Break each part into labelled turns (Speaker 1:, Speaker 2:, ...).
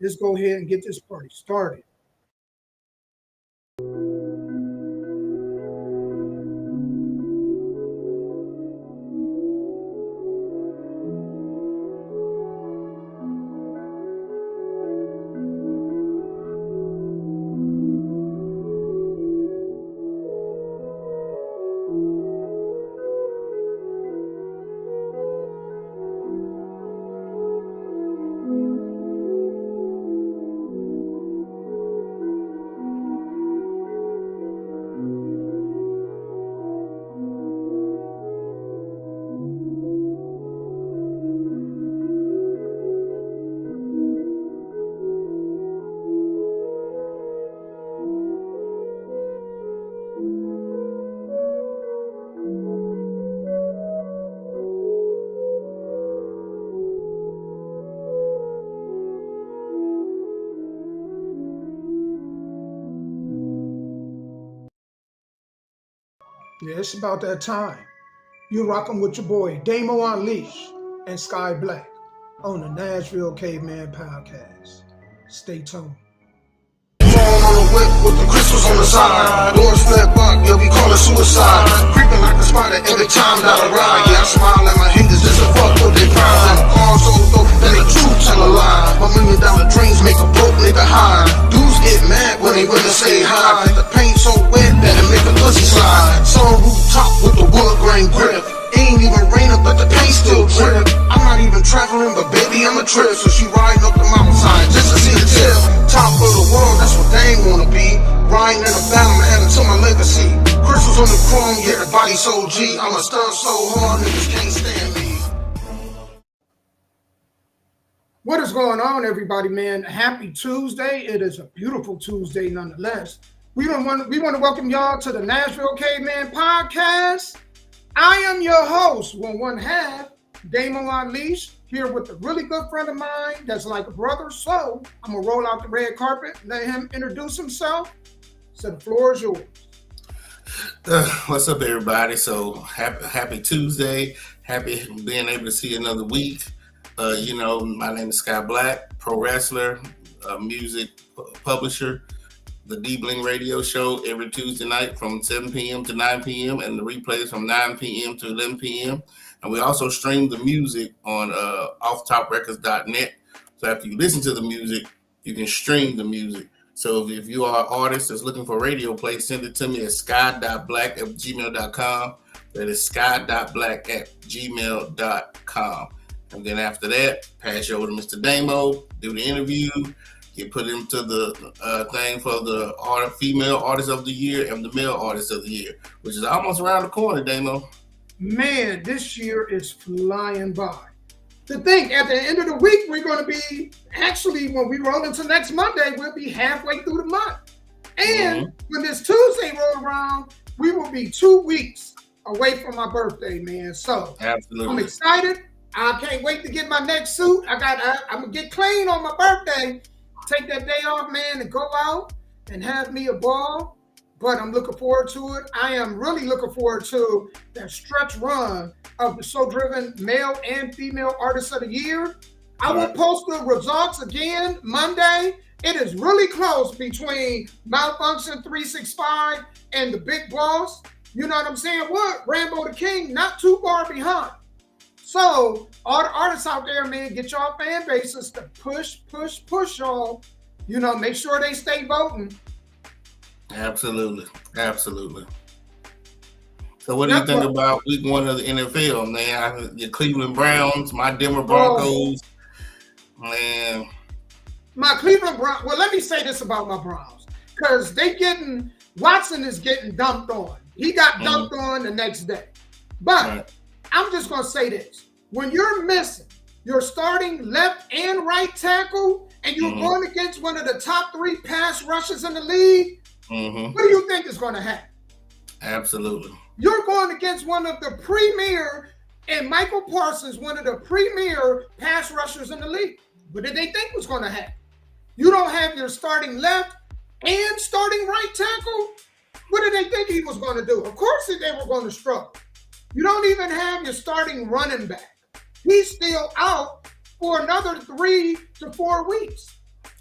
Speaker 1: let's go ahead and get this party started. Yeah, it's about that time. You rocking with your boy Damo Unleashed and Sky Black on the Nashville Cavemen podcast. Stay tuned.
Speaker 2: On the whip with the crystals on the side. Doors flip up, yeah, we call it suicide. Creeping like a spider every time that I ride. Yeah, I smile at my haters just to fuck with their pride. And all so dope that the truth tell a lie. $1 million dreams make a broke nigga high. Dudes get mad when they really say hi. The paint so wet that it make a pussy slide. Some rooftop with the wood grain grip. Ain't even raining, but the paint still drip. I'm not even traveling, but baby, I'm a trip. So she riding up the mountainside just to see the tip. Top of the world, that's what they ain't wanna be. Riding in a battle, adding to my legacy. Crystals on the chrome, yeah, the body so G. I'm a stunt so hard, niggas can't stand me.
Speaker 1: What is going on, everybody, man? Happy Tuesday. It is a beautiful Tuesday nonetheless. We want to welcome y'all to the Nashville Cavemen podcast. I am your host, one half, Damo Unleashed, here with a really good friend of mine that's like a brother. So I'm going to roll out the red carpet, let him introduce himself. So the floor is yours.
Speaker 3: What's up, everybody? So happy Tuesday. Happy being able to see another week. My name is Sky Black, pro wrestler, music publisher. The D-Bling radio show every Tuesday night from 7 p.m. to 9 p.m. and the replays from 9 p.m. to 11 p.m. And we also stream the music on offtoprecords.net. So after you listen to the music, you can stream the music. So if you are an artist that's looking for radio play, send it to me at sky.black@gmail.com. That is sky.black@gmail.com. And then after that, pass you over to Mr. Damo, do the interview. Get put into the thing for the female artist of the year and the male artist of the year, which is almost around the corner, Damo.
Speaker 1: Man, this year is flying by. To think, at the end of the week, we're going to be, actually, when we roll into next Monday, we'll be halfway through the month. And when this Tuesday rolls around, we will be 2 weeks away from my birthday, man. So
Speaker 3: absolutely,
Speaker 1: I'm excited. I can't wait to get my next suit. I'm going to get clean on my birthday. Take that day off, man, and go out and have me a ball. But I'm looking forward to it. I am really looking forward to that stretch run of the So Driven Male and Female Artists of the Year. I will post the results again Monday. It is really close between Malfunction 365 and the Big Boss. You know what I'm saying? What? Rambo the King, not too far behind. So, all the artists out there, man, get y'all fan bases to push y'all. You know, make sure they stay voting.
Speaker 3: Absolutely. So what do you think about week 1 of the NFL, man? Your Cleveland Browns, my Denver Broncos, man.
Speaker 1: My Cleveland Browns, well, let me say this about my Browns. Because Watson is getting dumped on. He got dumped on the next day. But I'm just going to say this. When you're missing your starting left and right tackle and you're going against one of the top 3 pass rushers in the league, what do you think is going to happen?
Speaker 3: Absolutely.
Speaker 1: You're going against one of the premier, and Michael Parsons, one of the premier pass rushers in the league. What did they think was going to happen? You don't have your starting left and starting right tackle? What did they think he was going to do? Of course they were going to struggle. You don't even have your starting running back. He's still out for another 3 to 4 weeks.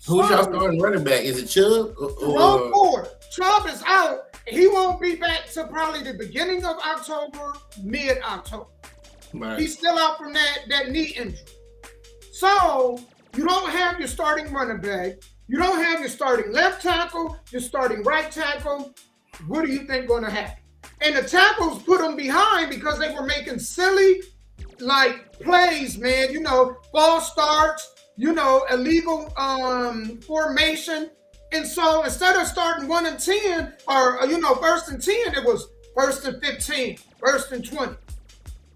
Speaker 3: Who's y'all starting running back? Is it Chubb
Speaker 1: Jerome Ford. Chubb is out. He won't be back till probably the beginning of October, mid-October.
Speaker 3: Right.
Speaker 1: He's still out from that knee injury. So you don't have your starting running back. You don't have your starting left tackle, your starting right tackle. What do you think going to happen? And the tackles put them behind because they were making silly, plays, man. False starts, illegal formation. And so instead of starting 1 and 10 or, 1st and 10, it was 1st and 15, 1st and 20.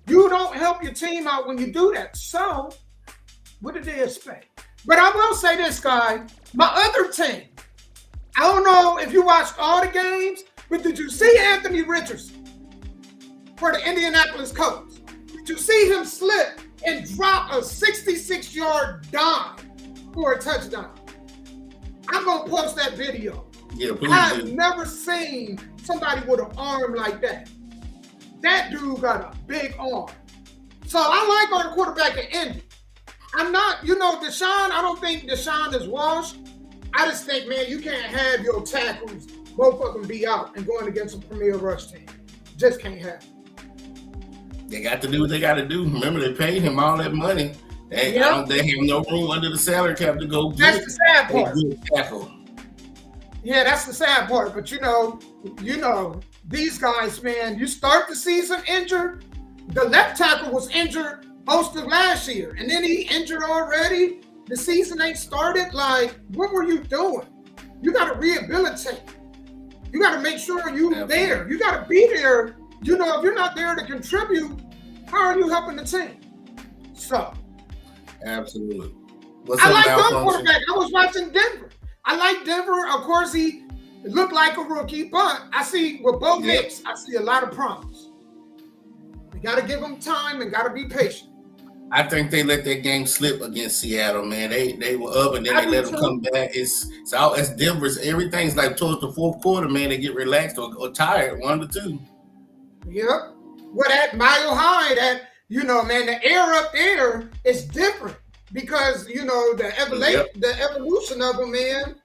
Speaker 1: You don't help your team out when you do that. So what did they expect? But I will say this, guy. My other team, I don't know if you watched all the games, but did you see Anthony Richardson for the Indianapolis Colts? Did you see him slip and drop a 66-yard dime for a touchdown? I'm going to post that video.
Speaker 3: Yeah, please
Speaker 1: I've
Speaker 3: do.
Speaker 1: never seen somebody with an arm like that. That dude got a big arm. So I like our quarterback at Indy. I'm not, Deshaun, I don't think Deshaun is washed. I just think, man, you can't have your tackles, both of them be out and going against a premier rush team. Just can't have it.
Speaker 3: They got to do what they got to do. Remember, they paid him all that money. They have no room under the salary cap to go get
Speaker 1: That's the sad
Speaker 3: a
Speaker 1: part.
Speaker 3: good tackle.
Speaker 1: Yeah, that's the sad part. But these guys, man, you start the season injured. The left tackle was injured most of last year, and then he injured already. The season ain't started. What were you doing? You got to rehabilitate. You got to make sure you're there. You got to be there. If you're not there to contribute, how are you helping the team? So,
Speaker 3: absolutely. What's
Speaker 1: I
Speaker 3: up,
Speaker 1: like their
Speaker 3: Malfunction?
Speaker 1: quarterback. I was watching Denver. I like Denver. Of course, he looked like a rookie, but I see with Bo Nix, I see a lot of promise. You got to give him time and got to be patient.
Speaker 3: I think they let that game slip against Seattle, man. They were up and then they let them come back. It's Denver's. Everything's like towards the fourth quarter, man. They get relaxed or tired, 1 to 2.
Speaker 1: Yep. Well, that Mile High, man, the air up there is different because, the evolution of them, man.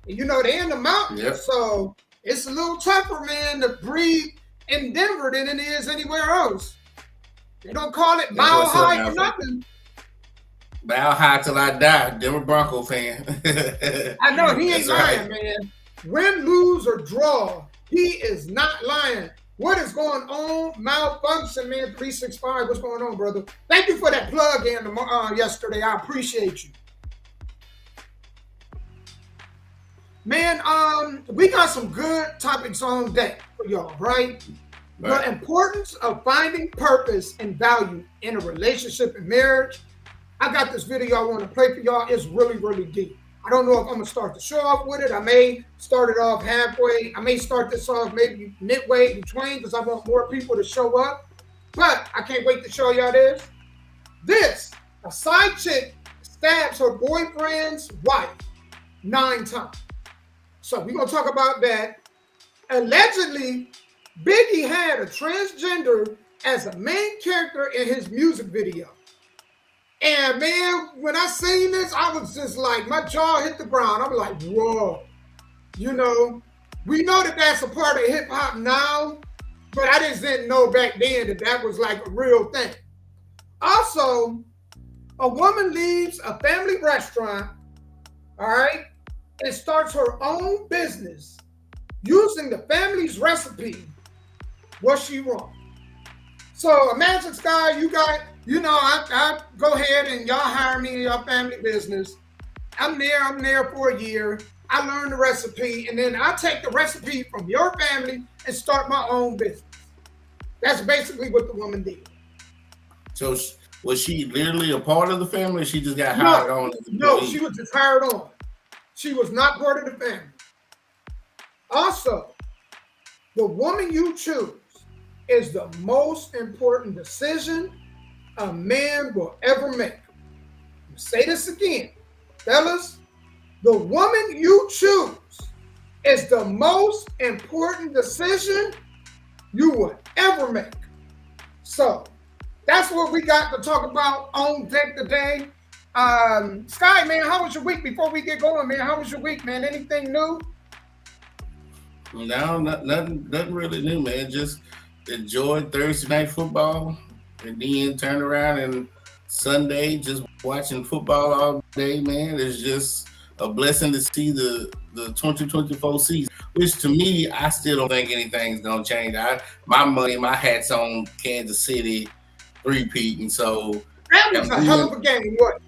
Speaker 1: They're in the mountains.
Speaker 3: Yep.
Speaker 1: So it's a little tougher, man, to breathe in Denver than it is anywhere else. They don't call it Mile High for nothing.
Speaker 3: Mile High till I die. Denver Bronco fan.
Speaker 1: I know, he ain't lying,
Speaker 3: That's
Speaker 1: man. Win, lose, or draw, he is not lying. What is going on? Malfunction, man, 365. What's going on, brother? Thank you for that plug in yesterday. I appreciate you. Man, we got some good topics on deck for y'all, right? The importance of finding purpose and value in a relationship and marriage. I got this video I want to play for y'all. It's really, really deep. I don't know if I'm going to start the show off with it. I may start it off halfway. I may start this off maybe midway between because I want more people to show up. But I can't wait to show y'all this. A side chick stabs her boyfriend's wife 9 times. So we're going to talk about that. Allegedly, Biggie had a transgender as a main character in his music video. And man, when I seen this, I was just like, my jaw hit the ground. I'm like, whoa. We know that that's a part of hip hop now, but I just didn't know back then that was like a real thing. Also, a woman leaves a family restaurant, all right, and starts her own business using the family's recipe. Was she wrong? So imagine, Sky, I go ahead and y'all hire me in your family business. I'm there for a year. I learn the recipe, and then I take the recipe from your family and start my own business. That's basically what the woman did.
Speaker 3: So was she literally a part of the family, or she just got hired on?
Speaker 1: No, she was just hired on. She was not part of the family. Also, the woman you choose is the most important decision a man will ever make. I'll say this again, fellas. The woman you choose is the most important decision you will ever make. So that's what we got to talk about on deck today. Sky, man, how was your week? Before we get going, man, how was your week, man? Anything new?
Speaker 3: No, nothing really new, man. Just enjoyed Thursday night football, and then turn around and Sunday just watching football all day, man. It's just a blessing to see the 2024 season. Which to me, I still don't think anything's gonna change. My money, my hat's on Kansas City three-peat, and so
Speaker 1: That was a hell of a game, what?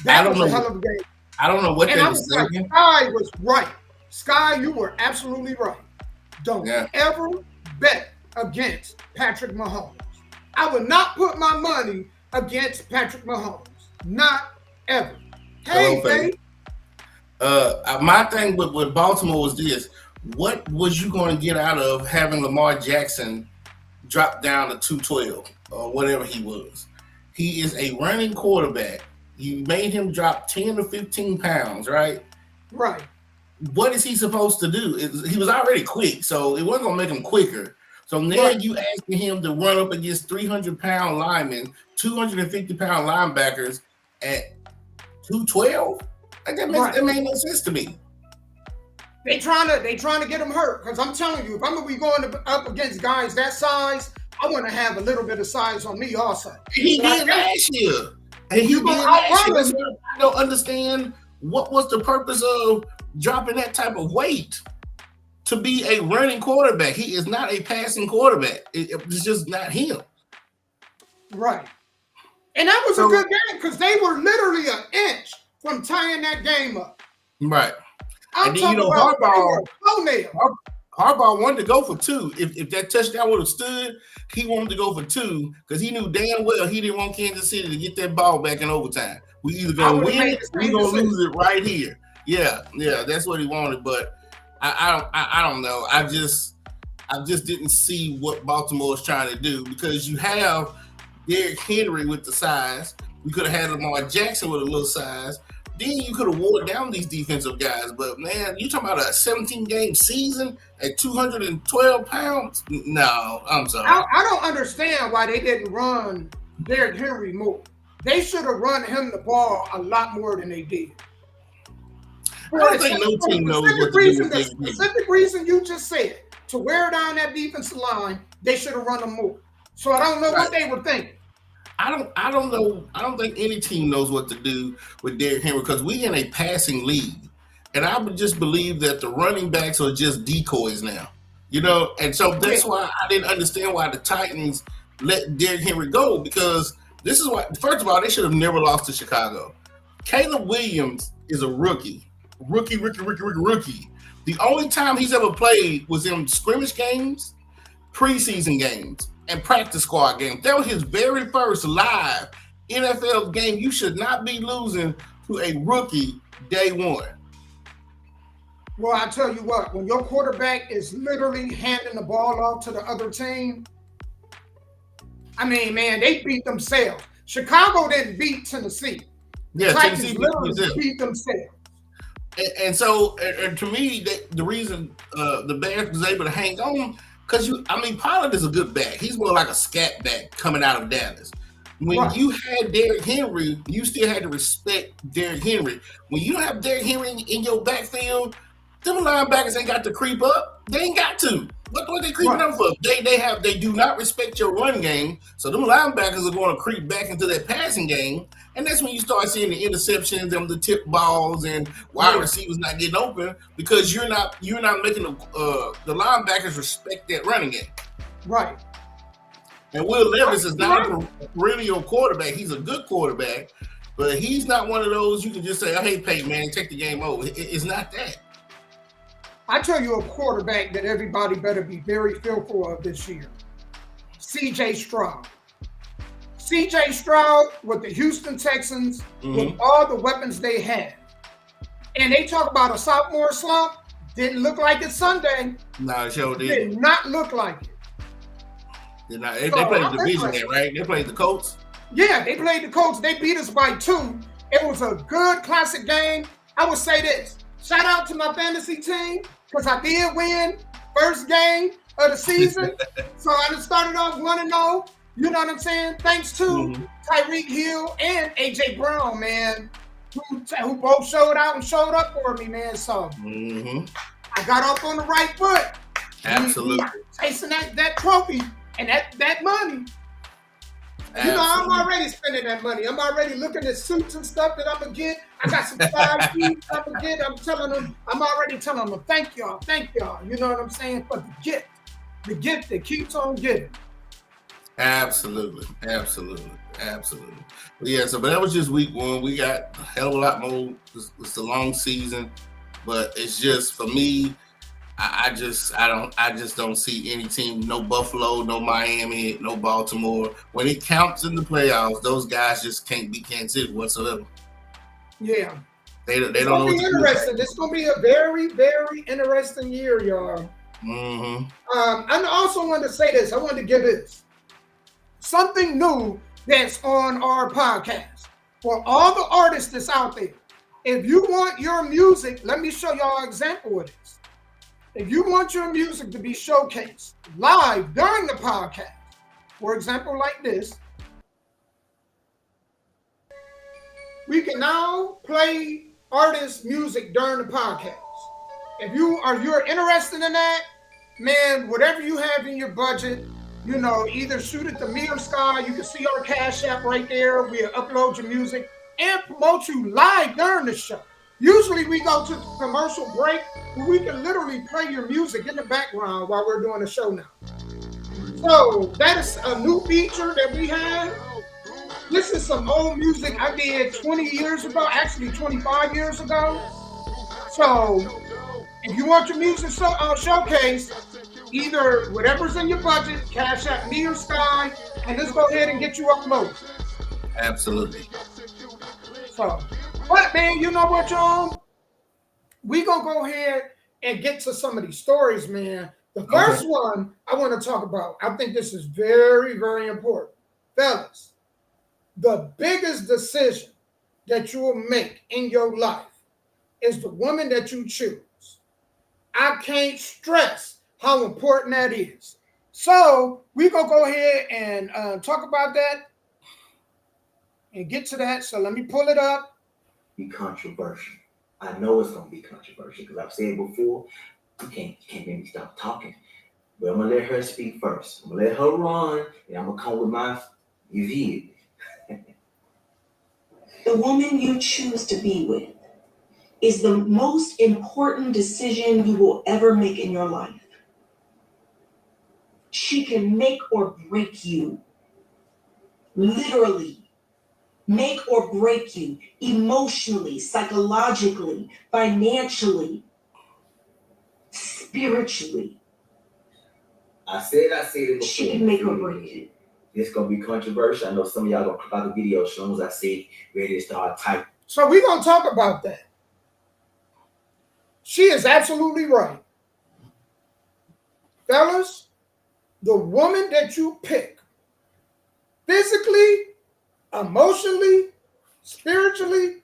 Speaker 1: That was a hell of a game.
Speaker 3: I don't know what
Speaker 1: And
Speaker 3: they
Speaker 1: I
Speaker 3: were
Speaker 1: was like,
Speaker 3: thinking.
Speaker 1: Sky was right. Sky, you were absolutely right. Don't
Speaker 3: Yeah.
Speaker 1: ever bet against Patrick Mahomes. I would not put my money against Patrick Mahomes. Not ever. Hey,
Speaker 3: Hello,
Speaker 1: hey.
Speaker 3: My thing with Baltimore was this: what was you going to get out of having Lamar Jackson drop down to 212 or whatever he was? He is a running quarterback. You made him drop 10 to 15 pounds, right?
Speaker 1: Right.
Speaker 3: What is he supposed to do? He was already quick, so it wasn't going to make him quicker. So now
Speaker 1: Right.
Speaker 3: you asking him to run up against 300-pound linemen, 250-pound linebackers at 212? Like that made no sense to me.
Speaker 1: They trying to get him hurt, because I'm telling you, if I'm gonna be going up against guys that size, I want to have a little bit of size on me also.
Speaker 3: He
Speaker 1: But I
Speaker 3: did
Speaker 1: think
Speaker 3: last year. And he
Speaker 1: you
Speaker 3: did
Speaker 1: gonna
Speaker 3: last
Speaker 1: outrun
Speaker 3: year. That's
Speaker 1: him.
Speaker 3: why I don't understand what was the purpose of dropping that type of weight to be a running quarterback. He is not a passing quarterback. It's just not him.
Speaker 1: Right. And that was a good game, because they were literally an inch from tying that game up.
Speaker 3: Right.
Speaker 1: I'm
Speaker 3: And then,
Speaker 1: talking about
Speaker 3: Harbaugh wanted to go for two. If that touchdown would have stood, he wanted to go for two because he knew damn well he didn't want Kansas City to get that ball back in overtime. We either gonna win it or we gonna lose it right here. Yeah, that's what he wanted. But I don't know. I just didn't see what Baltimore was trying to do, because you have Derrick Henry with the size. We could have had Lamar Jackson with a little size. Then you could have wore down these defensive guys. But, man, you talking about a 17-game season at 212 pounds? No, I'm sorry.
Speaker 1: I don't understand why they didn't run Derrick Henry more. They should have run him the ball a lot more than they did.
Speaker 3: I don't think no team knows what to do with
Speaker 1: The
Speaker 3: Derrick Henry.
Speaker 1: specific reason you just said, to wear down that defensive line, they should have run them more. So I don't know what they were thinking.
Speaker 3: I don't know. I don't think any team knows what to do with Derrick Henry, because we in a passing league, and I would just believe that the running backs are just decoys now, And so that's why I didn't understand why the Titans let Derrick Henry go, because this is why. First of all, they should have never lost to Chicago. Caleb Williams is a rookie. The only time he's ever played was in scrimmage games, preseason games, and practice squad games. That was his very first live NFL game. You should not be losing to a rookie day one.
Speaker 1: Well, I tell you what, when your quarterback is literally handing the ball off to the other team, I mean, man, they beat themselves. Chicago didn't beat Tennessee.
Speaker 3: Yeah,
Speaker 1: Titans
Speaker 3: Tennessee
Speaker 1: literally beat themselves.
Speaker 3: And so, to me, the reason the Bears was able to hang on, because Pollard is a good back. He's more like a scat back coming out of Dallas. When you had Derrick Henry, you still had to respect Derrick Henry. When you don't have Derrick Henry in your backfield, them linebackers ain't got to creep up. They ain't got to. What they creeping up for? They do not respect your run game. So them linebackers are going to creep back into that passing game. And that's when you start seeing the interceptions and the tip balls and wide receivers not getting open, because you're not making the linebackers respect that running game.
Speaker 1: Right.
Speaker 3: And Will Levis is not a perennial quarterback. He's a good quarterback, but he's not one of those you can just say, "Oh, hey, Peyton, man, take the game over." It's not that.
Speaker 1: I tell you a quarterback that everybody better be very fearful of this year. C.J. Stroud. C.J. Stroud with the Houston Texans, with all the weapons they had. And they talk about a sophomore slump. Didn't look like it Sunday.
Speaker 3: No, it sure did.
Speaker 1: Did not look like it.
Speaker 3: They played the division game, right? They played the Colts.
Speaker 1: Yeah, they played the Colts. They beat us by 2. It was a good classic game. I would say this. Shout out to my fantasy team, because I did win first game of the season. So I just started off 1-0. You know what I'm saying? Thanks to Tyreek Hill and AJ Brown, man, who both showed out and showed up for me, man. So I got off on the right foot.
Speaker 3: Absolutely.
Speaker 1: Chasing that trophy and that money. Absolutely. You know, I'm already spending that money. I'm already looking at suits and stuff that I'm going to get. I got some side keys I'm going to get. I'm already telling them, thank y'all. You know what I'm saying? For the gift that keeps on giving.
Speaker 3: Absolutely. Yeah, but that was just week one. We got a hell of a lot more. It's a long season, but it's just, for me, I just don't see any team, no Buffalo, no Miami, no Baltimore. When it counts in the playoffs, those guys just can't be Kansas City whatsoever.
Speaker 1: Yeah.
Speaker 3: They don't
Speaker 1: know. It's interesting. It's gonna be a very, very interesting year, y'all. I also wanted to say this. I wanted to give this something new that's on our podcast for all the artists that's out there. If you want your music, let me show y'all an example of this. If you want your music to be showcased live during the podcast, for example, like this, we can now play artist music during the podcast. If you're interested in that, man, whatever you have in your budget, you know, either shoot it to me or Sky. You can see our Cash App right there. We'll upload your music and promote you live during the show. Usually we go to commercial break where we can literally play your music in the background while we're doing the show now. So that is a new feature that we have. This is some old music I did 20 years ago, actually 25 years ago. So if you want your music showcased, either whatever's in your budget, Cash App me or Sky, and let's go ahead and get you uploaded.
Speaker 3: Absolutely.
Speaker 1: So, but man, you know what, y'all? We gonna go ahead and get to some of these stories, man. The first one I want to talk about, I think this is very, very important. Fellas, the biggest decision that you will make in your life is the woman that you choose. I can't stress how important that is. So we're going to go ahead and talk about that and get to that. So let me pull it up.
Speaker 4: Be controversial. I know it's going to be controversial because I've said before, you can't make me stop talking. But I'm going to let her speak first. I'm going to let her run, and I'm going to come with my view.
Speaker 5: The woman you choose to be with is the most important decision you will ever make in your life. She can make or break you. Literally. Make or break you. Emotionally, psychologically, financially, spiritually.
Speaker 4: I said it before.
Speaker 5: She can make or break you.
Speaker 4: It's going to be controversial. I know some of y'all going to click out the video as soon as I say ready to start typing.
Speaker 1: So we're going to talk about that. She is absolutely right. Fellas, the woman that you pick, physically, emotionally, spiritually,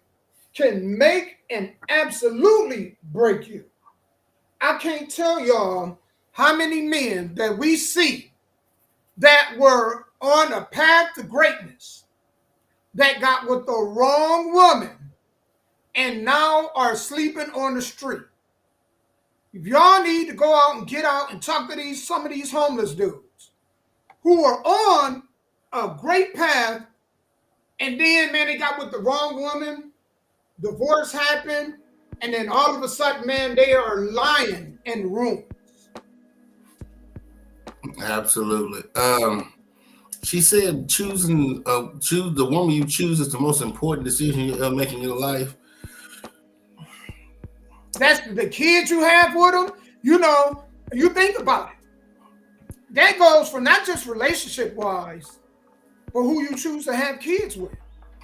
Speaker 1: can make and absolutely break you. I can't tell y'all how many men that we see that were on a path to greatness that got with the wrong woman and now are sleeping on the street. If y'all need to go out and get out and talk to some of these homeless dudes who are on a great path, and then, man, they got with the wrong woman, divorce happened, and then all of a sudden, man, they are lying in ruins.
Speaker 3: Absolutely. She said choose the woman you choose is the most important decision you're ever making in your life.
Speaker 1: That's the kids you have with them. You know, you think about it. That goes for not just relationship-wise, but who you choose to have kids with.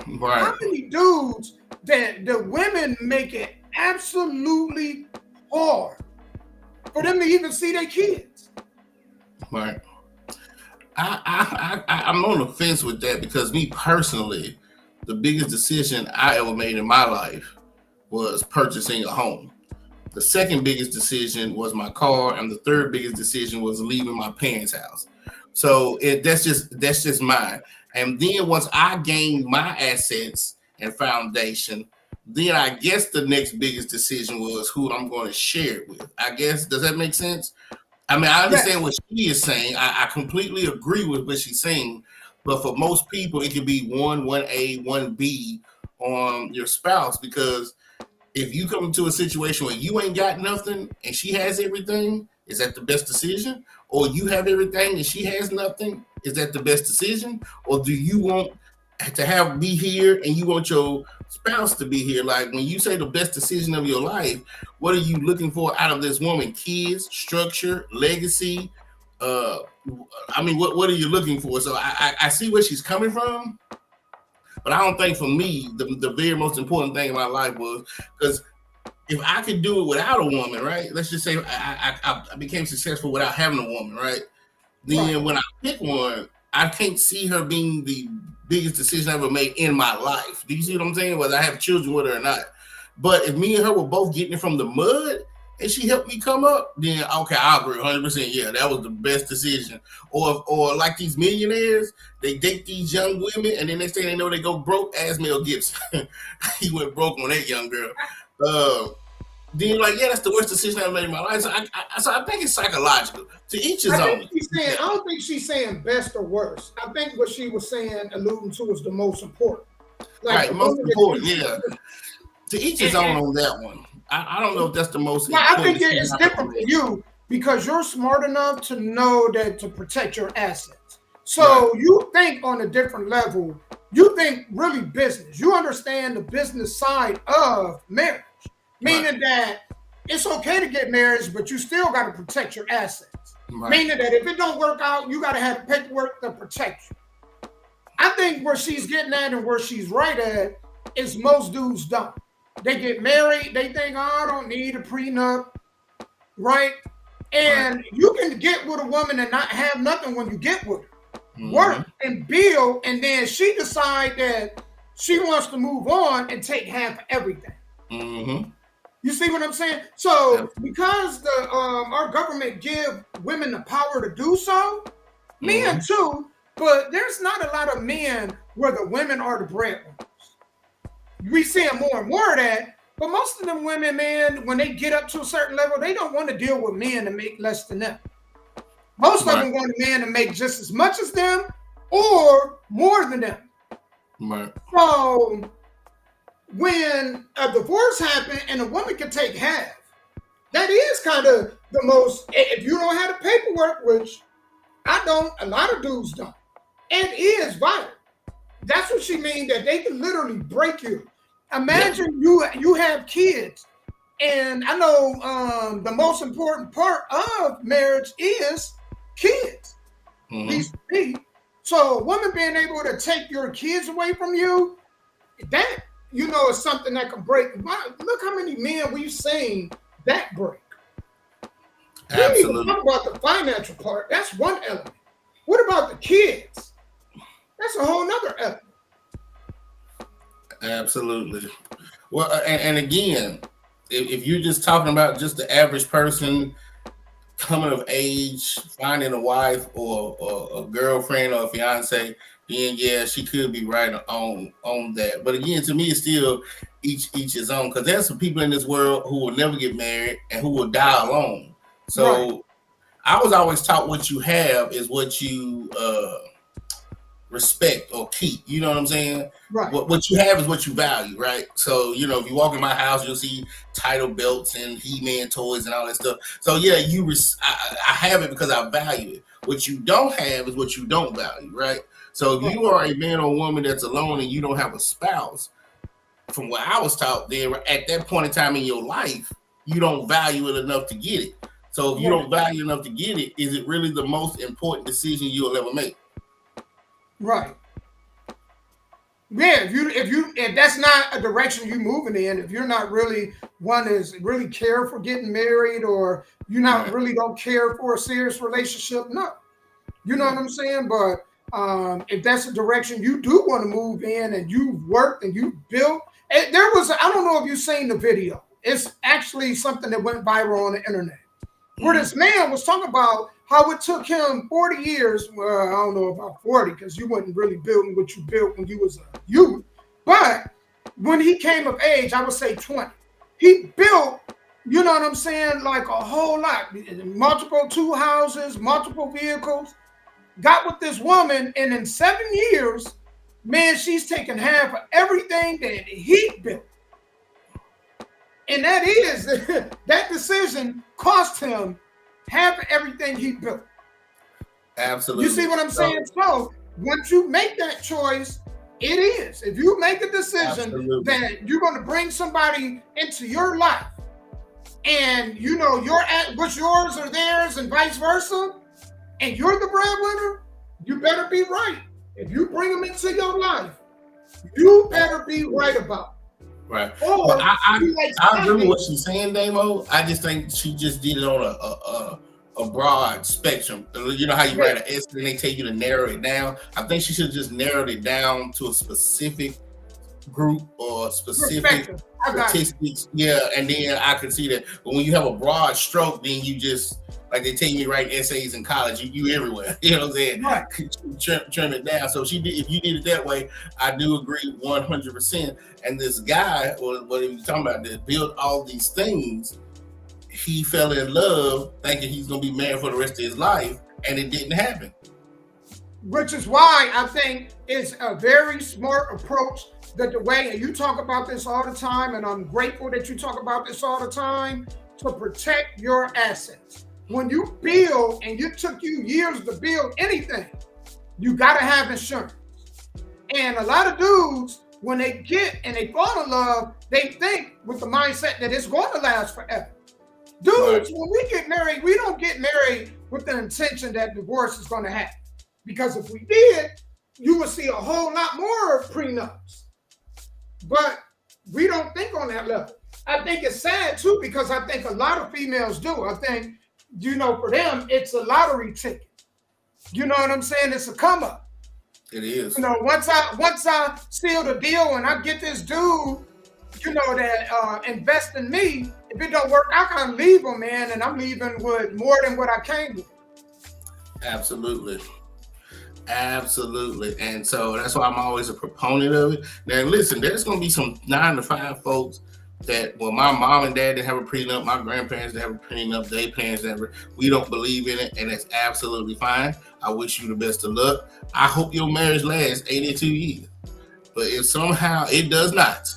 Speaker 3: Right.
Speaker 1: How many dudes that the women make it absolutely hard for them to even see their kids?
Speaker 3: Right. I'm on the fence with that because me personally, the biggest decision I ever made in my life was purchasing a home. The second biggest decision was my car, and the third biggest decision was leaving my parents' house. So that's just mine. And then once I gained my assets and foundation, then I guess the next biggest decision was who I'm going to share it with. I guess, does that make sense? I mean, I understand
Speaker 1: Yes.
Speaker 3: what she is saying. I completely agree with what she's saying. But for most people, it could be 1A, 1B on your spouse, because if you come into a situation where you ain't got nothing and she has everything, is that the best decision? Or you have everything and she has nothing, is that the best decision? Or do you want to have be here and you want your spouse to be here? Like, when you say the best decision of your life, what are you looking for out of this woman? Kids, structure, legacy? Uh, I mean, what are you looking for? So I see where she's coming from, but I don't think for me the very most important thing in my life was, because if I could do it without a woman, right? Let's just say I became successful without having a woman, right? Then when I pick one, I can't see her being the biggest decision I ever made in my life. Do you see what I'm saying? Whether I have children with her or not. But if me and her were both getting it from the mud and she helped me come up, then okay, I agree 100%. Yeah, that was the best decision. Or like these millionaires, they date these young women and then next thing they know, they go broke. As Mel Gibson. He went broke on that young girl. Then you're like, yeah, that's the worst decision I ever made in my life. So I think it's psychological. To each his own.
Speaker 1: I don't think she's saying best or worst. I think what she was saying, alluding to, was the most important. Like,
Speaker 3: right, most important, yeah. To each his own on that one. I don't know if that's the most important.
Speaker 1: I think it's different for you because you're smart enough to know that to protect your assets. So you think on a different level. You think really business. You understand the business side of marriage. Meaning that it's okay to get married, but you still got to protect your assets. Meaning that if it don't work out, you got to have paperwork to protect you. I think where she's getting at and where she's right at is most dudes don't. They get married, they think, oh, I don't need a prenup, right? And you can get with a woman and not have nothing when you get with her. Work and build, and then she decide that she wants to move on and take half of everything. You see what I'm saying? So because the our government give women the power to do so, men too, but there's not a lot of men where the women are the breadwinners. We seeing more and more of that, but most of them women, man, when they get up to a certain level, they don't want to deal with men to make less than them. Most of them want a man to make just as much as them or more than them. So when a divorce happens and a woman can take half, that is kind of the most, if you don't have the paperwork, which I don't, a lot of dudes don't, it is vital. That's what she means, that they can literally break you. Imagine you have kids, and I know the most important part of marriage is kids. So a woman being able to take your kids away from you, that, you know, is something that can break. Look how many men we've seen that break. Absolutely. We even talk about the financial part. That's one element. What about the kids? That's a whole nother element.
Speaker 3: Absolutely. Well, and again, if you're just talking about just the average person coming of age, finding a wife or a girlfriend or a fiance, then yeah, she could be right on that. But again, to me, it's still each his own, because there's some people in this world who will never get married and who will die alone. So I was always taught what you have is what you respect or keep. You know what I'm saying?
Speaker 1: Right.
Speaker 3: What you have is what you value, right? So, you know, if you walk in my house, you'll see title belts and He-Man toys and all that stuff. So yeah, I have it because I value it. What you don't have is what you don't value, right? So if you are a man or woman that's alone and you don't have a spouse, from what I was taught, then at that point in time in your life, you don't value it enough to get it. So if you don't value enough to get it, is it really the most important decision you'll ever make?
Speaker 1: Right. Yeah, if that's not a direction you're moving in, if you're not really one is really care for getting married, or you not really don't care for a serious relationship, no. You know what I'm saying? But if that's a direction you do want to move in and you've worked and you've built, I don't know if you've seen the video. It's actually something that went viral on the internet, where this man was talking about how it took him 40 years. Well, I don't know about 40 because you wasn't really building what you built when you was a youth. But when he came of age, I would say 20. He built, you know what I'm saying, like a whole lot. Multiple 2 houses, multiple vehicles. Got with this woman, and in 7 years, man, she's taken half of everything that he built. And that is, that decision cost him half of everything he built.
Speaker 3: Absolutely.
Speaker 1: You see what I'm saying? So once you make that choice, it is. If you make a decision that you're going to bring somebody into your life, and you know what's yours or theirs, and vice versa, and you're the breadwinner, you better be right. If you bring them into your life, you better be right about it.
Speaker 3: Right.
Speaker 1: Or
Speaker 3: well, I agree with what she's saying, Damo. I just think she just did it on a broad spectrum. You know how you write an essay and they tell you to narrow it down? I think she should have just narrowed it down to a specific group or specific statistics. Yeah, and then I can see that. But when you have a broad stroke, then you just, like they tell you write essays in college, you everywhere. You know what I'm saying?
Speaker 1: Right.
Speaker 3: Trim it down. So if you did it that way, I do agree 100%. And this guy, or what are you talking about, that built all these things, he fell in love thinking he's gonna be married for the rest of his life, and it didn't happen.
Speaker 1: Which is why I think it's a very smart approach. That the way, and you talk about this all the time, and I'm grateful that you talk about this all the time, to protect your assets. When you build, and it took you years to build anything, you gotta have insurance. And a lot of dudes, when they get and they fall in love, they think with the mindset that it's going to last forever. Dudes, when we get married, we don't get married with the intention that divorce is going to happen. Because if we did, you would see a whole lot more prenups. But we don't think on that level. I think it's sad too, because I think a lot of females do. I think, you know, for them, it's a lottery ticket. You know what I'm saying? It's a come up.
Speaker 3: It is.
Speaker 1: You know, once I seal the deal and I get this dude, you know, that invest in me, if it don't work, I can't leave him, man, and I'm leaving with more than what I came with.
Speaker 3: Absolutely. Absolutely. And so that's why I'm always a proponent of it. Now, listen, there's going to be some 9 to 5 folks that, well, my mom and dad didn't have a prenup, my grandparents didn't have a prenup, their parents never, we don't believe in it, and that's absolutely fine. I wish you the best of luck. I hope your marriage lasts 82 years. But if somehow it does not,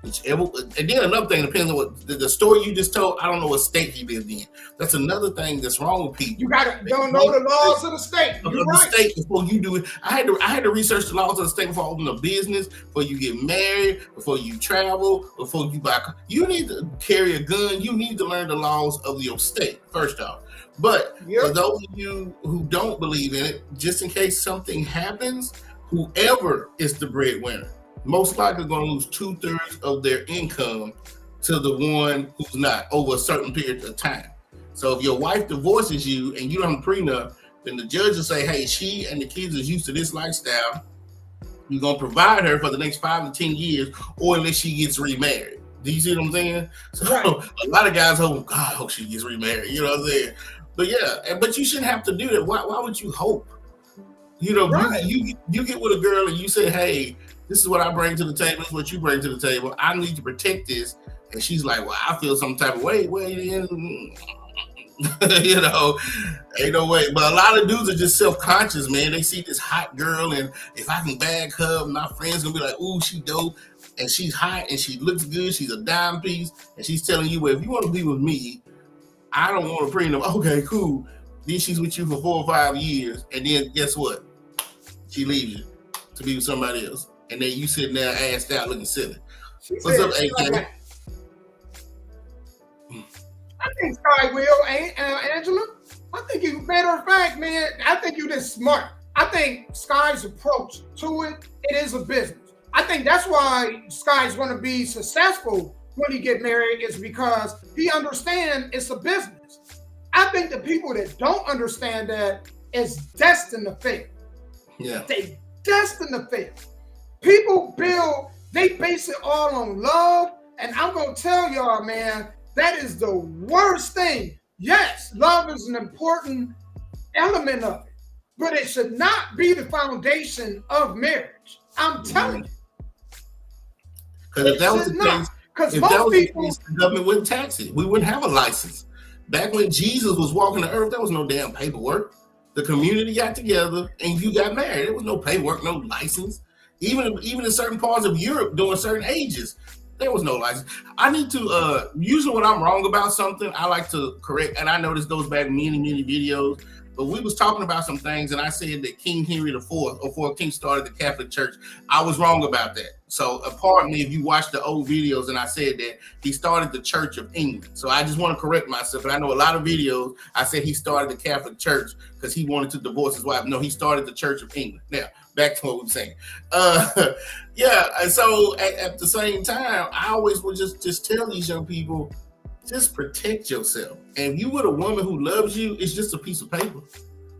Speaker 3: whichever, and then another thing, depends on what the story you just told, I don't know what state he lived in. That's another thing that's wrong with people.
Speaker 1: You don't know the laws of the state. You're right.
Speaker 3: The state before you do it. I had to research the laws of the state before I open a business, before you get married, before you travel, before you buy. You need to carry a gun. You need to learn the laws of your state, first off. But for those of you who don't believe in it, just in case something happens, whoever is the breadwinner, most likely going to lose 2/3 of their income to the one who's not over a certain period of time. So if your wife divorces you and you don't have a prenup, then the judge will say, hey, she and the kids is used to this lifestyle. You're going to provide her for the next 5 to 10 years, or unless she gets remarried. Do you see what I'm saying? So a lot of guys hope, God, I hope she gets remarried. You know what I'm saying? But yeah, but you shouldn't have to do that. Why would you hope? You know, you get with a girl and you say, hey, this is what I bring to the table. This is what you bring to the table. I need to protect this. And she's like, well, I feel some type of way. Well, you know, ain't no way. But a lot of dudes are just self-conscious, man. They see this hot girl, and if I can bag her, my friends gonna be like, ooh, she dope. And she's hot, and she looks good. She's a dime piece. And she's telling you, well, if you want to be with me, I don't want to prenup. Okay, cool. Then she's with you for 4 or 5 years. And then guess what? She leaves you to be with somebody else. And then you sitting there assed out looking silly. What's up, AK?
Speaker 1: I think Sky will, Angela. I think you, matter of fact, man, I think you just smart. I think Sky's approach to it is a business. I think that's why Sky's going to be successful when he get married, is because he understands it's a business. I think the people that don't understand that is destined to fail.
Speaker 3: Yeah.
Speaker 1: They destined to fail. People build, they base it all on love. And I'm going to tell y'all, man, that is the worst thing. Yes, love is an important element of it, but it should not be the foundation of marriage. I'm telling you.
Speaker 3: Because if that was the case,
Speaker 1: because most people,
Speaker 3: the government wouldn't tax it. We wouldn't have a license. Back when Jesus was walking the earth, there was no damn paperwork. The community got together and you got married. There was no paperwork, no license. Even in certain parts of Europe during certain ages, there was no license. I need to, usually when I'm wrong about something, I like to correct, and I know this goes back many, many videos, but we was talking about some things, and I said that King Henry IV or 14th started the Catholic Church. I was wrong about that. So pardon me if you watch the old videos and I said that he started the Church of England. So I just want to correct myself. And I know a lot of videos, I said he started the Catholic Church because he wanted to divorce his wife. No, he started the Church of England. Now, back to what we were saying. Yeah, and so at the same time, I always would just tell these young people, just protect yourself. And if you with a woman who loves you, it's just a piece of paper.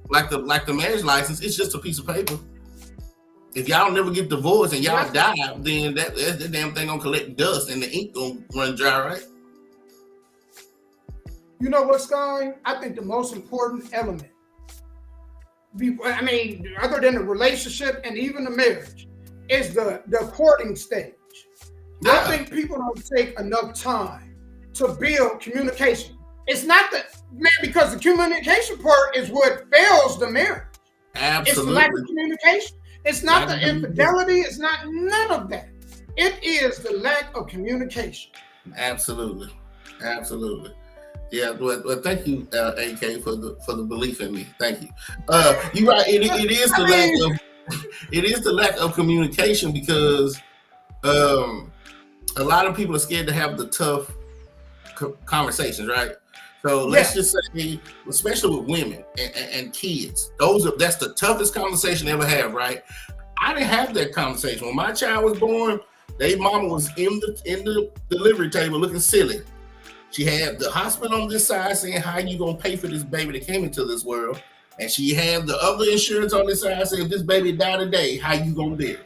Speaker 3: Like the marriage license, it's just a piece of paper. If y'all never get divorced and y'all die, then that damn thing gonna collect dust and the ink gonna run dry, right?
Speaker 1: You know what, Sky? I think the most important element, I mean, other than the relationship and even the marriage, is the courting stage. Yeah. I think people don't take enough time to build communication. It's not because the communication part is what fails the marriage.
Speaker 3: Absolutely.
Speaker 1: It's the lack of communication. It's not the infidelity. It's not none of that. It is the lack of communication.
Speaker 3: Absolutely. Yeah, well, thank you, AK, for the belief in me. Thank you. You're right. It is the lack of communication because a lot of people are scared to have the tough conversations, right? So let's just say, especially with women and kids, that's the toughest conversation they ever have, right? I didn't have that conversation. When my child was born, their mama was in the delivery table looking silly. She had the hospital on this side saying, how you gonna pay for this baby that came into this world? And she had the other insurance on this side saying, if this baby died today, how you gonna bear it?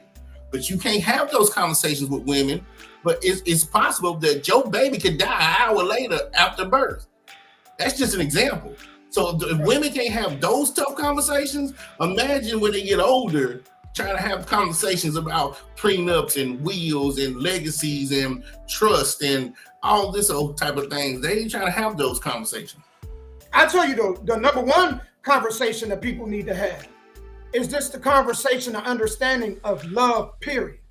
Speaker 3: But you can't have those conversations with women, but it's possible that your baby could die an hour later after birth. That's just an example. So if women can't have those tough conversations, imagine when they get older, trying to have conversations about prenups and wills and legacies and trust and all this old type of things. They ain't trying to have those conversations.
Speaker 1: I tell you, the number one conversation that people need to have is just the conversation of understanding of love, period.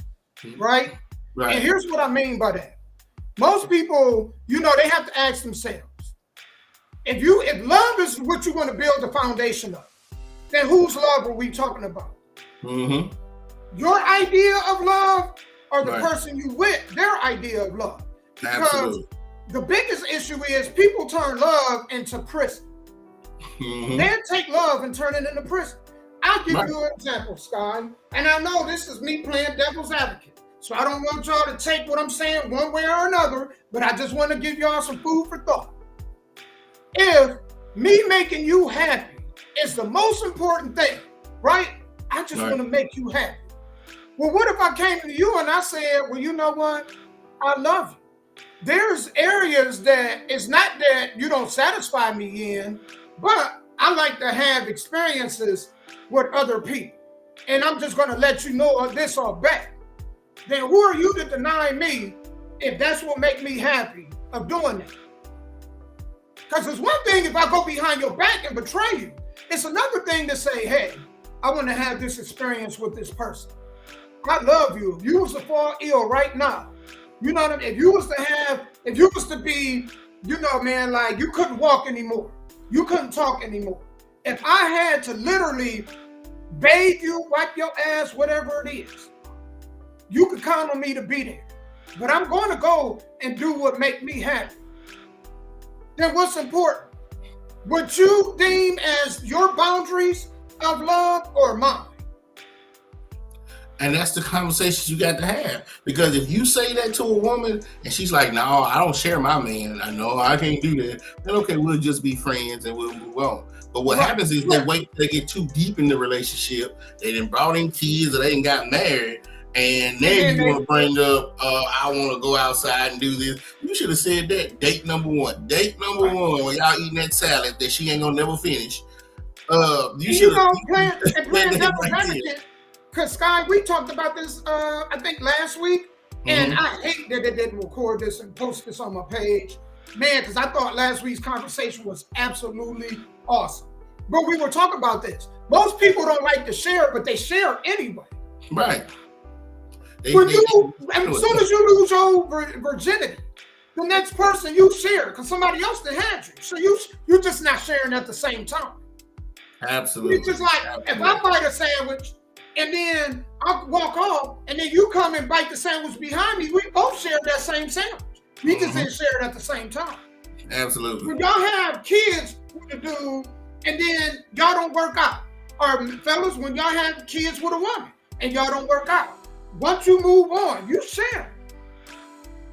Speaker 1: Right?
Speaker 3: Right.
Speaker 1: And here's what I mean by that. Most people, they have to ask themselves, if love is what you want to build the foundation of, then whose love are we talking about?
Speaker 3: Mm-hmm.
Speaker 1: Your idea of love or the person you with, their idea of love? Because
Speaker 3: absolutely.
Speaker 1: The biggest issue is people turn love into prison.
Speaker 3: Mm-hmm.
Speaker 1: Then take love and turn it into prison. I'll give you an example, Sky. And I know this is me playing devil's advocate. So I don't want y'all to take what I'm saying one way or another, but I just want to give y'all some food for thought. If me making you happy is the most important thing, right? I just want to make you happy. Well, what if I came to you and I said, well, you know what? I love you. There's areas that it's not that you don't satisfy me in, but I like to have experiences with other people. And I'm just going to let you know of this or that. Then who are you to deny me if that's what make me happy of doing that? Because it's one thing if I go behind your back and betray you. It's another thing to say, hey, I want to have this experience with this person. I love you. If you was to fall ill right now, you know what I mean? If you was to be, like you couldn't walk anymore. You couldn't talk anymore. If I had to literally bathe you, wipe your ass, whatever it is, you could count on me to be there. But I'm going to go and do what make me happy. Then what's important? What you deem as your boundaries of love or mine?
Speaker 3: And that's the conversations you got to have. Because if you say that to a woman and she's like, no, I don't share my man. I know I can't do that. Then okay, we'll just be friends and we'll move on. But what happens is they wait till they get too deep in the relationship. They done brought in kids or they done got married. And then you want to bring up, I want to go outside and do this. You should have said that. Date number one. When y'all eating that salad that she ain't going to never finish. You should have
Speaker 1: playing
Speaker 3: played that
Speaker 1: devil's
Speaker 3: right there.
Speaker 1: advocate. Because Sky, we talked about this, I think last week, and I hate that they didn't record this and post this on my page, man. Because I thought last week's conversation was absolutely awesome. But we were talking about this. Most people don't like to share, but they share anyway.
Speaker 3: Right.
Speaker 1: As soon as you lose your virginity, the next person you share, because somebody else that had you. So you're just not sharing at the same time.
Speaker 3: Absolutely.
Speaker 1: It's just like, if I bite a sandwich and then I walk off and then you come and bite the sandwich behind me, we both share that same sandwich. We just didn't share it at the same time.
Speaker 3: Absolutely.
Speaker 1: When y'all have kids with a dude and then y'all don't work out, or fellas, when y'all have kids with a woman and y'all don't work out, once you move on, you share.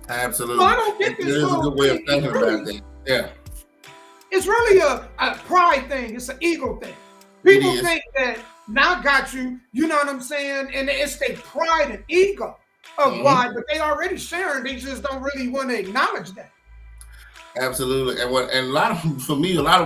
Speaker 3: Absolutely.
Speaker 1: So I don't get this.
Speaker 3: There's a good way of thinking about that. Yeah.
Speaker 1: It's really a pride thing. It's an ego thing. People think that now I got you, you know what I'm saying? And it's their pride and ego of why, but they already sharing. They just don't really want to acknowledge that.
Speaker 3: Absolutely. And a lot of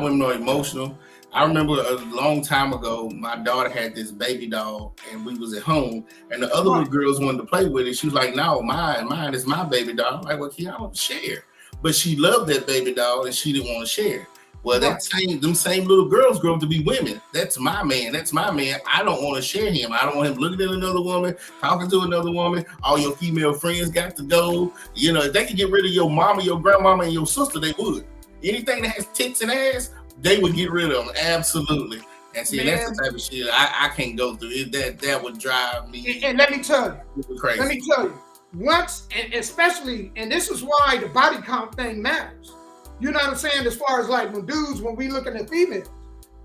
Speaker 3: women are emotional. I remember a long time ago, my daughter had this baby doll and we was at home and the other little girls wanted to play with it. She was like, no, mine is my baby doll. I'm like, well, I don't share. But she loved that baby doll and she didn't want to share. Well, them same little girls grow up to be women. That's my man. I don't want to share him. I don't want him looking at another woman, talking to another woman. All your female friends got to go. You know, if they could get rid of your mama, your grandmama, and your sister, they would. Anything that has tits and ass, they would get rid of them. Absolutely. And see, that's the type of shit I can't go through. That would drive me.
Speaker 1: And let me tell you.
Speaker 3: Crazy.
Speaker 1: Let me tell you. Once, and especially, and this is why the body count thing matters. You know what I'm saying? As far as like when we looking at females,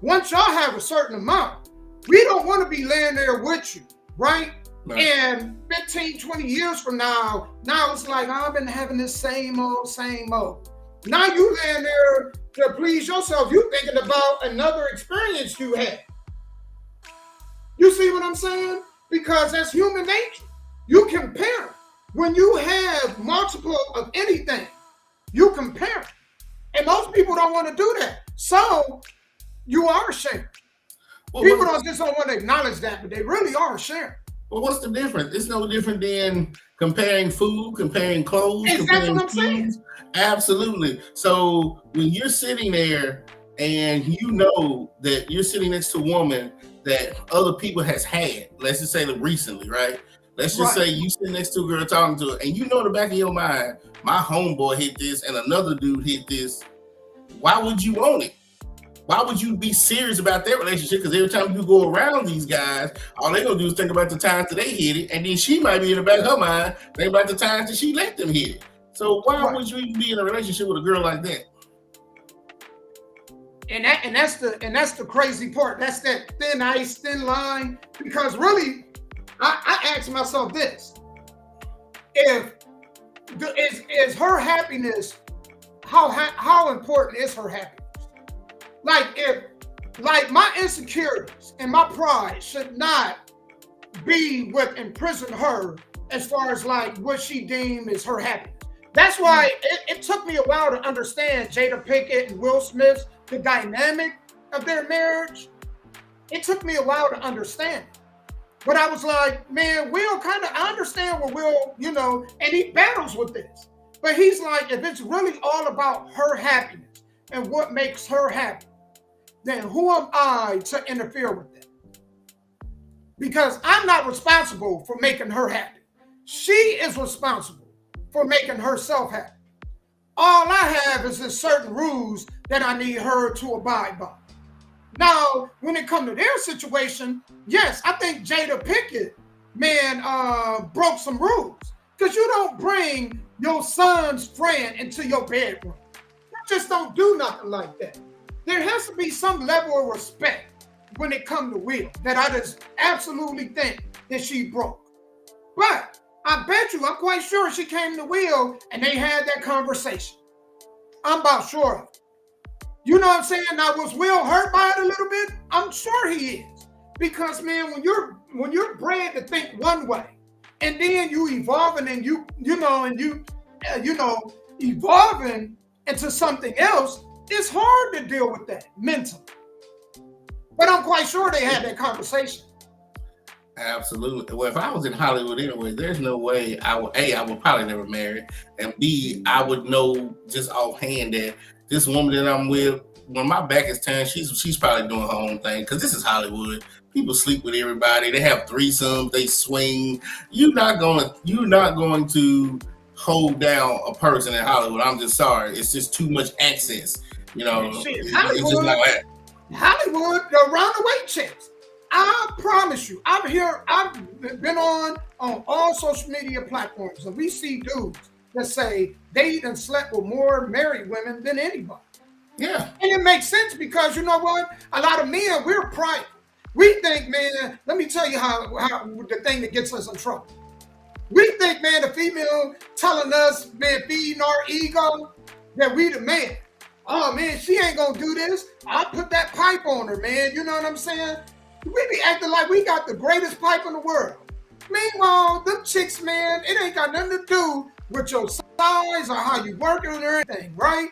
Speaker 1: once y'all have a certain amount, we don't want to be laying there with you, right? And 15, 20 years from now it's like, I've been having this same old. Now you laying there to please yourself. You thinking about another experience you had. You see what I'm saying? Because that's human nature. You compare. When you have multiple of anything, you compare. And most people don't want to do that. So you are sharing. People just don't want to acknowledge that, but they really are sharing.
Speaker 3: Well, what's the difference? It's no different than comparing food, comparing clothes,
Speaker 1: Exactly
Speaker 3: comparing
Speaker 1: what I'm saying.
Speaker 3: Absolutely. So when you're sitting there and you know that you're sitting next to a woman that other people has had, let's just say recently, right? Let's just say you sit next to a girl talking to her, and you know in the back of your mind, my homeboy hit this and another dude hit this. Why would you want it? Why would you be serious about that relationship? Because every time you go around these guys, all they're going to do is think about the times that they hit it, and then she might be in the back of her mind think about the times that she let them hit it. So why would you even be in a relationship with a girl like that?
Speaker 1: And that's the crazy part. That's that thin ice, thin line. Because really, I ask myself this: is her happiness, how important is her happiness? Like my insecurities and my pride should not be what imprison her as far as like what she deemed as her happiness. That's why it took me a while to understand Jada Pinkett and Will Smith, the dynamic of their marriage. It took me a while to understand it. But I was like, man, Will I understand what Will, and he battles with this. But he's like, if it's really all about her happiness and what makes her happy, then who am I to interfere with that? Because I'm not responsible for making her happy. She is responsible for making herself happy. All I have is just certain rules that I need her to abide by. Now, when it comes to their situation, yes, I think Jada Pinkett, broke some rules. Because you don't bring your son's friend into your bedroom. You just don't do nothing like that. There has to be some level of respect when it comes to Will that I just absolutely think that she broke. But I bet you, I'm quite sure she came to Will and they had that conversation. I'm about sure of it. You know what I'm saying? Now, was Will hurt by it a little bit? I'm sure he is. Because, man, when you're bred to think one way, and then you evolving and evolving into something else, it's hard to deal with that mentally. But I'm quite sure they had that conversation.
Speaker 3: Absolutely. Well, if I was in Hollywood anyway, there's no way I would probably never marry, and B, I would know just offhand that this woman that I'm with, when my back is turned, she's probably doing her own thing, because this is Hollywood. People sleep with everybody. They have threesomes. They swing. You're not going to hold down a person in Hollywood. I'm just sorry. It's just too much access. You know,
Speaker 1: Shit,
Speaker 3: it's just not that.
Speaker 1: Hollywood, the runaway chicks. I promise you, I've been on all social media platforms, and we see dudes that say they done slept with more married women than anybody.
Speaker 3: Yeah.
Speaker 1: And it makes sense, because you know what? A lot of men, we're prideful. We think, man, let me tell you how the thing that gets us in trouble. We think, man, the female telling us, man, feeding our ego, that we the man. Oh, man, she ain't gonna do this. I'll put that pipe on her, man. You know what I'm saying? We be acting like we got the greatest pipe in the world. Meanwhile, them chicks, man, it ain't got nothing to do with your size or how you work or anything, right?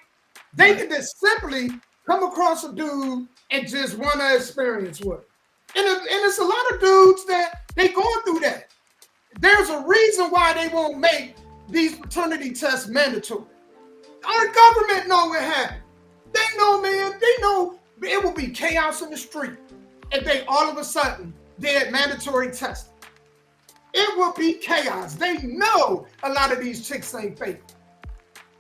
Speaker 1: They can just simply come across a dude and just want to experience with it. And it's a lot of dudes that they going through that. There's a reason why they won't make these paternity tests mandatory. Our government know what happened. They know, man, they know it will be chaos in the street if they all of a sudden did mandatory testing. It will be chaos. They know a lot of these chicks ain't faithful.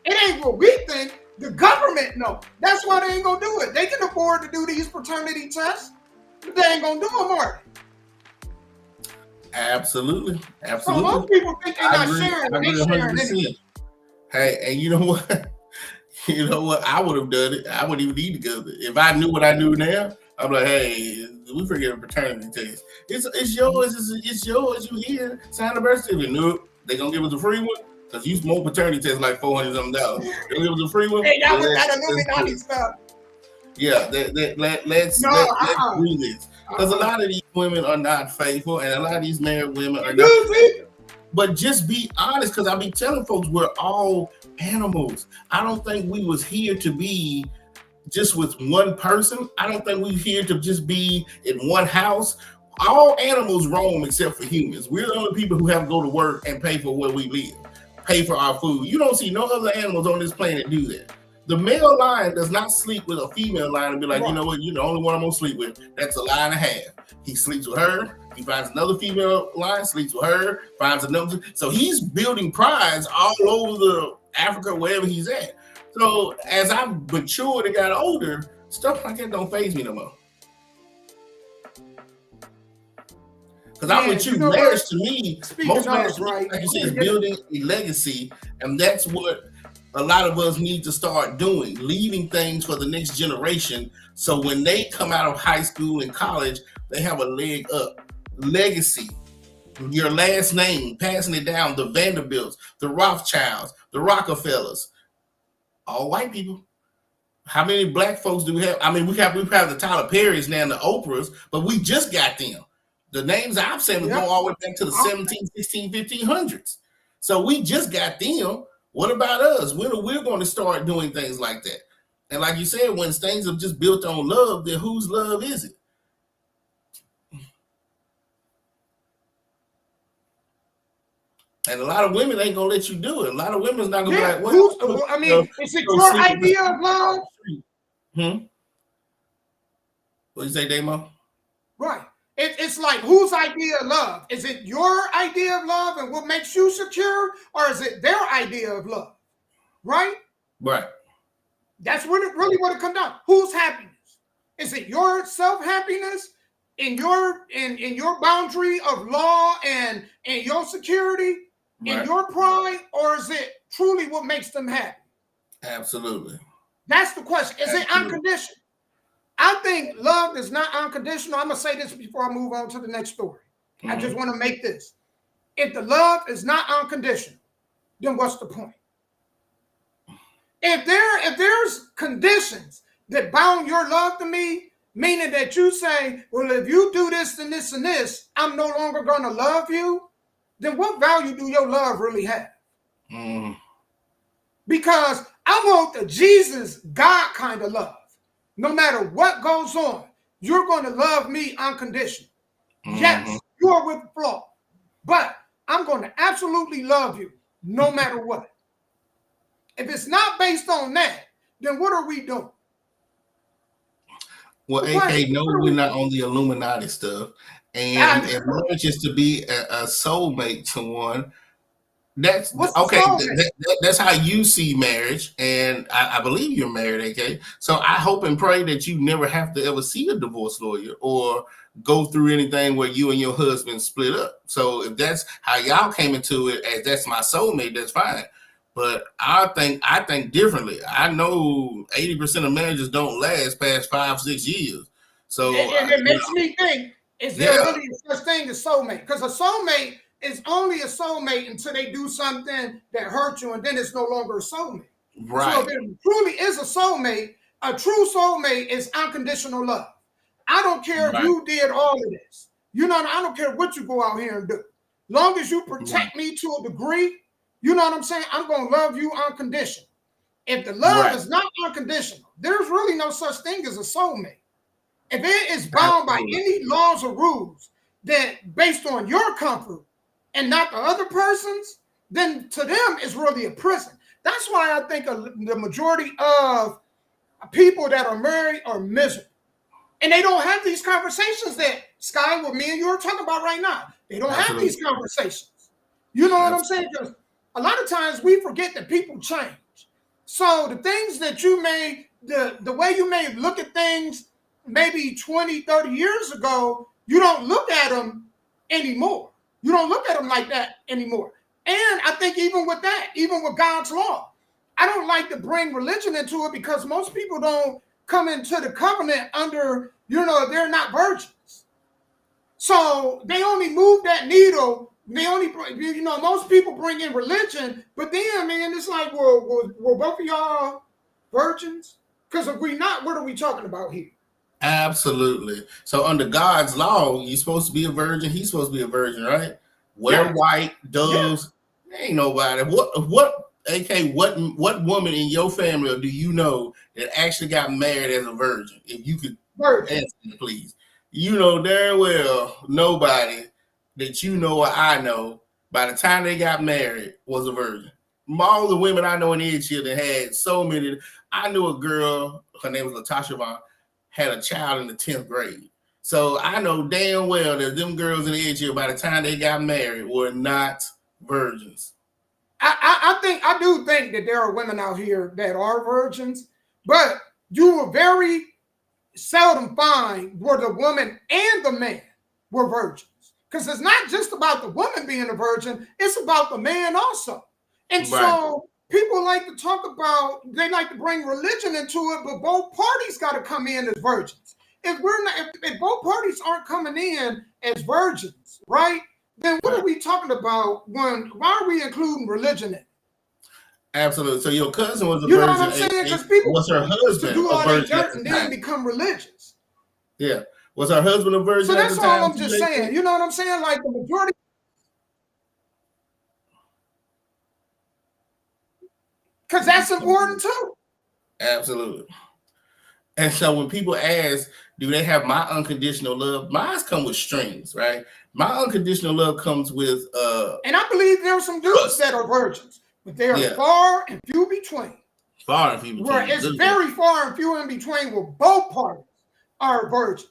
Speaker 1: It ain't what we think. The government know. That's why they ain't gonna do it. They can afford to do these paternity tests, but they ain't gonna do them, are they?
Speaker 3: Absolutely.
Speaker 1: So most people think they're not sharing. They sharing
Speaker 3: 100%.
Speaker 1: anything.
Speaker 3: Hey, and you know what? You know what? I would have done it. I wouldn't even need to go. If I knew what I knew now, I'm like, hey, we forget a paternity test. It's yours. It's yours. You here? Sign the birth certificate. Nope. They gonna give us a free one, because you smoke paternity test like $400 something. They give us a free one.
Speaker 1: Hey, that was that Illuminati stuff.
Speaker 3: Yeah, let's do this, because a lot of these women are not faithful, and a lot of these married women are not. But just be honest, because I be telling folks we're all animals. I don't think we was here to be just with one person. I don't think we're here to just be in one house. All animals roam except for humans. We're the only people who have to go to work and pay for where we live, pay for our food. You don't see no other animals on this planet do that. The male lion does not sleep with a female lion and be like, you know what, you're the only one I'm gonna sleep with. That's a lion and a half. He sleeps with her. He finds another female lion, sleeps with her, finds another. So he's building prides all over the Africa, wherever he's at. So as I matured and got older, stuff like that don't faze me no more. Because I'm with you. Marriage to me, most marriage, like you said, is building a legacy, and that's what a lot of us need to start doing, leaving things for the next generation. So when they come out of high school and college, they have a leg up. Legacy, your last name, passing it down. The Vanderbilts, the Rothschilds, the Rockefellers, all white people. How many black folks do we have? I mean, we have the Tyler Perrys now and the Oprahs, but we just got them. The names I've said go all the way back to the 17, 16, 1500s. So we just got them. What about us? When are we going to start doing things like that? And like you said, when things are just built on love, then whose love is it? And a lot of women ain't gonna let you do it. A lot of women's not gonna be like, well,
Speaker 1: I mean, is it your idea of love?
Speaker 3: What you say, Damo?
Speaker 1: Right. It's like, whose idea of love? Is it your idea of love and what makes you secure, or is it their idea of love? Right?
Speaker 3: Right.
Speaker 1: That's what it really what it comes down. Whose happiness? Is it your self-happiness in your boundary of law and your security, in your pride, or is it truly what makes them happy?
Speaker 3: Absolutely.
Speaker 1: That's the question. Is it unconditional? I think love is not unconditional. I'm going to say this before I move on to the next story. I just want to make this. If the love is not unconditional, then what's the point? If there's conditions that bound your love to me, meaning that you say, well, if you do this and this and this, I'm no longer going to love you, then what value do your love really have? Because I want the Jesus, God kind of love. No matter what goes on, you're going to love me unconditional.
Speaker 3: Mm-hmm.
Speaker 1: Yes, you are with the flaw, but I'm going to absolutely love you no matter what. If it's not based on that, then what are we doing?
Speaker 3: Well, AK, no, we're not on the Illuminati stuff. And if marriage is to be a soulmate to one, that's okay. That's how you see marriage, and I believe you're married, AK. So I hope and pray that you never have to ever see a divorce lawyer or go through anything where you and your husband split up. So if that's how y'all came into it, as that's my soulmate, that's fine. But I think differently. I know 80% of marriages don't last past 5-6 years. So
Speaker 1: and it makes me think: is there really such thing as soulmate? Because a soulmate is only a soulmate until they do something that hurts you, and then it's no longer a soulmate.
Speaker 3: Right.
Speaker 1: So if it truly is a soulmate, a true soulmate is unconditional love. I don't care if you did all of this. You know, I don't care what you go out here and do. Long as you protect me to a degree, you know what I'm saying? I'm going to love you unconditional. If the love is not unconditional, there's really no such thing as a soulmate. If it is bound by any laws or rules that based on your comfort and not the other person's, then to them it's really a prison. That's why I think the majority of people that are married are miserable. And they don't have these conversations that Sky, what me and you are talking about right now. They don't have these conversations. You know what I'm saying? Because a lot of times we forget that people change. So the things that you may, the way you may look at things maybe 20, 30 years ago, you don't look at them anymore. You don't look at them like that anymore. And I think even with that, even with God's law, I don't like to bring religion into it because most people don't come into the covenant under, they're not virgins. So they only move that needle. They only, most people bring in religion, but then, man, it's like, well, both of y'all virgins? Because if we not, what are we talking about here?
Speaker 3: Absolutely. So under God's law, you're supposed to be a virgin. He's supposed to be a virgin, right? Wear white, doves. Ain't nobody. What woman in your family or do you know that actually got married as a virgin? If you could answer me, please. You know darn well nobody that you know or I know by the time they got married was a virgin. All the women I know in Edgehill that had so many. I knew a girl, her name was Latasha Vaughn, had a child in the 10th grade. So I know damn well that them girls in the Edgehill by the time they got married were not virgins.
Speaker 1: I do think that there are women out here that are virgins, but you will very seldom find where the woman and the man were virgins. Because it's not just about the woman being a virgin, it's about the man also. And so people like to talk about, they like to bring religion into it, but both parties got to come in as virgins. If both parties aren't coming in as virgins, right? Then what are we talking about? Why are we including religion in it?
Speaker 3: Absolutely. So your cousin was a virgin.
Speaker 1: You know what I'm saying? Because people
Speaker 3: was her husband
Speaker 1: to do all
Speaker 3: a virgin
Speaker 1: that dirt and then become religious.
Speaker 3: Yeah. Was her husband a virgin?
Speaker 1: So that's
Speaker 3: at the time
Speaker 1: all I'm just saying. You know what I'm saying? Like the majority. Because that's important too.
Speaker 3: Absolutely. And so when people ask, do they have my unconditional love? Mine come with strings, right? My unconditional love comes with
Speaker 1: and I believe there are some dudes that are virgins, but they are far and few between.
Speaker 3: Far and few between.
Speaker 1: Where it's very far and few in between where both parties are virgins.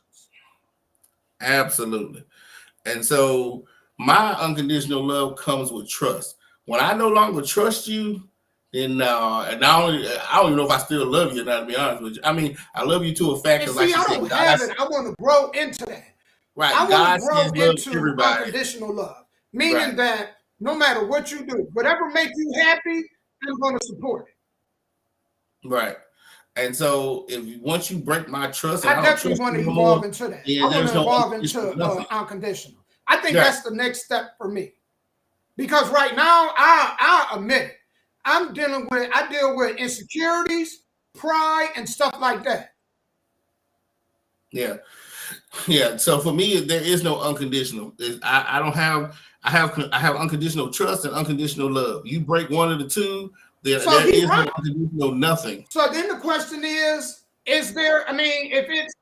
Speaker 3: Absolutely. And so my unconditional love comes with trust. When I no longer trust you, then and I don't even know if I still love you, not to be honest with you. I mean, I love you to a fact.
Speaker 1: And see, I don't have it. I want to grow into that.
Speaker 3: Right.
Speaker 1: I want to grow into unconditional love. Meaning that no matter what you do, whatever makes you happy, I'm going to support it.
Speaker 3: Right. And so once you break my trust,
Speaker 1: I definitely want to evolve into that. I want to evolve into unconditional. I think that's the next step for me. Because right now, I admit it. I deal with insecurities, pride, and stuff like that.
Speaker 3: Yeah. Yeah. So for me, there is no unconditional. I have unconditional trust and unconditional love. You break one of the two, there is no unconditional nothing.
Speaker 1: So then the question is there, I mean, if it's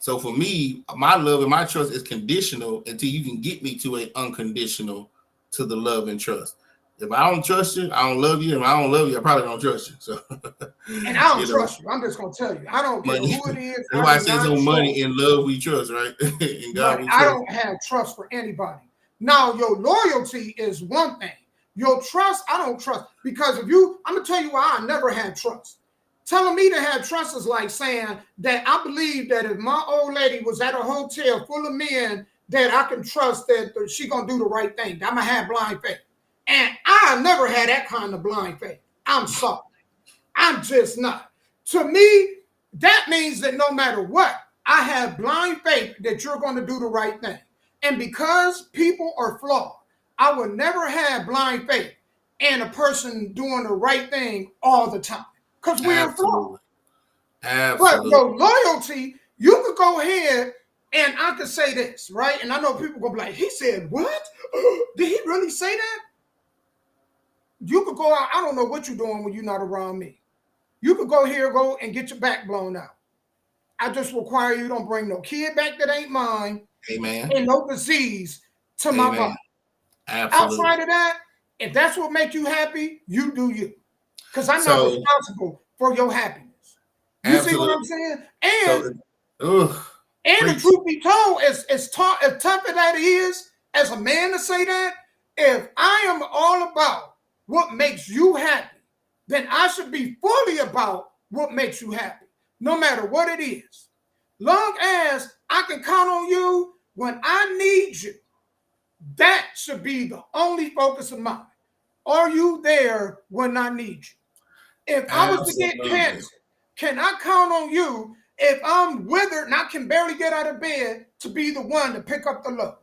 Speaker 3: So for me, my love and my trust is conditional until you can get me to a unconditional to the love and trust. If I don't trust you, I don't love you. If I don't love you, I probably don't trust you. So,
Speaker 1: And I don't
Speaker 3: you know,
Speaker 1: trust you. I'm just gonna tell you. I don't care
Speaker 3: money.
Speaker 1: who it is.
Speaker 3: That's
Speaker 1: I
Speaker 3: why I
Speaker 1: do
Speaker 3: say it's
Speaker 1: not
Speaker 3: on money
Speaker 1: trust.
Speaker 3: and love we trust, right? In God
Speaker 1: Right.
Speaker 3: we
Speaker 1: I
Speaker 3: trust.
Speaker 1: don't have trust for anybody. Now, your loyalty is one thing. Your trust, I don't trust. Because if you, I'm gonna tell you why I never had trust. Telling me to have trust is like saying that I believe that if my old lady was at a hotel full of men, that I can trust that she gonna do the right thing. I'm gonna have blind faith. And I never had that kind of blind faith. I'm sorry. I'm just not. To me, that means that no matter what, I have blind faith that you're going to do the right thing. And because people are flawed, I will never have blind faith in a person doing the right thing all the time because we're flawed.
Speaker 3: Absolutely.
Speaker 1: But
Speaker 3: Absolutely.
Speaker 1: your loyalty, you could go ahead and I could say this, right? And I know people going to be like, he said, what? Did he really say that? You could go out. I don't know what you're doing when you're not around me. You could go and get your back blown out. I just require you don't bring no kid back that ain't mine
Speaker 3: Amen.
Speaker 1: and no disease to my
Speaker 3: Amen.
Speaker 1: body.
Speaker 3: Absolutely.
Speaker 1: Outside of that, if that's what makes you happy, you do you. Because I'm not
Speaker 3: So
Speaker 1: responsible for your happiness. You see what I'm
Speaker 3: absolutely.
Speaker 1: saying?
Speaker 3: So
Speaker 1: And the
Speaker 3: preach.
Speaker 1: truth be told, as tough as that is, as a man to say that, if I am all about what makes you happy, then I should be fully about what makes you happy, no matter what it is. Long as I can count on you when I need you, that should be the only focus of mine. Are you there when I need you? If I was to get
Speaker 3: Absolutely.
Speaker 1: cancer, can I count on you if I'm withered and I can barely get out of bed to be the one to pick up the load?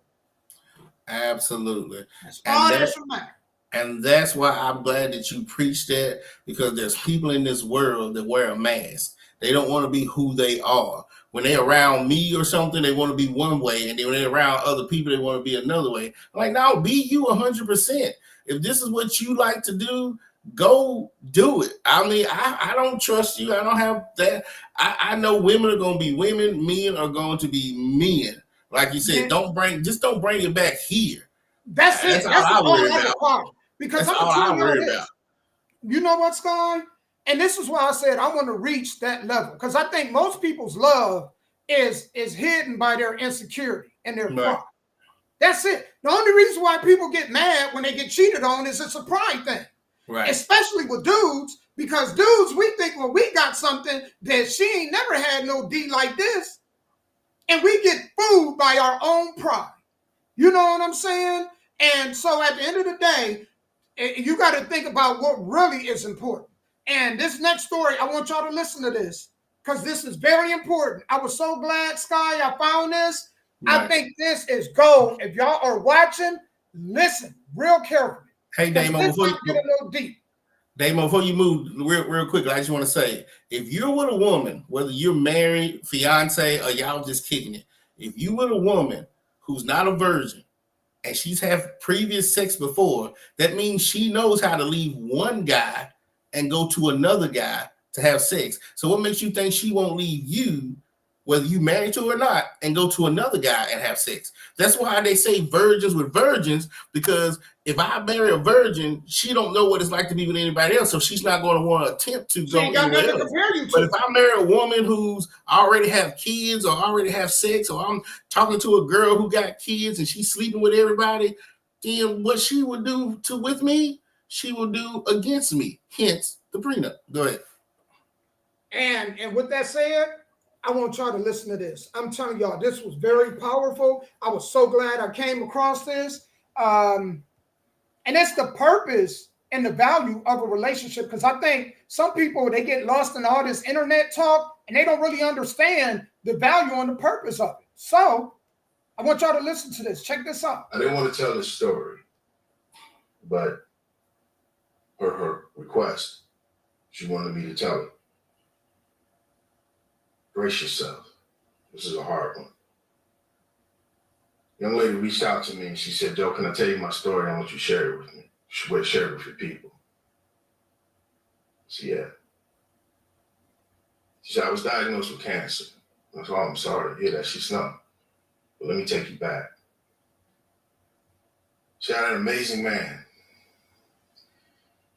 Speaker 3: Absolutely.
Speaker 1: That's
Speaker 3: And
Speaker 1: all that
Speaker 3: that
Speaker 1: should matter.
Speaker 3: and that's why I'm glad that you preach that, because there's people in this world that wear a mask. They don't want to be who they are. When they're around me or something, they want to be one way, and then when they're around other people, they want to be another way. I'm like, no, be you 100%. If this is what you like to do, go do it. I mean, I don't trust you. I don't have that. I know women are going to be women. Men are going to be men. Like you said,
Speaker 1: Man,
Speaker 3: don't bring it back here.
Speaker 1: that's
Speaker 3: That's
Speaker 1: it.
Speaker 3: all
Speaker 1: That's
Speaker 3: I
Speaker 1: all
Speaker 3: worry
Speaker 1: I
Speaker 3: about.
Speaker 1: require. Because
Speaker 3: That's
Speaker 1: I'm
Speaker 3: all
Speaker 1: gonna
Speaker 3: I
Speaker 1: tell y'all
Speaker 3: worry about.
Speaker 1: this. You know what, Sky? And this is why I said I want to reach that level. Because I think most people's love is hidden by their insecurity and their
Speaker 3: Right.
Speaker 1: pride. That's it. The only reason why people get mad when they get cheated on is it's a pride thing.
Speaker 3: Right.
Speaker 1: Especially with dudes, because dudes, we think, well, we got something that she ain't never had no D like this. And we get fooled by our own pride. You know what I'm saying? And so at the end of the day, you got to think about what really is important. And this next story, I want y'all to listen to this because this is very important. I was so glad, Sky, I found this. I
Speaker 3: Right.
Speaker 1: think this is gold. If y'all are watching, listen real carefully.
Speaker 3: Hey,
Speaker 1: Because
Speaker 3: Damo,
Speaker 1: this might get a little deep.
Speaker 3: Before you move real quick, I just want to say, if you're with a woman, whether you're married, fiance, or y'all just kicking it, if you with a woman who's not a virgin and she's had previous sex before, that means she knows how to leave one guy and go to another guy to have sex. So what makes you think she won't leave you, whether you married to her or not, and go to another guy and have sex? That's why they say virgins with virgins, because if I marry a virgin, she don't know what it's like to be with anybody else, so she's not going to want to attempt to
Speaker 1: She
Speaker 3: go
Speaker 1: ain't got
Speaker 3: anywhere
Speaker 1: nothing to
Speaker 3: else.
Speaker 1: compare you
Speaker 3: But
Speaker 1: to.
Speaker 3: if I marry a woman who's already have kids or already have sex, or I'm talking to a girl who got kids and she's sleeping with everybody, then what she would do with me, she will do against me. Hence the prenup. Go ahead.
Speaker 1: And with that said, I want y'all to listen to this. I'm telling y'all, this was very powerful. I was so glad I came across this. And it's the purpose and the value of a relationship. Because I think some people, they get lost in all this internet talk and they don't really understand the value and the purpose of it. So I want y'all to listen to this. Check this out.
Speaker 6: I didn't want to tell this story, but her request, she wanted me to tell it. Brace yourself. This is a hard one. Young lady reached out to me and she said, Joe, can I tell you my story? I want you to share it with me. Share it with your people. So yeah. She said, I was diagnosed with cancer. I said, oh, I'm sorry to hear that. She snuck. But let me take you back. She had an amazing man.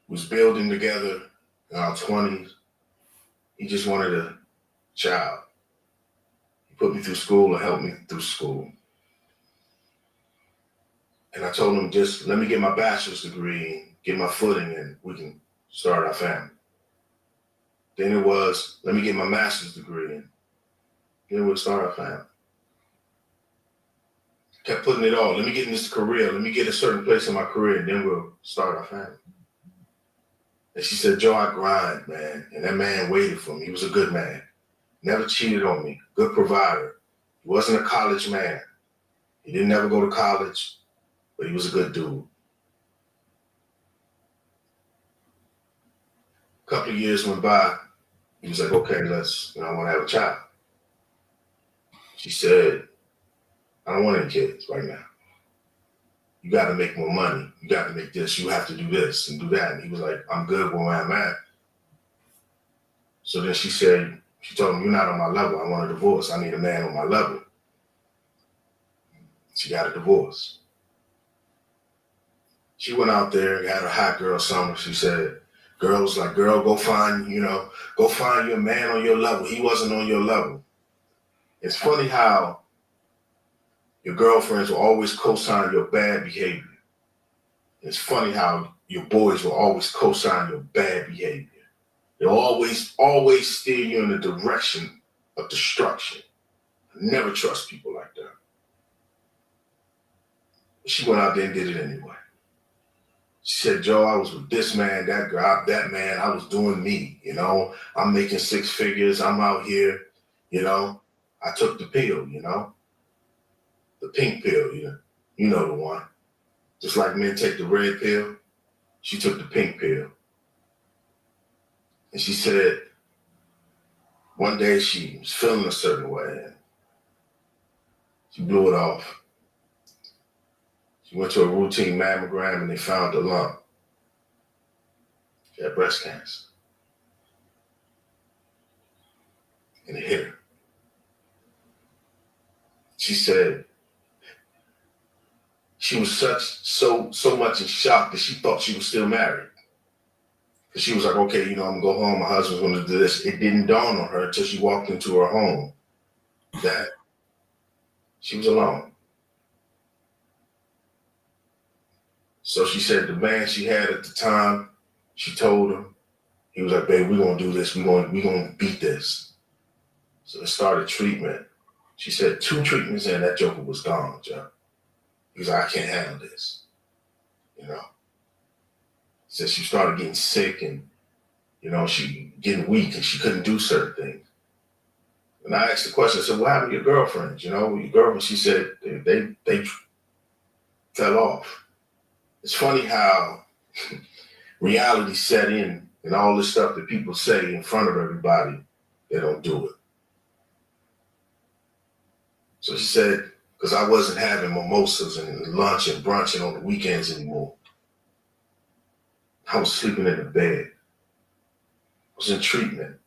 Speaker 6: We was building together in our 20s. He just wanted a child. He put me through school and helped me through school. And I told him, just let me get my bachelor's degree, get my footing, and we can start our family. Then it was, let me get my master's degree, and then we'll start our family. Kept putting it all. Let me get in this career. Let me get a certain place in my career, and then we'll start our family. And she said, Joe, I grind, man. And that man waited for me. He was a good man. Never cheated on me. Good provider. He wasn't a college man. He didn't ever go to college, but he was a good dude. A couple of years went by. He was like, okay, I want to have a child. She said, I don't want any kids right now. You got to make more money. You got to make this. You have to do this and do that. And he was like, I'm good where I'm at. So then she told him, you're not on my level. I want a divorce. I need a man on my level. She got a divorce. She went out there and had a hot girl summer. She said, girl was like, girl, go find your man on your level. He wasn't on your level. It's funny how your girlfriends will always co-sign your bad behavior. It's funny how your boys will always co-sign your bad behavior. They'll always steer you in the direction of destruction. I never trust people like that. She went out there and did it anyway. She said, Joe, I was with this man, that girl, that man. I was doing me, I'm making six figures. I'm out here, I took the pill, the pink pill, you know the one. Just like men take the red pill, she took the pink pill. And she said, one day she was feeling a certain way and she blew it off. She went to a routine mammogram and they found a lump. She had breast cancer. And it hit her. She said she was so much in shock that she thought she was still married. Because she was like, okay, I'm gonna go home, my husband's gonna do this. It didn't dawn on her until she walked into her home that she was alone. So she said the man she had at the time, she told him, he was like, babe, we're gonna do this, we're gonna beat this. So it started treatment. She said 2 treatments in, that joker was gone, Joe. He was like, I can't handle this, Said she started getting sick and, she getting weak and she couldn't do certain things. And I asked the question, I said, what happened to your girlfriends? Your girlfriend, she said, they fell off. It's funny how reality set in and all this stuff that people say in front of everybody, they don't do it. So she said, because I wasn't having mimosas and lunch and brunch on the weekends anymore. I was sleeping in the bed. I was in treatment.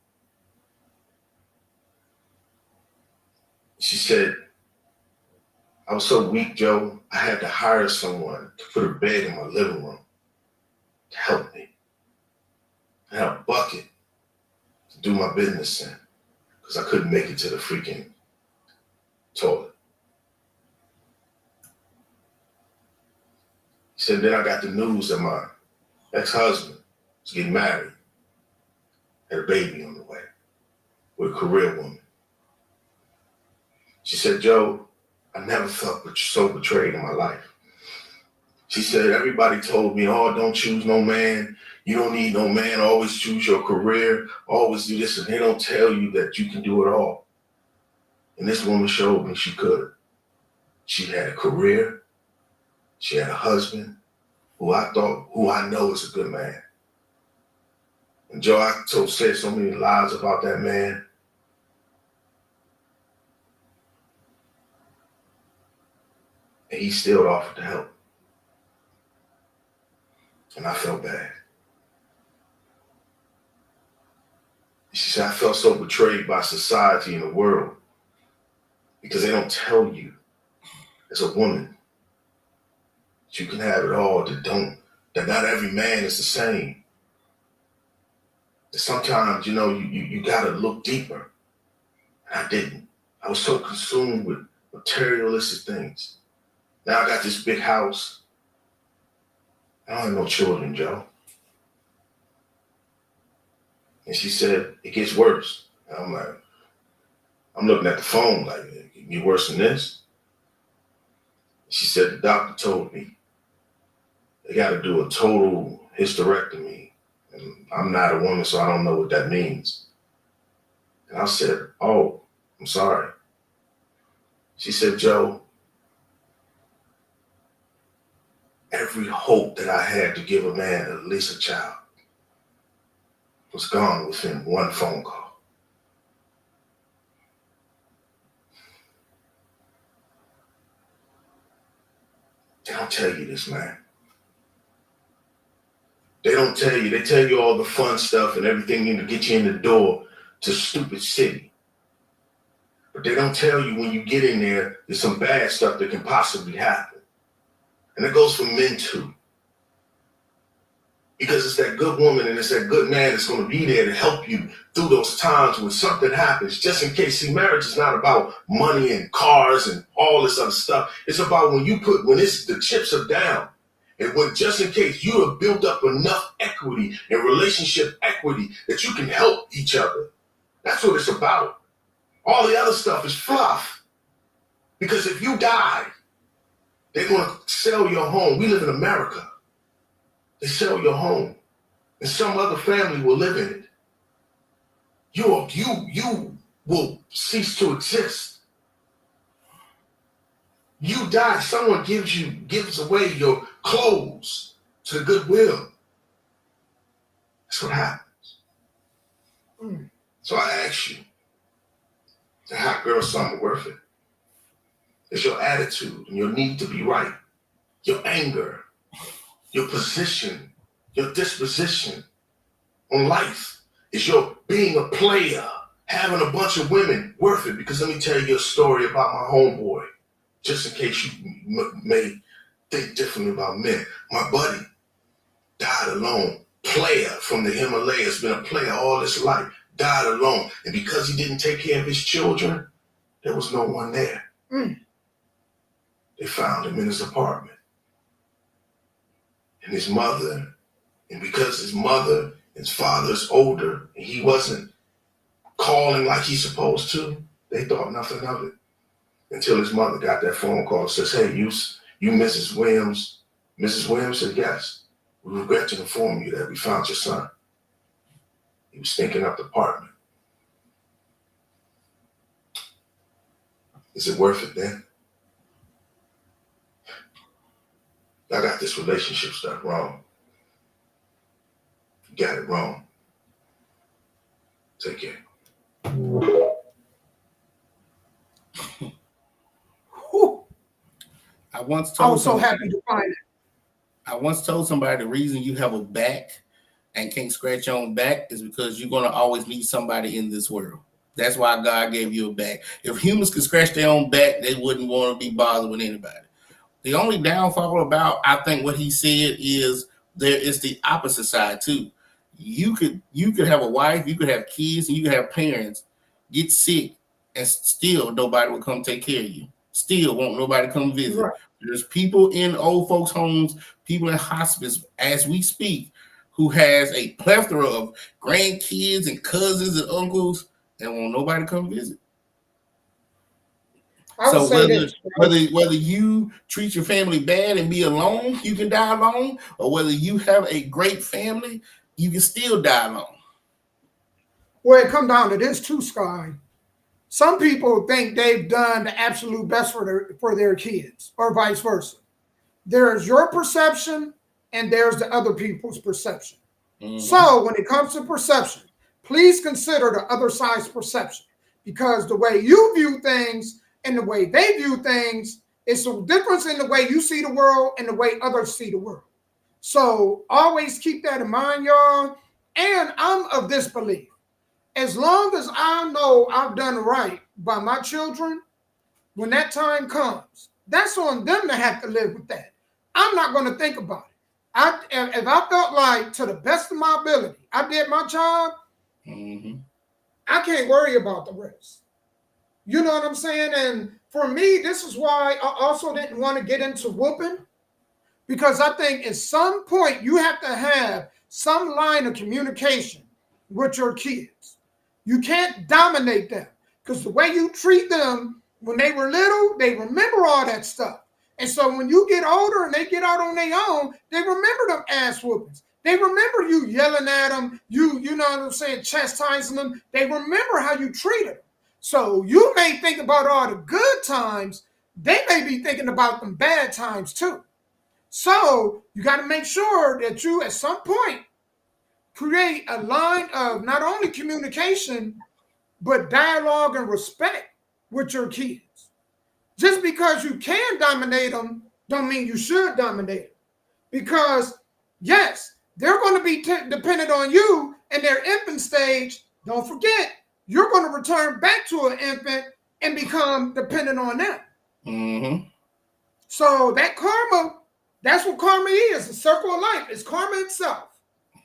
Speaker 6: She said, I was so weak, Joe, I had to hire someone to put a bed in my living room to help me. I had a bucket to do my business in because I couldn't make it to the freaking toilet. He said, then I got the news that my ex-husband was getting married, had a baby on the way with a career woman. She said, Joe, I never felt so betrayed in my life. She said, everybody told me, oh, don't choose no man. You don't need no man. Always choose your career. Always do this. And they don't tell you that you can do it all. And this woman showed me she could. She had a career. She had a husband who I know is a good man. And Joe, I said so many lies about that man. And he still offered to help. And I felt bad. She said, I felt so betrayed by society and the world because they don't tell you as a woman that you can have it all, that not every man is the same. That sometimes, you gotta look deeper. And I didn't. I was so consumed with materialistic things. Now I got this big house. I don't have no children, Joe. And she said, it gets worse. And I'm like, I'm looking at the phone like, it can get worse than this. She said, the doctor told me they got to do a total hysterectomy. And I'm not a woman, so I don't know what that means. And I said, oh, I'm sorry. She said, Joe, every hope that I had to give a man at least a child was gone within one phone call. They don't tell you this, man. They don't tell you. They tell you all the fun stuff and everything to get you in the door to stupid city. But they don't tell you when you get in there, there's some bad stuff that can possibly happen. And it goes for men too. Because it's that good woman and it's that good man that's going to be there to help you through those times when something happens, just in case. See, marriage is not about money and cars and all this other stuff. It's about when the chips are down. And when just in case you have built up enough equity and relationship equity that you can help each other. That's what it's about. All the other stuff is fluff. Because if you die, they're going to sell your home. We live in America. They sell your home. And some other family will live in it. You will cease to exist. You die, someone gives away your clothes to the Goodwill. That's what happens. So I ask you, the hot girl summer worth it? It's your attitude and your need to be right, your anger, your position, your disposition on life. Is your being a player, having a bunch of women worth it? Because let me tell you a story about my homeboy, just in case you may think differently about men. My buddy died alone. Player from the Himalayas, been a player all his life, died alone. And because he didn't take care of his children, there was no one there. They found him in his apartment. And his mother, and because his mother and his father's older, and he wasn't calling like he's supposed to, they thought nothing of it. Until his mother got that phone call and says, hey, you Mrs. Williams. Mrs. Williams said, yes, we regret to inform you that we found your son. He was stinking up the apartment. Is it worth it then? I got this relationship stuff wrong. You got it wrong. Take care.
Speaker 3: I once
Speaker 1: I
Speaker 3: told
Speaker 1: was so
Speaker 3: somebody,
Speaker 1: happy to find it.
Speaker 3: I once told somebody the reason you have a back and can't scratch your own back is because you're going to always need somebody in this world. That's why God gave you a back. If humans could scratch their own back, they wouldn't want to be bothered with anybody. The only downfall about, I think, what he said is there is the opposite side too. You could have a wife, you could have kids, and you could have parents get sick, and still nobody will come take care of you. Still won't nobody come visit.
Speaker 1: Right.
Speaker 3: There's people in old folks' homes, people in hospice as we speak, who has a plethora of grandkids and cousins and uncles, and won't nobody come visit.
Speaker 1: I would
Speaker 3: So
Speaker 1: say this.
Speaker 3: whether you treat your family bad and be alone, you can die alone, or whether you have a great family, you can still die alone.
Speaker 1: Well, it comes down to this too, Sky. Some people think they've done the absolute best for their kids, or vice versa. There's your perception, and there's the other people's perception. So when it comes to perception, please consider the other side's perception, because the way you view things and the way they view things is a difference in the way you see the world and the way others see the world. So always keep that in mind, y'all. And I'm of this belief. As long as I know I've done right by my children, when that time comes, that's on them to have to live with that. I'm not going to think about it. If I felt like, to the best of my ability, I did my job, I can't worry about the rest. You know what I'm saying? And for me, this is why I also didn't want to get into whooping, because I think at some point you have to have some line of communication with your kids. You can't dominate them, because the way you treat them when they were little, they remember all that stuff. And so when you get older and they get out on their own, they remember them ass whoopings. They remember you yelling at them, you know what I'm saying, chastising them. They remember how you treated them. So you may think about all the good times. They may be thinking about them bad times too. So you got to make sure that you, at some point, create a line of not only communication, but dialogue and respect with your kids. Just because you can dominate them don't mean you should dominate them. Because, yes, they're going to be dependent on you in their infant stage. Don't forget, you're going to return back to an infant and become dependent on them. So that karma, that's what karma is, a circle of life. It's karma itself.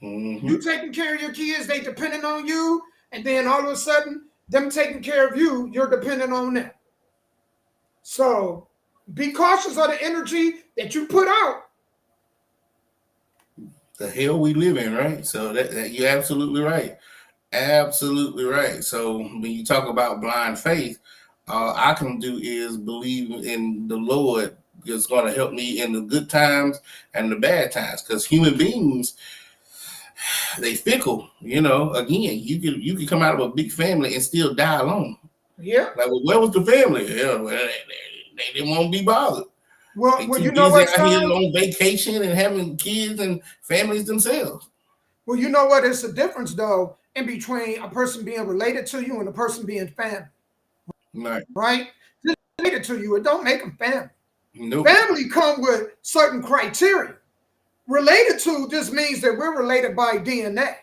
Speaker 1: You taking care of your kids, they dependent on you, and then all of a sudden, them taking care of you, you're dependent on them. So be cautious of the energy that you put out.
Speaker 3: The hell we live in, right? So that you're absolutely right. Absolutely right. So when you talk about blind faith, all I can do is believe in the Lord is going to help me in the good times and the bad times. Because human beings, they fickle. You know, again, you can come out of a big family and still die alone.
Speaker 1: Yeah.
Speaker 3: Like, well, where was the family? Yeah, well, they didn't want to be bothered.
Speaker 1: Well,
Speaker 3: They
Speaker 1: you
Speaker 3: too
Speaker 1: know
Speaker 3: busy
Speaker 1: what,
Speaker 3: out here on vacation and having kids and families themselves.
Speaker 1: Well, you know what? It's a difference, though, in between a person being related to you and a person being family. Right? Just related to you, it don't make them family. Nope. Family come with certain criteria. Related to just means that we're related by DNA.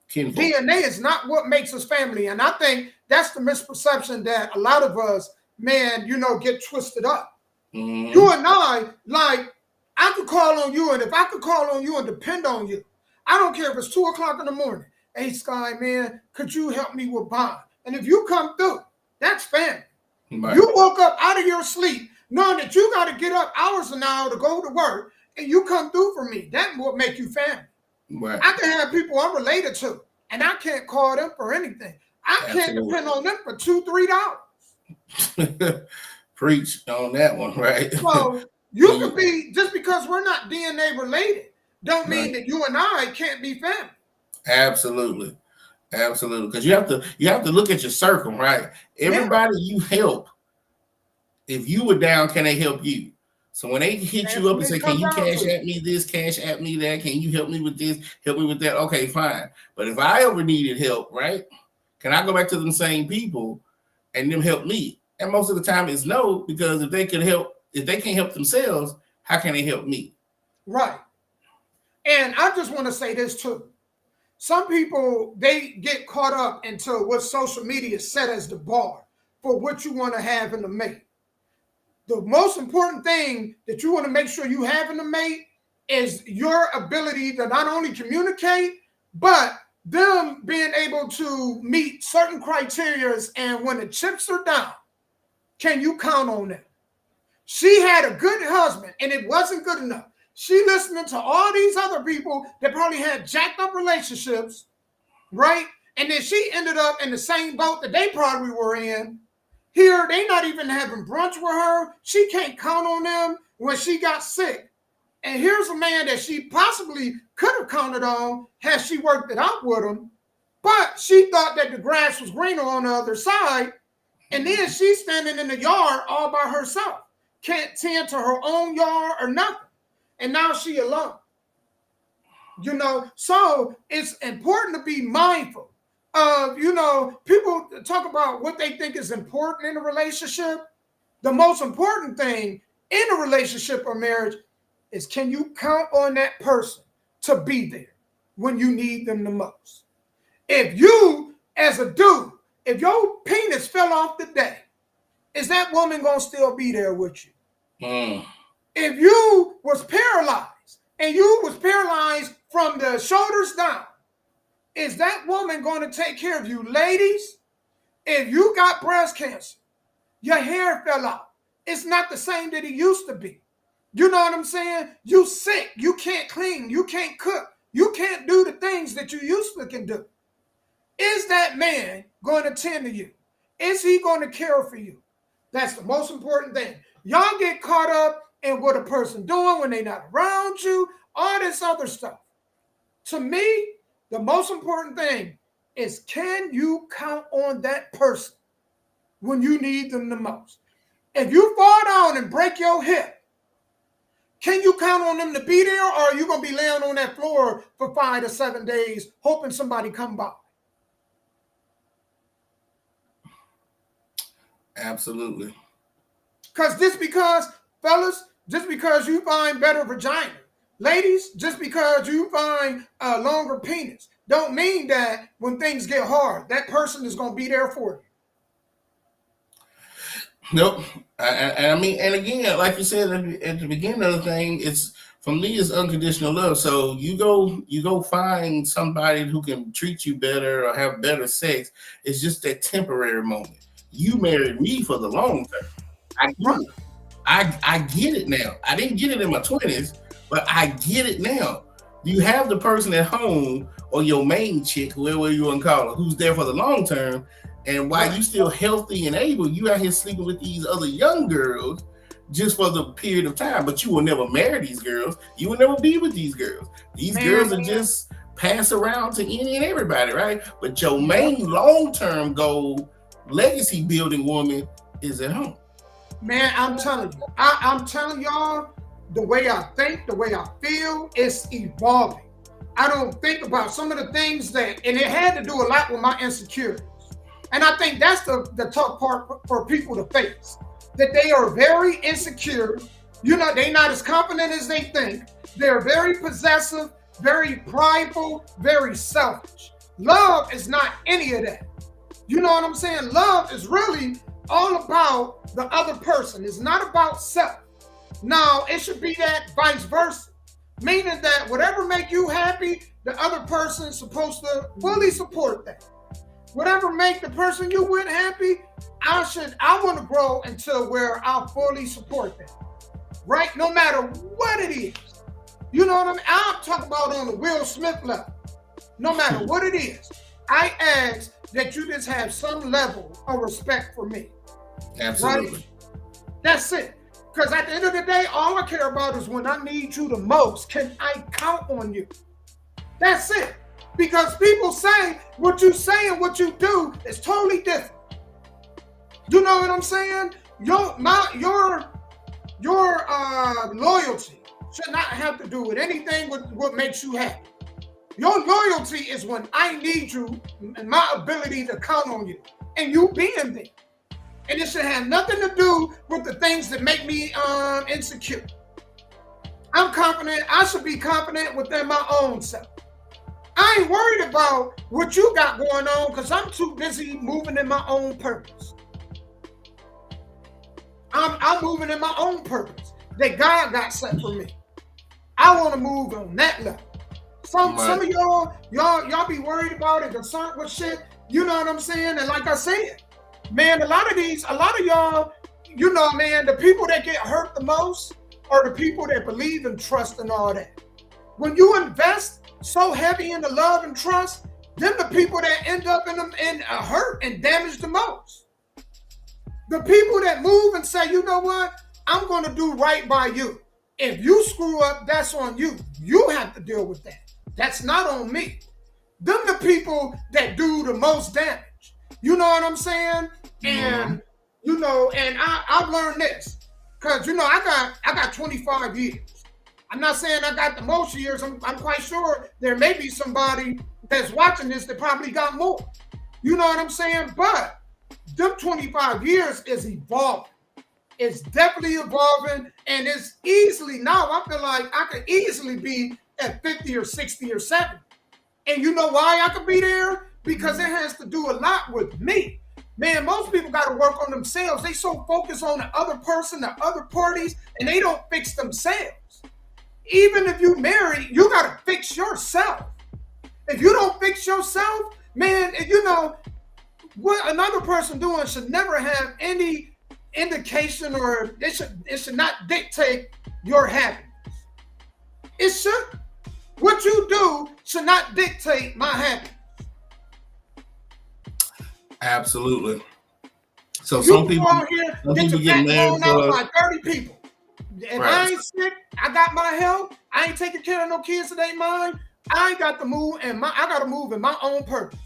Speaker 1: Kinfolk. DNA is not what makes us family. And I think that's the misperception that a lot of us, man, get twisted up. You and I, like, I could call on you, and if I could call on you and depend on you, I don't care if it's 2 o'clock in the morning. Hey, Sky, man, could you help me with bond? And if you come through, that's family. Right. You woke up out of your sleep knowing that you got to get up hours an hour to go to work, and you come through for me. That will make you family. Right. I can have people I'm related to, and I can't call them for anything. I can't depend on them for $2-3.
Speaker 3: Preach on that one, right?
Speaker 1: So you could be, just because we're not DNA related, don't mean that you and I can't be family. Absolutely. Because you have to look at your circle, right? Everybody you help, if you were down, can they help you? So when they hit you up and say, can you cash at me this, cash at me that, can you help me with this, help me with that? Okay, fine. But if I ever needed help, right, can I go back to them same people and them help me? And most of the time it's no, because if they can't help themselves, how can they help me? Right. And I just want to say this too. Some people, they get caught up into what social media set as the bar for what you want to have in a mate. The most important thing that you want to make sure you have in a mate is your ability to not only communicate, but them being able to meet certain criteria. And when the chips are down, can you count on them? She had a good husband and it wasn't good enough. She listening to all these other people that probably had jacked up relationships, right? And then she ended up in the same boat that they probably were in. Here, they not even having brunch with her. She can't count on them when she got sick. And here's a man that she possibly could have counted on had she worked it out with him. But she thought that the grass was greener on the other side. And then she's standing in the yard all by herself. Can't tend to her own yard or nothing. And now she alone. So it's important to be mindful of, people talk about what they think is important in a relationship. The most important thing in a relationship or marriage is, can you count on that person to be there when you need them the most? If you, as a dude, if your penis fell off today is that woman gonna still be there with you?
Speaker 3: Mm.
Speaker 1: If you was paralyzed and you was paralyzed from the shoulders down, is that woman going to take care of you? Ladies, if you got breast cancer, your hair fell out, it's not the same that it used to be. You know what I'm saying? You sick, you can't clean, you can't cook, you can't do the things that you used to can do. Is that man going to tend to you? Is he going to care for you? That's the most important thing. Y'all get caught up in what a person doing when they're not around you, all this other stuff. To me, the most important thing is, can you count on that person when you need them the most? If you fall down and break your hip, can you count on them to be there, or are you going to be laying on that floor for 5 to 7 days hoping somebody come by?
Speaker 3: Absolutely.
Speaker 1: Fellas, just because you find better vagina, ladies, just because you find a longer penis, don't mean that when things get hard, that person is going to be there for you.
Speaker 3: Nope. I mean, and again, like you said at the beginning of the thing, it's, for me, it's unconditional love. So you go find somebody who can treat you better or have better sex. It's just that temporary moment. You married me for the long term. I get it. I get it now. I didn't get it in my 20s, but I get it now. You have the person at home, or your main chick, whoever you want to call her, who's there for the long term. And while you still healthy and able, you out here sleeping with these other young girls just for the period of time. But you will never marry these girls. You will never be with these girls. These girls are just pass around to any and everybody, right? But your main long-term goal, legacy building woman, is at home.
Speaker 1: Man, I'm telling you, I'm telling y'all, the way I think, the way I feel, it's evolving. I don't think about some of the things and it had to do a lot with my insecurities. And I think that's the tough part for people to face, that they are very insecure. You know, they're not as confident as they think. They're very possessive, very prideful, very selfish. Love is not any of that. You know what I'm saying? Love is really all about the other person. It's not about self. Now, it should be that vice versa, meaning that whatever make you happy, the other person is supposed to fully support that. Whatever make the person you with happy, I want to grow until where I'll fully support that, right? No matter what it is. You know what I mean? I'm talking about on the Will Smith level. No matter what it is, I ask that you just have some level of respect for me.
Speaker 3: Absolutely.
Speaker 1: Right? That's it. Because at the end of the day, all I care about is when I need you the most, can I count on you? That's it. Because people say what you say and what you do is totally different. You know what I'm saying? Your loyalty should not have to do with anything with what makes you happy. Your loyalty is when I need you and my ability to count on you and you being there. And it should have nothing to do with the things that make me insecure. I'm confident. I should be confident within my own self. I ain't worried about what you got going on because I'm too busy moving in my own purpose. I'm moving in my own purpose that God got set for me. I want to move on that level. Some of y'all be worried about and concerned with shit. You know what I'm saying? And like I said, man, a lot of y'all, you know, man, the people that get hurt the most are the people that believe and trust and all that. When you invest so heavy into love and trust, then the people that end up in hurt and damaged the most. The people that move and say, you know what, I'm going to do right by you. If you screw up, that's on you. You have to deal with that. That's not on me. Them the people that do the most damage. You know what I'm saying? And you know, and I've learned this because you know I got 25 years. I'm not saying I got the most years. I'm quite sure there may be somebody that's watching this that probably got more. You know what I'm saying? But them 25 years is evolving. It's definitely evolving, and it's easily now. I feel like I could easily be at 50 or 60 or 70. And you know why I could be there? Because it has to do a lot with me. Man, most people got to work on themselves. They so focused on the other person, the other parties, and they don't fix themselves. Even if you marry, you got to fix yourself. If you don't fix yourself, man, you know, what another person doing should never have any indication, or it should not dictate your happiness. It should. What you do should not dictate my happiness.
Speaker 3: Absolutely. So
Speaker 1: You
Speaker 3: some
Speaker 1: go
Speaker 3: people,
Speaker 1: out here,
Speaker 3: some
Speaker 1: get
Speaker 3: people
Speaker 1: your
Speaker 3: get
Speaker 1: back
Speaker 3: married
Speaker 1: blown out
Speaker 3: for
Speaker 1: by 30 people. If
Speaker 3: Right.
Speaker 1: I ain't sick, I got my health. I ain't taking care of no kids that ain't mine. I ain't got to move, and I got to move in my own purpose.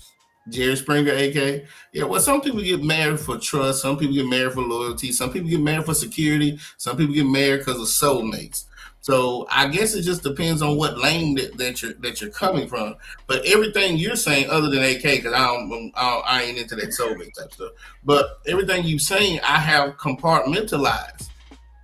Speaker 3: Jerry Springer, AK. Yeah, well, some people get married for trust. Some people get married for loyalty. Some people get married for security. Some people get married because of soulmates. So I guess it just depends on what lane that you're coming from. But everything you're saying, other than AK, because I ain't into that soulmate type stuff. But everything you're saying, I have compartmentalized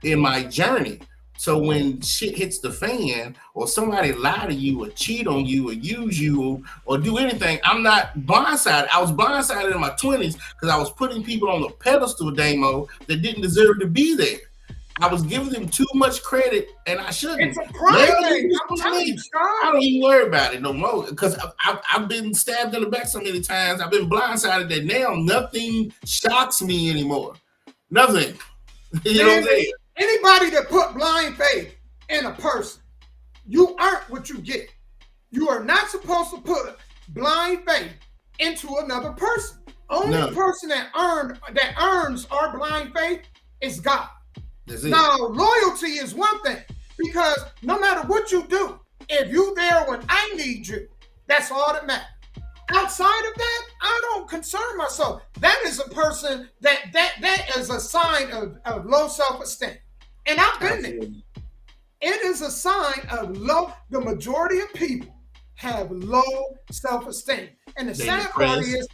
Speaker 3: in my journey. So when shit hits the fan, or somebody lie to you, or cheat on you, or use you, or do anything, I'm not blindsided. I was blindsided in my 20s because I was putting people on the pedestal, Damo, that didn't deserve to be there. I was giving them too much credit, and I shouldn't.
Speaker 1: It's a pride thing.
Speaker 3: Lately,
Speaker 1: I'm telling you,
Speaker 3: I
Speaker 1: Scott.
Speaker 3: don't even worry about it no more because I've been stabbed in the back so many times. I've been blindsided that now nothing shocks me anymore. Nothing. You know what I'm saying?
Speaker 1: Anybody that put blind faith in a person, you aren't what you get. You are not supposed to put blind faith into another person. Only
Speaker 3: No.
Speaker 1: person that earns our blind faith is God.
Speaker 3: That's it.
Speaker 1: Now, loyalty is one thing, because no matter what you do, if you there when I need you, that's all that matters. Outside of that, I don't concern myself. That is a person that is a sign of low self-esteem. And I've been there.
Speaker 3: Absolutely.
Speaker 1: It is a sign of low. The majority of people have low self-esteem. And the
Speaker 3: They
Speaker 1: sad part
Speaker 3: depressed.
Speaker 1: is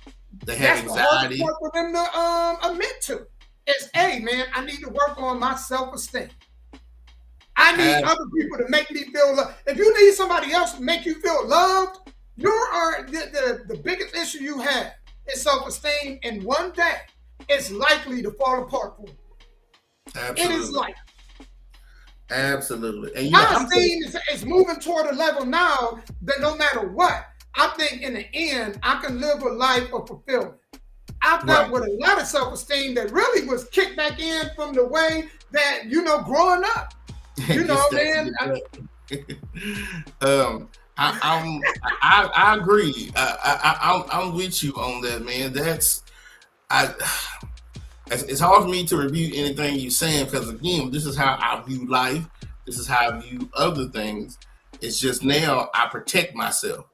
Speaker 3: They have
Speaker 1: that's the hardest
Speaker 3: anxiety.
Speaker 1: part for them to admit to. Is, hey man, I need to work on my self-esteem. I need other people to make me feel loved. If you need somebody else to make you feel loved, you are the biggest issue you have is self-esteem, and one day it's likely to fall apart for you.
Speaker 3: Absolutely.
Speaker 1: It is likely.
Speaker 3: Absolutely. And
Speaker 1: My esteem is moving toward a level now that no matter what, I think in the end, I can live a life of fulfillment. I've dealt with a lot of self-esteem that really was kicked back in from the way that, growing up. You know, man.
Speaker 3: I agree. I'm with you on that, man. It's hard for me to review anything you're saying because, again, this is how I view life. This is how I view other things. It's just now I protect myself.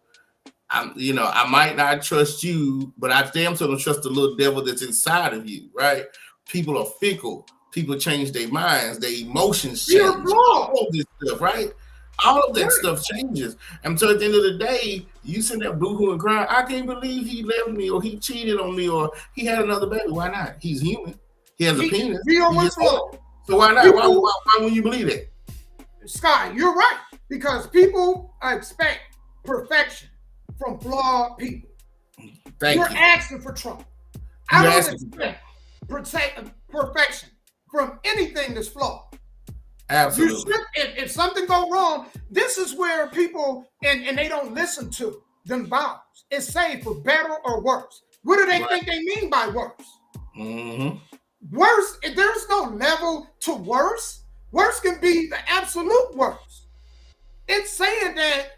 Speaker 3: I might not trust you, but I damn sure don't trust the little devil that's inside of you, right? People are fickle. People change their minds. Their emotions change. All of this stuff, right? All of that stuff changes. And so at the end of the day, you sitting there boo-hoo and crying, I can't believe he left me, or he cheated on me, or he had another baby. Why not? He's human. He has a penis. So why not? Why wouldn't you believe that?
Speaker 1: Scott, you're right. Because people expect perfection from flawed people. You're asking for trouble. I don't expect perfection from anything that's flawed.
Speaker 3: Absolutely.
Speaker 1: If something go wrong, this is where people and they don't listen to them vows. It's say for better or worse. What do they think they mean by worse?
Speaker 3: Mm-hmm.
Speaker 1: Worse, if there's no level to worse, worse can be the absolute worst. It's saying that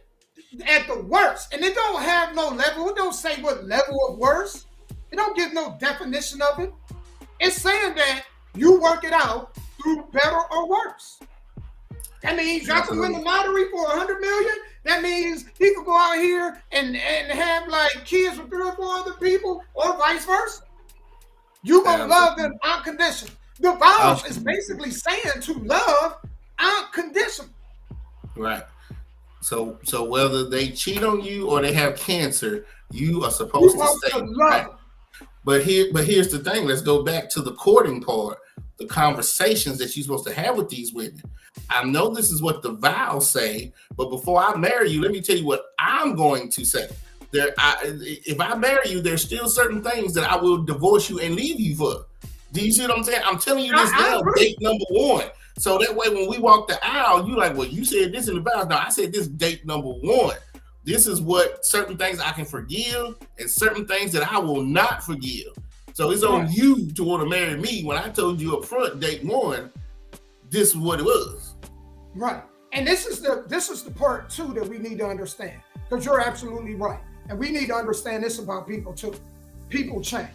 Speaker 1: at the worst, and it don't have no level. It don't say what level of worse. It don't give no definition of it. It's saying that you work it out through better or worse. That means y'all can win the lottery for $100 million. That means he could go out here and have like kids with 3 or 4 other people, or vice versa. You gonna love them unconditional. The vows is basically saying to love unconditional.
Speaker 3: Right. So whether they cheat on you or they have cancer, you are supposed to stay. Right? But here's the thing. Let's go back to the courting part, the conversations that you're supposed to have with these women. I know this is what the vows say, but before I marry you, let me tell you what I'm going to say. If I marry you, there's still certain things that I will divorce you and leave you for. Do you see what I'm saying? I'm telling you this now, date number one. So that way, when we walk the aisle, you like, well, you said this in the vows. No, I said this date number one. This is what certain things I can forgive and certain things that I will not forgive. So it's on you to want to marry me. When I told you up front, date one, this is what it was.
Speaker 1: Right. And this is the part too that we need to understand, because you're absolutely right. And we need to understand this about people too. People change.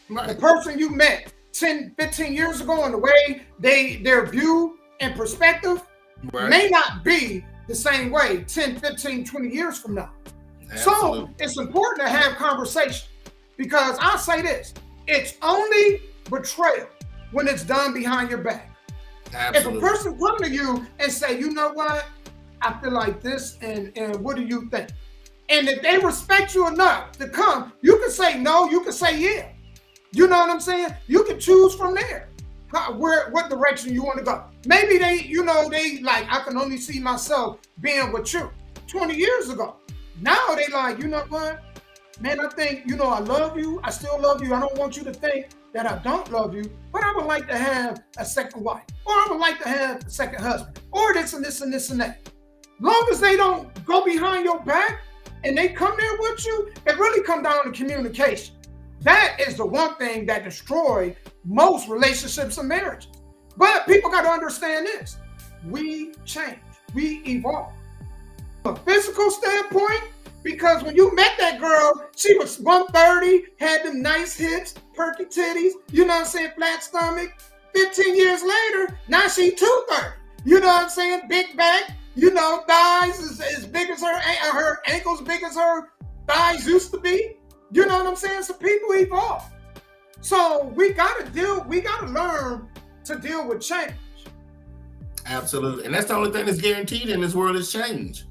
Speaker 1: Right. The person you met 10, 15 years ago and the way their view and perspective may not be the same way 10, 15, 20 years from now. Absolutely. So it's important to have conversation, because I'll say this, it's only betrayal when it's done behind your back. Absolutely. If a person come to you and say, you know what, I feel like this, and what do you think? And if they respect you enough to come, you can say no, you can say yeah. You know what I'm saying? You can choose from there what direction you want to go. Maybe they like, I can only see myself being with you 20 years ago. Now they like, you know what, man, I think, I love you. I still love you. I don't want you to think that I don't love you, but I would like to have a second wife, or I would like to have a second husband, or this and this and this and that. Long as they don't go behind your back and they come there with you, it really comes down to communication. That is the one thing that destroys most relationships and marriages. But people got to understand this. We change. We evolve. From a physical standpoint, because when you met that girl, she was 130, had them nice hips, perky titties, you know what I'm saying, flat stomach. 15 years later, now she 230. You know what I'm saying? Big back, thighs as big as her ankles big as her thighs used to be. You know what I'm saying? So people evolve. So we gotta learn to deal with change.
Speaker 3: Absolutely. And that's the only thing that's guaranteed in this world is change.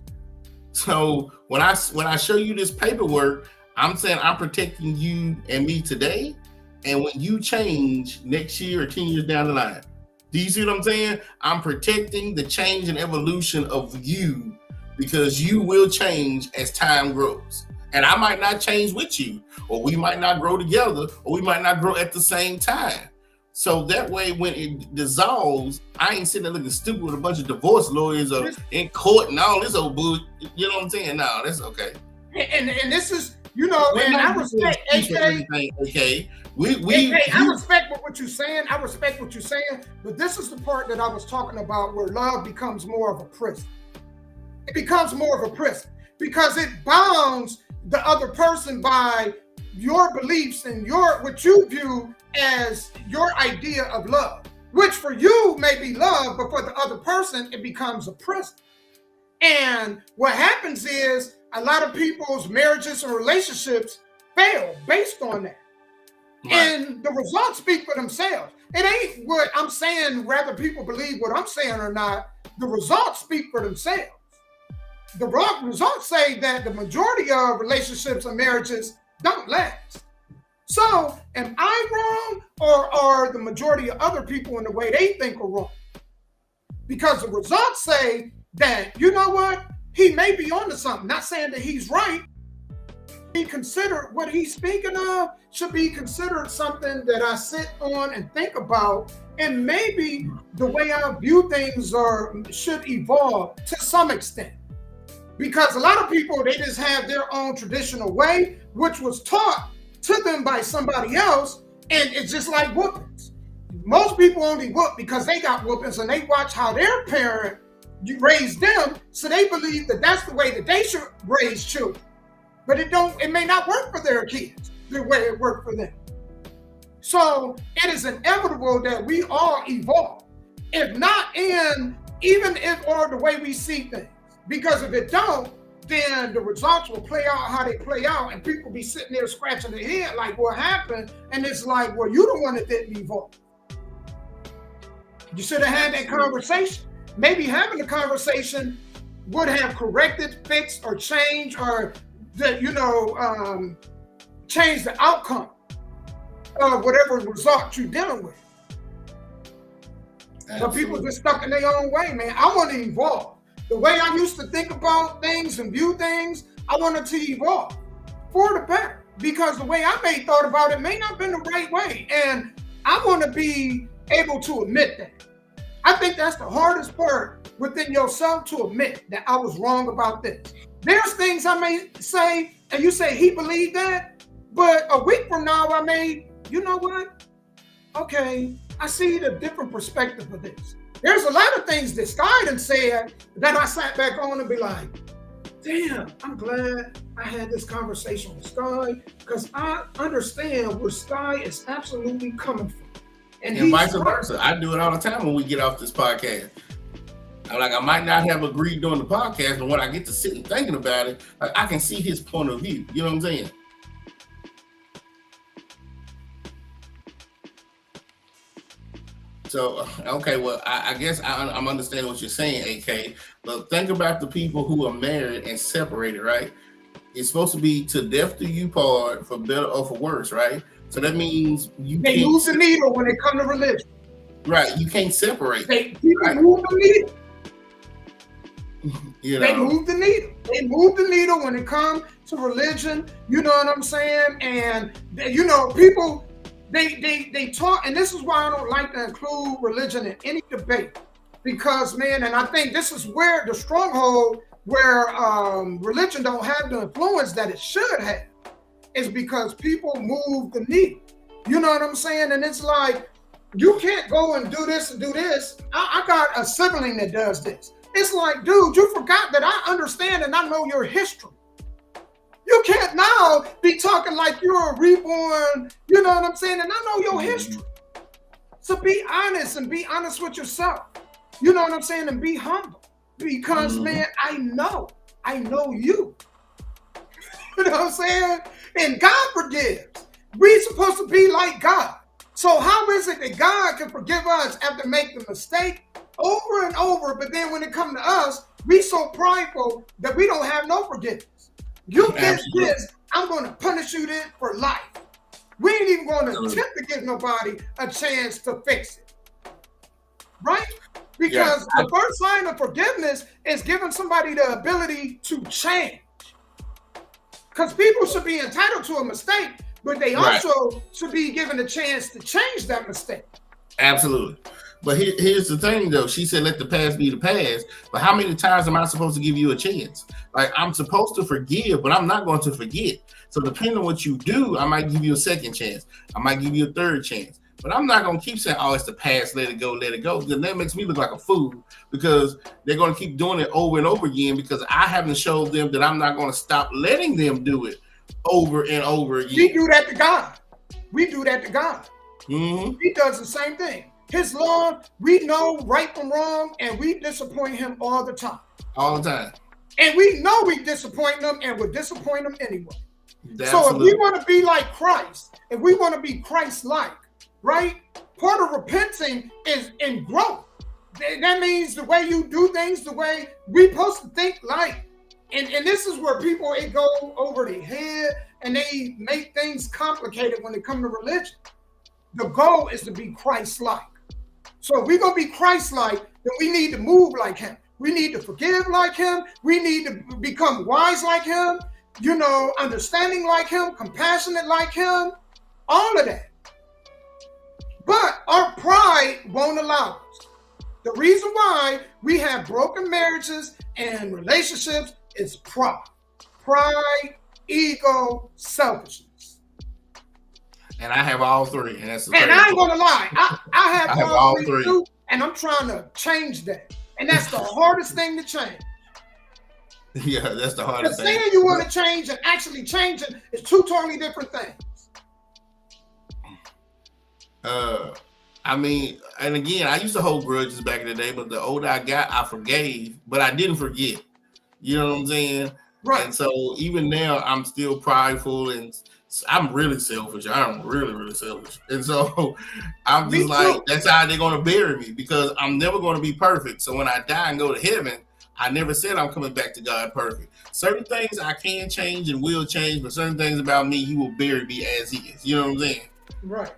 Speaker 3: So when I show you this paperwork, I'm saying I'm protecting you and me today. And when you change next year or 10 years down the line, do you see what I'm saying? I'm protecting the change and evolution of you, because you will change as time grows. And I might not change with you, or we might not grow together, or we might not grow at the same time. So that way, when it dissolves, I ain't sitting there looking stupid with a bunch of divorce lawyers or in court and all this old bull. You know what I'm saying? No, that's okay.
Speaker 1: And this is, and I respect AK.
Speaker 3: Okay.
Speaker 1: I respect what you're saying. I respect what you're saying. But this is the part that I was talking about, where love becomes more of a prison. It becomes more of a prison because it bounds the other person by your beliefs and what you view as your idea of love, which for you may be love, but for the other person, it becomes a prison. And what happens is a lot of people's marriages and relationships fail based on that. Right. And the results speak for themselves. It ain't what I'm saying, whether people believe what I'm saying or not. The results speak for themselves. The results say that the majority of relationships and marriages don't last. So am I wrong, or are the majority of other people in the way they think are wrong? Because the results say that, you know what, he may be onto something. Not saying that he's right. Be considered, what he's speaking of should be considered something that I sit on and think about, and maybe the way I view things should evolve to some extent. Because a lot of people, they just have their own traditional way, which was taught to them by somebody else, and it's just like whoopings. Most people only whoop because they got whoopings and they watch how their parent raised them, so they believe that that's the way that they should raise children. But it may not work for their kids the way it worked for them. So it is inevitable that we all evolve, if not even or the way we see things. Because if it don't, then the results will play out how they play out, and people be sitting there scratching their head like, what happened? And it's like, well, you the one that didn't evolve. You should have had that conversation. Maybe having the conversation would have corrected, fixed, or changed, or change the outcome of whatever result you're dealing with. Absolutely. But people get stuck in their own way, man. I want to evolve. The way I used to think about things and view things, I wanted to evolve. for the better, because the way I may thought about it may not have been the right way. And I want to be able to admit that. I think that's the hardest part within yourself, to admit that I was wrong about this. There's things I may say, and you say he believed that, but a week from now I may, you know what? Okay, I see the different perspective of this. There's a lot of things that Sky done said that I sat back on and be like, damn, I'm glad I had this conversation with Sky, because I understand where Sky is absolutely coming from.
Speaker 3: And vice versa. I do it all the time when we get off this podcast. I'm like, I might not have agreed during the podcast, but when I get to sitting thinking about it, like, I can see his point of view. You know what I'm saying? So, okay, well, I guess I'm understanding what you're saying, AK. But think about the people who are married and separated, right? It's supposed to be to death do you part, for better or for worse, right? So that means
Speaker 1: they move the needle when it comes to religion.
Speaker 3: Right, you can't separate.
Speaker 1: People move the needle.
Speaker 3: You know?
Speaker 1: They move the needle. They move the needle when it comes to religion. You know what I'm saying? And you know, people they talk, and this is why I don't like to include religion in any debate, because man, and I think this is where the stronghold, where religion don't have the influence that it should have, is because people move the needle. You know what I'm saying? And it's like, you can't go and do this and do this. I got a sibling that does this. It's like, dude, you forgot that I understand and I know your history. You can't now be talking like you're a reborn, you know what I'm saying? And I know your history. So be honest, and be honest with yourself. You know what I'm saying? And be humble. Because man, I know you. You know what I'm saying? And God forgives. We're supposed to be like God. So how is it that God can forgive us after making a mistake over and over, but then when it comes to us, we so prideful that we don't have no forgiveness? You did this, I'm going to punish you then for life. We ain't even going to attempt to give nobody a chance to fix it. Right? Because the first sign of forgiveness is giving somebody the ability to change. Because people should be entitled to a mistake, but they also should be given a chance to change that mistake.
Speaker 3: Absolutely. But here's the thing, though. She said, let the past be the past. But how many times am I supposed to give you a chance? Like, I'm supposed to forgive, but I'm not going to forget. So depending on what you do, I might give you a second chance. I might give you a third chance. But I'm not going to keep saying, oh, it's the past, let it go, let it go. Then that makes me look like a fool, because they're going to keep doing it over and over again, because I haven't showed them that I'm not going to stop letting them do it over and over again.
Speaker 1: We do that to God. We do that to God.
Speaker 3: Mm-hmm.
Speaker 1: He does the same thing. His law, we know right from wrong, and we disappoint him all the time.
Speaker 3: All the time.
Speaker 1: And we know we disappoint him, and we'll disappoint him anyway.
Speaker 3: Absolutely.
Speaker 1: So if we want to be like Christ, if we want to be Christ-like, right? Part of repenting is in growth. That means the way you do things, the way we're supposed to think like. And this is where people, it go over their head, and they make things complicated when it comes to religion. The goal is to be Christ-like. So if we're going to be Christ-like, then we need to move like him. We need to forgive like him. We need to become wise like him, you know, understanding like him, compassionate like him, all of that. But our pride won't allow us. The reason why we have broken marriages and relationships is pride. Pride, ego, selfishness.
Speaker 3: And I have all three. And that's the
Speaker 1: and I ain't gonna lie, I have all three too, and I'm trying to change that. And that's the hardest thing to change.
Speaker 3: Yeah, that's the hardest thing.
Speaker 1: Saying you want to change and actually changing is two totally different things.
Speaker 3: I mean, and again, I used to hold grudges back in the day, but the older I got, I forgave, but I didn't forget. You know what I'm saying?
Speaker 1: Right.
Speaker 3: And so even now, I'm still prideful, and I'm really selfish. I'm really, really selfish. And so I'm just like, that's how they're going to bury me, because I'm never going to be perfect. So when I die and go to heaven, I never said I'm coming back to God perfect. Certain things I can change and will change, but certain things about me, he will bury me as he is. You know what I'm saying?
Speaker 1: Right.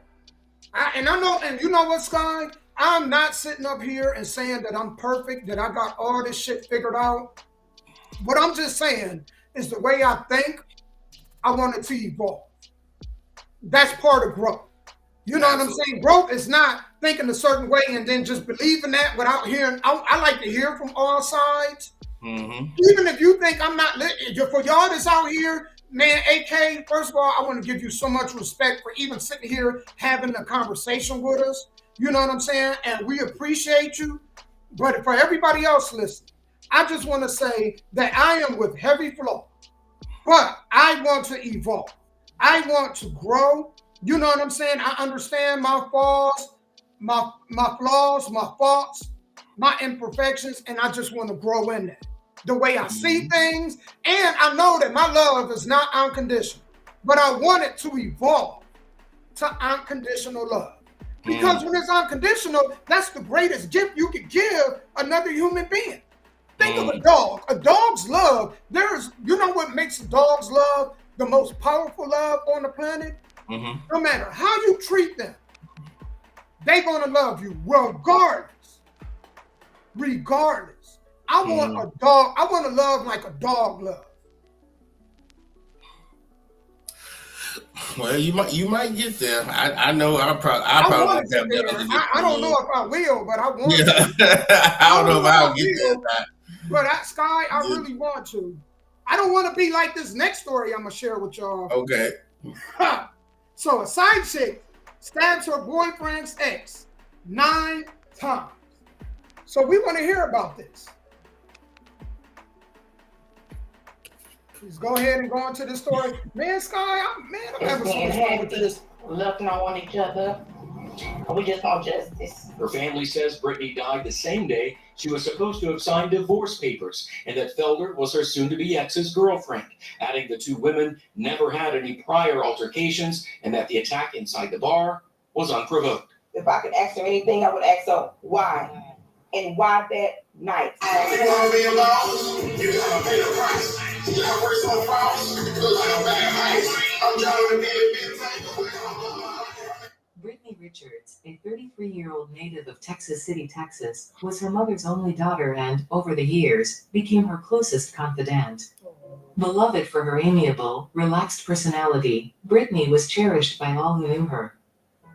Speaker 1: I know, and you know what, Sky? I'm not sitting up here and saying that I'm perfect, that I got all this shit figured out. What I'm just saying is the way I think, I want it to evolve. That's part of growth. You know what I'm saying? Growth is not thinking a certain way and then just believing that without hearing. I like to hear from all sides. Even if you think I'm not, for y'all that's out here, man, AK, first of all, I want to give you so much respect for even sitting here having a conversation with us. You know what I'm saying? And we appreciate you. But for everybody else listening, I just want to say that I am with heavy flow, but I want to evolve. I want to grow. You know what I'm saying? I understand my flaws, my flaws, my faults, my imperfections, and I just want to grow in that. The way I see things, and I know that my love is not unconditional, but I want it to evolve to unconditional love. Because when it's unconditional, that's the greatest gift you could give another human being. Think of a dog. A dog's love, you know what makes a dog's love the most powerful love on the planet? No matter how you treat them, they're going to love you regardless. Regardless. I want a dog. I want to love like a dog love.
Speaker 3: Well, you might get there. I know I probably
Speaker 1: want to get there. I don't know if I will, but I want to.
Speaker 3: I don't know if I'll get there.
Speaker 1: But Sky, I really want to. I don't want to be like this next story I'm gonna share with y'all.
Speaker 3: Okay.
Speaker 1: So a side chick stabs her boyfriend's ex 9 times. So we want to hear about this. Please go ahead and go into the story. Man, Sky, I'm ever so much to this.
Speaker 7: Looking on each other. We just want justice.
Speaker 8: Her family says Brittany died the same day she was supposed to have signed divorce papers, and that Felder was her soon-to-be ex's girlfriend, adding the two women never had any prior altercations and that the attack inside the bar was unprovoked.
Speaker 7: If I could ask her anything, I would ask her why. And why that night?
Speaker 2: You wanna be a boss? You gotta pay the price. You gotta work so fast. Look like a bad ice. I'm trying to be a big thing.
Speaker 9: Brittany Richards, a 33-year-old native of Texas City, Texas, was her mother's only daughter and, over the years, became her closest confidant. Beloved for her amiable, relaxed personality, Brittany was cherished by all who knew her.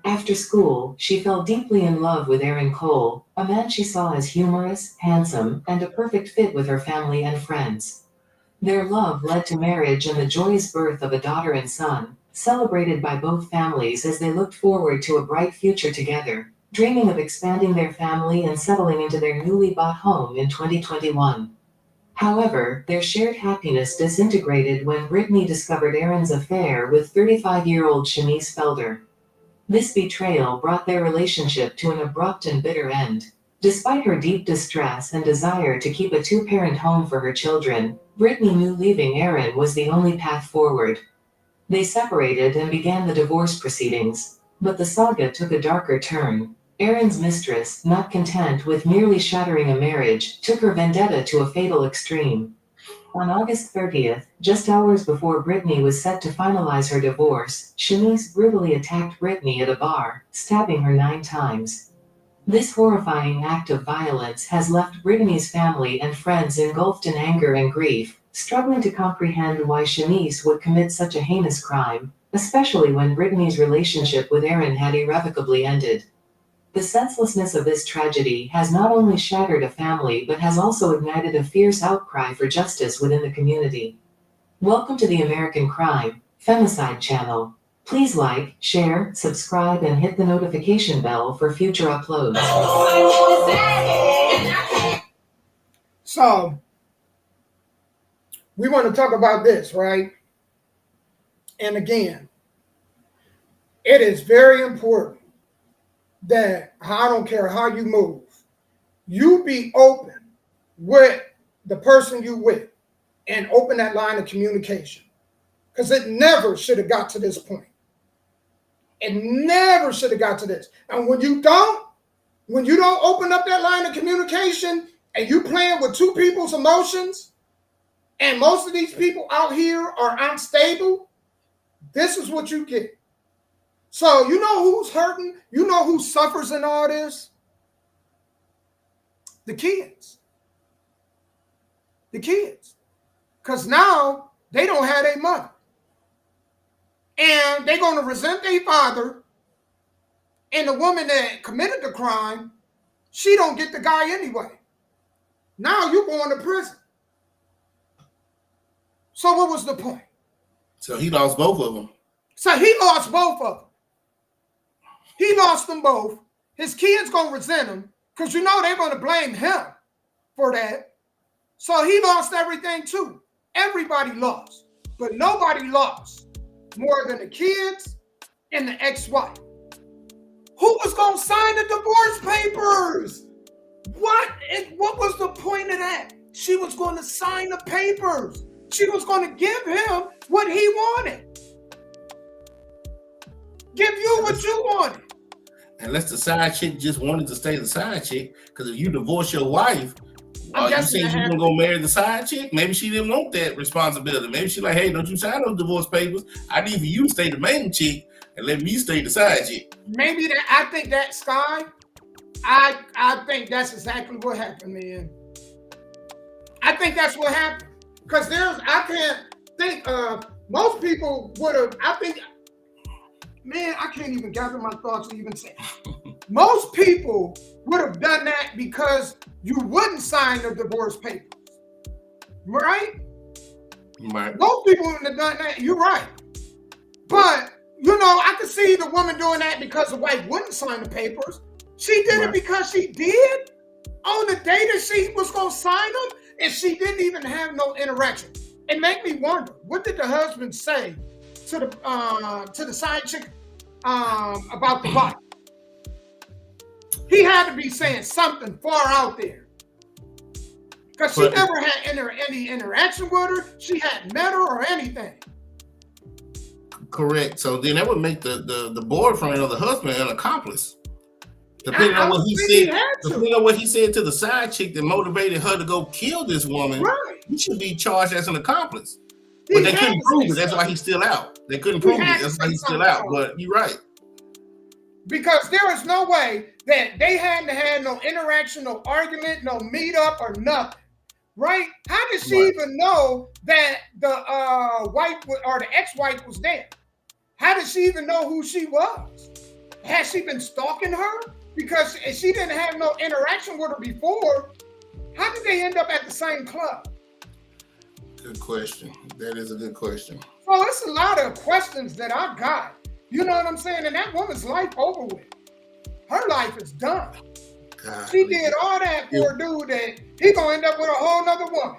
Speaker 9: After school, she fell deeply in love with Aaron Cole, a man she saw as humorous, handsome, and a perfect fit with her family and friends. Their love led to marriage and the joyous birth of a daughter and son, celebrated by both families as they looked forward to a bright future together, dreaming of expanding their family and settling into their newly bought home in 2021. However, their shared happiness disintegrated when Brittany discovered Aaron's affair with 35-year-old Shanice Felder. This betrayal brought their relationship to an abrupt and bitter end. Despite her deep distress and desire to keep a two-parent home for her children, Brittany knew leaving Aaron was the only path forward. They separated and began the divorce proceedings. But the saga took a darker turn. Aaron's mistress, not content with merely shattering a marriage, took her vendetta to a fatal extreme. On August 30th, just hours before Brittany was set to finalize her divorce, Shanice brutally attacked Brittany at a bar, stabbing her 9 times. This horrifying act of violence has left Brittany's family and friends engulfed in anger and grief, struggling to comprehend why Shanice would commit such a heinous crime, especially when Brittany's relationship with Aaron had irrevocably ended. The senselessness of this tragedy has not only shattered a family but has also ignited a fierce outcry for justice within the community. Welcome to the American Crime Femicide channel. Please like, share, subscribe, and hit the notification bell for future uploads.
Speaker 1: So, we want to talk about this, right? And again, it is very important that I don't care how you move, you be open with the person you with and open that line of communication, because it never should have got to this point. It never should have got to this. And when you don't open up that line of communication and you playing with two people's emotions, and most of these people out here are unstable, this is what you get. So you know who's hurting? You know who suffers in all this? The kids. The kids. Because now they don't have a mother. and they're going to resent their father, and the woman that committed the crime, she don't get the guy anyway. Now you're going to prison. So what was the point?
Speaker 3: So he lost both of them.
Speaker 1: So he lost both of them. He lost them both. His kids going to resent him because you know they're going to blame him for that. So he lost everything too. Everybody lost. But nobody lost more than the kids and the ex-wife. Who was going to sign the divorce papers? What? And what was the point of that? She was going to sign the papers. She was going to give him what he wanted. Give you what you wanted.
Speaker 3: Unless the side chick just wanted to stay the side chick, because if you divorce your wife, you saying you gonna go marry the side chick? Maybe she didn't want that responsibility. Maybe she like, hey, don't you sign those divorce papers? I need for you to stay the main chick and let me stay the side chick.
Speaker 1: Maybe that. I think that Sky. I think that's exactly what happened, man. I think that's what happened. Because I can't think most people would have, I can't even gather my thoughts to even say. Most people would have done that because you wouldn't sign the divorce papers. Right?
Speaker 3: Right.
Speaker 1: Most people wouldn't have done that. You're right. But, I could see the woman doing that because the wife wouldn't sign the papers. She did it because she did on the day that she was going to sign them, and she didn't even have no interaction. It made me wonder, what did the husband say to the side chick about the wife? He had to be saying something far out there. Because she never had any interaction with her. She hadn't met her or anything.
Speaker 3: Correct. So then that would make the boyfriend or the husband an accomplice. Depending on what he said to the side chick that motivated her to go kill this woman,
Speaker 1: right.
Speaker 3: He should be charged as an accomplice. But they couldn't prove it. That's why he's still out. They couldn't prove it. That's why he's still out. But you're right.
Speaker 1: Because there is no way that they hadn't had no interaction, no argument, no meetup or nothing. Right? How did she even know that the wife or the ex-wife was there? How did she even know who she was? Has she been stalking her? Because if she didn't have no interaction with her before, how did they end up at the same club?
Speaker 3: Good question. That is a good question.
Speaker 1: So it's a lot of questions that I got. You know what I'm saying? And that woman's life over with. Her life is done. God, she did all that for a dude that he gonna end up with a whole nother woman.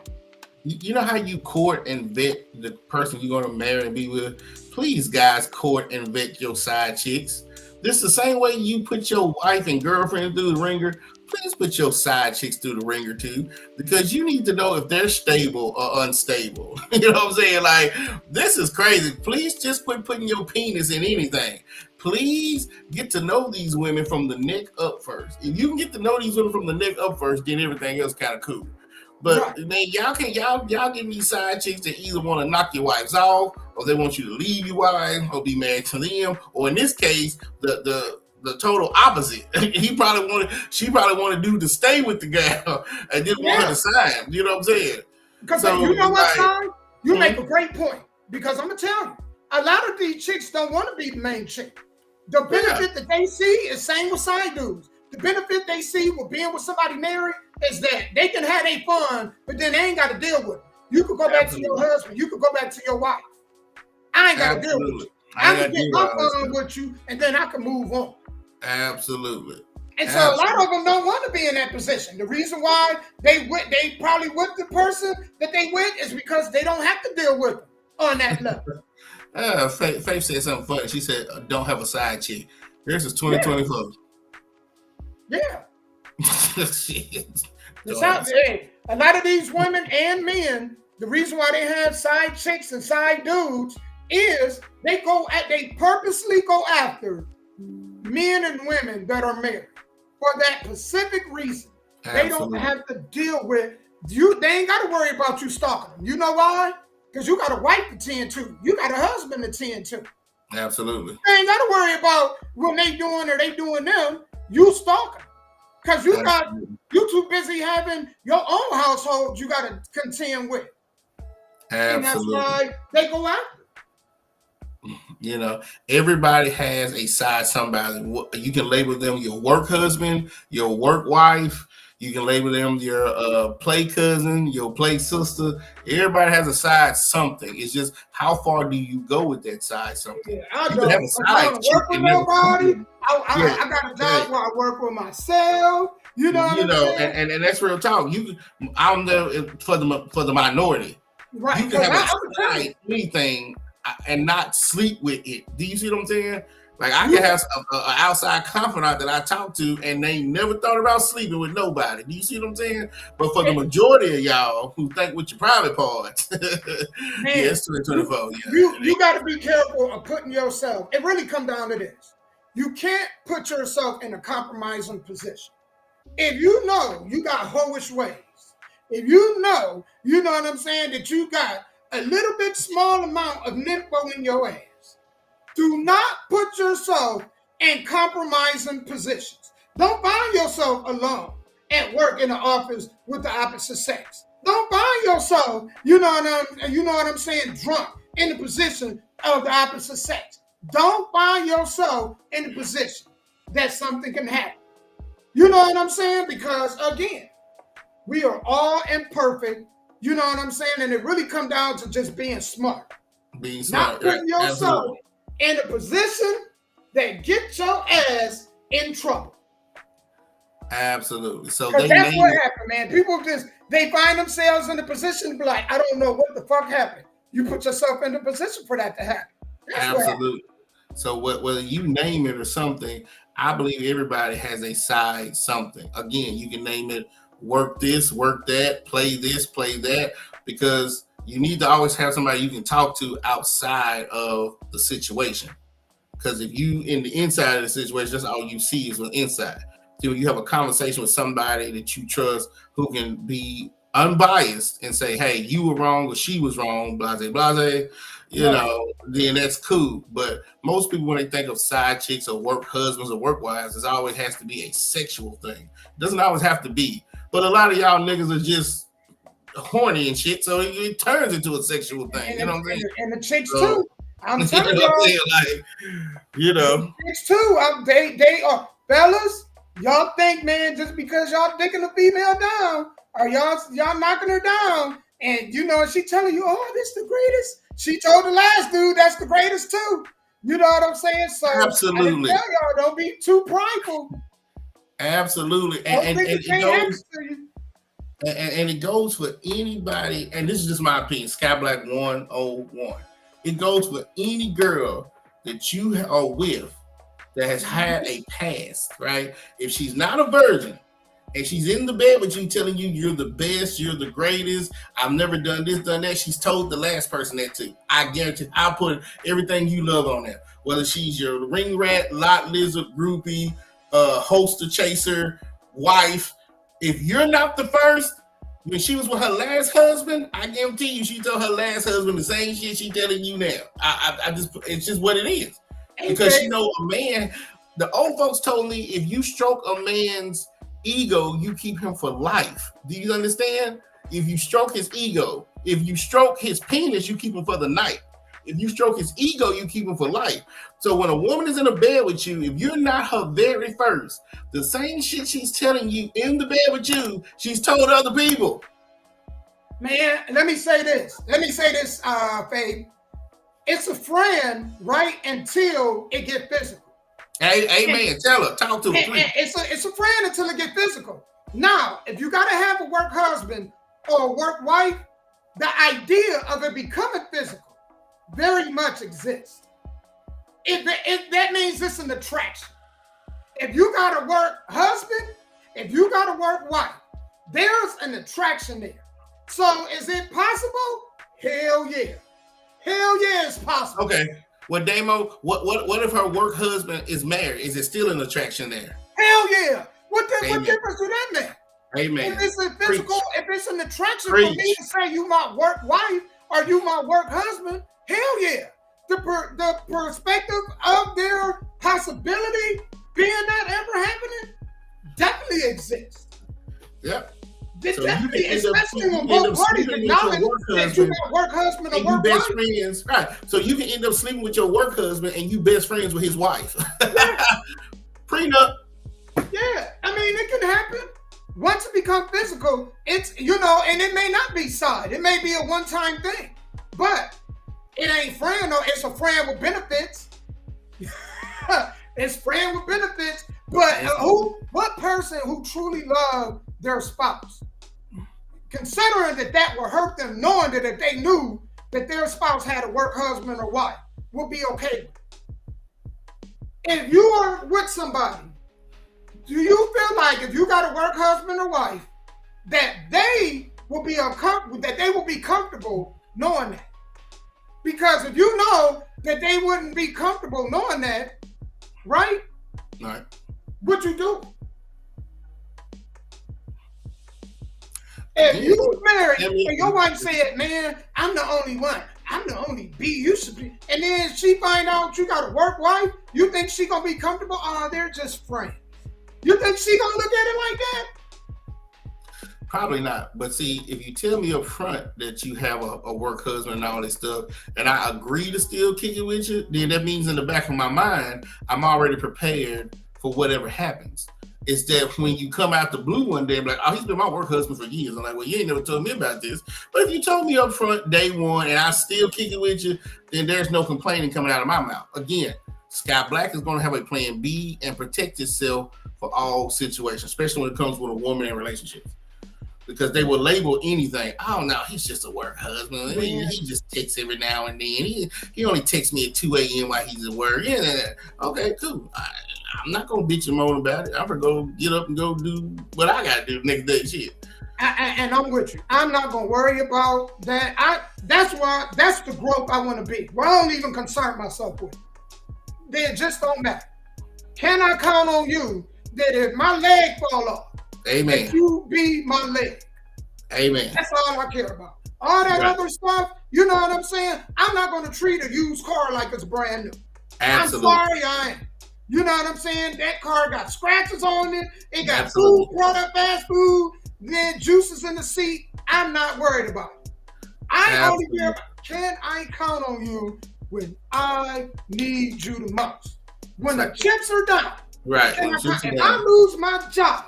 Speaker 3: You know how you court and vet the person you're gonna marry and be with? Please, guys, court and vet your side chicks. This is the same way you put your wife and girlfriend through the ringer. Please put your side chicks through the ringer too, because you need to know if they're stable or unstable. You know what I'm saying? Like, this is crazy. Please just quit putting your penis in anything. Please get to know these women from the neck up first. If you can get to know these women from the neck up first, then everything else kind of cool. But man, y'all give me side chicks that either want to knock your wives off, or they want you to leave your wife, or be married to them, or in this case, the total opposite. She probably wanted dude to stay with the gal and didn't want her to sign. You know what I'm saying?
Speaker 1: Because you know what, Tom? You make a great point. Because I'm gonna tell you, a lot of these chicks don't want to be the main chick. The benefit that they see is same with side dudes. The benefit they see with being with somebody married is that they can have their fun, but then they ain't got to deal with it. You could go back to your husband. You could go back to your wife. I ain't got to deal with it. I can get my fun with you, and then I can move on.
Speaker 3: Absolutely.
Speaker 1: And so a lot of them don't want to be in that position. The reason why they probably with the person that they with is because they don't have to deal with them on that level.
Speaker 3: Faith said something funny. She said, "Don't have a side chick." This is 2024.
Speaker 1: Yeah. A lot of these women and men, the reason why they have side chicks and side dudes is they purposely go after men and women that are married for that specific reason. Absolutely. They don't have to deal with you. They ain't got to worry about you stalking them. You know why? Because you got a wife to tend to. You got a husband to tend to.
Speaker 3: Absolutely.
Speaker 1: They ain't got to worry about what they doing or they doing them. You stalking. Because you too busy having your own household you got to contend with.
Speaker 3: Absolutely.
Speaker 1: And that's why they go after.
Speaker 3: You know, everybody has a side somebody. You can label them your work husband, your work wife. You can label them your play cousin, your play sister. Everybody has a side something. It's just how far do you go with that side something?
Speaker 1: Yeah, I
Speaker 3: You can have a
Speaker 1: don't. I
Speaker 3: side
Speaker 1: don't
Speaker 3: chick
Speaker 1: work with
Speaker 3: and never
Speaker 1: nobody.
Speaker 3: see
Speaker 1: I got a job where I work with myself. You know what I'm saying?
Speaker 3: and that's real talk. I'm there for the minority.
Speaker 1: Right.
Speaker 3: You can have
Speaker 1: I'm
Speaker 3: a
Speaker 1: telling you.
Speaker 3: side anything and not sleep with it. Do you see what I'm saying? Like I can have an outside confidant that I talk to, and they never thought about sleeping with nobody. Do you see what I'm saying? But for the majority of y'all who think with your private parts, it's 2024.
Speaker 1: You got to be careful of putting yourself. It really comes down to this: you can't put yourself in a compromising position. If you know you got hoish ways, if you know what I'm saying, that you got a little bit small amount of nympho in your ass. Do not put yourself in compromising positions. Don't find yourself alone at work in the office with the opposite sex. Don't find yourself, you know what I'm saying, drunk in the position of the opposite sex. Don't find yourself in the position that something can happen. You know what I'm saying? Because again, we are all imperfect. You know what I'm saying? And it really comes down to just being smart.
Speaker 3: Being smart.
Speaker 1: Not putting yourself in a position that gets your ass in trouble.
Speaker 3: Absolutely. So
Speaker 1: that's what happened, man. People they find themselves in a position to be like, I don't know what the fuck happened. You put yourself in a position for that to happen.
Speaker 3: Absolutely. So whether you name it or something, I believe everybody has a side something. Again, you can name it work this, work that, play this, play that, because you need to always have somebody you can talk to outside of the situation. Because if you in the inside of the situation, that's all you see is the inside. So you have a conversation with somebody that you trust who can be unbiased and say, hey, you were wrong or she was wrong, blase, blase, then that's cool. But most people, when they think of side chicks or work husbands or work wives, it always has to be a sexual thing. It doesn't always have to be. But a lot of y'all niggas are just horny and shit, so it turns into a sexual thing. You know what I'm saying?
Speaker 1: And the chicks too. I'm telling y'all, chicks too. They are fellas. Y'all think, man, just because y'all dicking a female down, or y'all knocking her down, and she telling you, oh, this the greatest. She told the last dude that's the greatest too. You know what I'm saying? So
Speaker 3: absolutely.
Speaker 1: I tell y'all, don't be too prideful.
Speaker 3: Absolutely. And it goes for anybody, and this is just my opinion, Sky Black 101. It goes for any girl that you are with that has had a past, right? If she's not a virgin and she's in the bed with you telling you you're the best, you're the greatest, I've never done this, done that, she's told the last person that too. I guarantee I'll put everything you love on there. Whether she's your ring rat, lot lizard, groupie, holster chaser, wife, if you're not the first, when she was with her last husband, I guarantee you she told her last husband the same shit she telling you now. It's just what it is. Because a man, the old folks told me if you stroke a man's ego, you keep him for life. Do you understand? If you stroke his ego, if you stroke his penis, you keep him for the night. If you stroke his ego, you keep him for life. So when a woman is in a bed with you, if you're not her very first, the same shit she's telling you in the bed with you, she's told other people.
Speaker 1: Man, let me say this, Faye. It's a friend, right, until it get physical.
Speaker 3: Hey, amen. Tell her. Talk to her, please.
Speaker 1: It's a friend until it get physical. Now, if you got to have a work husband or a work wife, the idea of it becoming physical very much exists. If that means it's an attraction. If you got a work husband, if you got a work wife, there's an attraction there. So is it possible? Hell yeah. Hell yeah, it's possible.
Speaker 3: Okay. Well, Damo, what if her work husband is married? Is it still an attraction there?
Speaker 1: Hell yeah. What difference do that make?
Speaker 3: Amen.
Speaker 1: If it's a physical, if it's an attraction for me to say you my work wife or you my work husband, hell yeah. The perspective of their possibility being that ever happening definitely exists.
Speaker 3: Yep. So you can end up,
Speaker 1: especially when
Speaker 3: you end
Speaker 1: both
Speaker 3: up
Speaker 1: parties
Speaker 3: sleeping with your
Speaker 1: acknowledge
Speaker 3: work
Speaker 1: that you
Speaker 3: husband
Speaker 1: got work husband or
Speaker 3: and you
Speaker 1: work
Speaker 3: best
Speaker 1: wife.
Speaker 3: friends. Right. So you can end up sleeping with your work husband and you best friends with his wife. Prenup.
Speaker 1: Yeah, I mean, it can happen. Once it becomes physical, it's, you know, and it may not be side. It may be a one-time thing. But it ain't friend, or it's a friend with benefits. It's friend with benefits. But what person who truly loved their spouse, considering that will hurt them, knowing that if they knew that their spouse had a work husband or wife, would be okay with it. If you are with somebody, do you feel like if you got a work husband or wife, that they will be comfortable knowing that? Because if you know that they wouldn't be comfortable knowing that, right?
Speaker 3: Right.
Speaker 1: What you do? If you was married and your wife said, "Man, I'm the only one. I'm the only B you should be," and then she find out you got a work wife, you think she gonna be comfortable? They're just friends. You think she gonna look at it like that?
Speaker 3: Probably not. But see, if you tell me up front that you have a work husband and all this stuff, and I agree to still kick it with you, then that means in the back of my mind, I'm already prepared for whatever happens. It's that when you come out the blue one day, I'm like, oh, he's been my work husband for years. I'm like, well, you ain't never told me about this. But if you told me up front day one and I still kick it with you, then there's no complaining coming out of my mouth. Again, Sky Black is going to have a plan B and protect itself for all situations, especially when it comes with a woman in relationships. Because they will label anything. Oh no, he's just a work husband. He just texts every now and then. He only texts me at 2 a.m. while he's at work. Yeah, okay, cool. I'm not gonna bitch and moan about it. I'm gonna go get up and go do what I gotta do the next day. Shit.
Speaker 1: And I'm with you. I'm not gonna worry about that. That's the growth I want to be. Where I don't even concern myself with. They just don't matter. Can I count on you that if my leg fall off,
Speaker 3: amen,
Speaker 1: that you be my leg?
Speaker 3: Amen.
Speaker 1: That's all I care about. All that other stuff, you know what I'm saying? I'm not gonna treat a used car like it's brand new.
Speaker 3: Absolutely.
Speaker 1: I'm sorry, I ain't. You know what I'm saying? That car got scratches on it. It got food, product, fast food, then juices in the seat. I'm not worried about it. I only care about, can I count on you when I need you the most? When the chips are down.
Speaker 3: Right.
Speaker 1: If I lose my job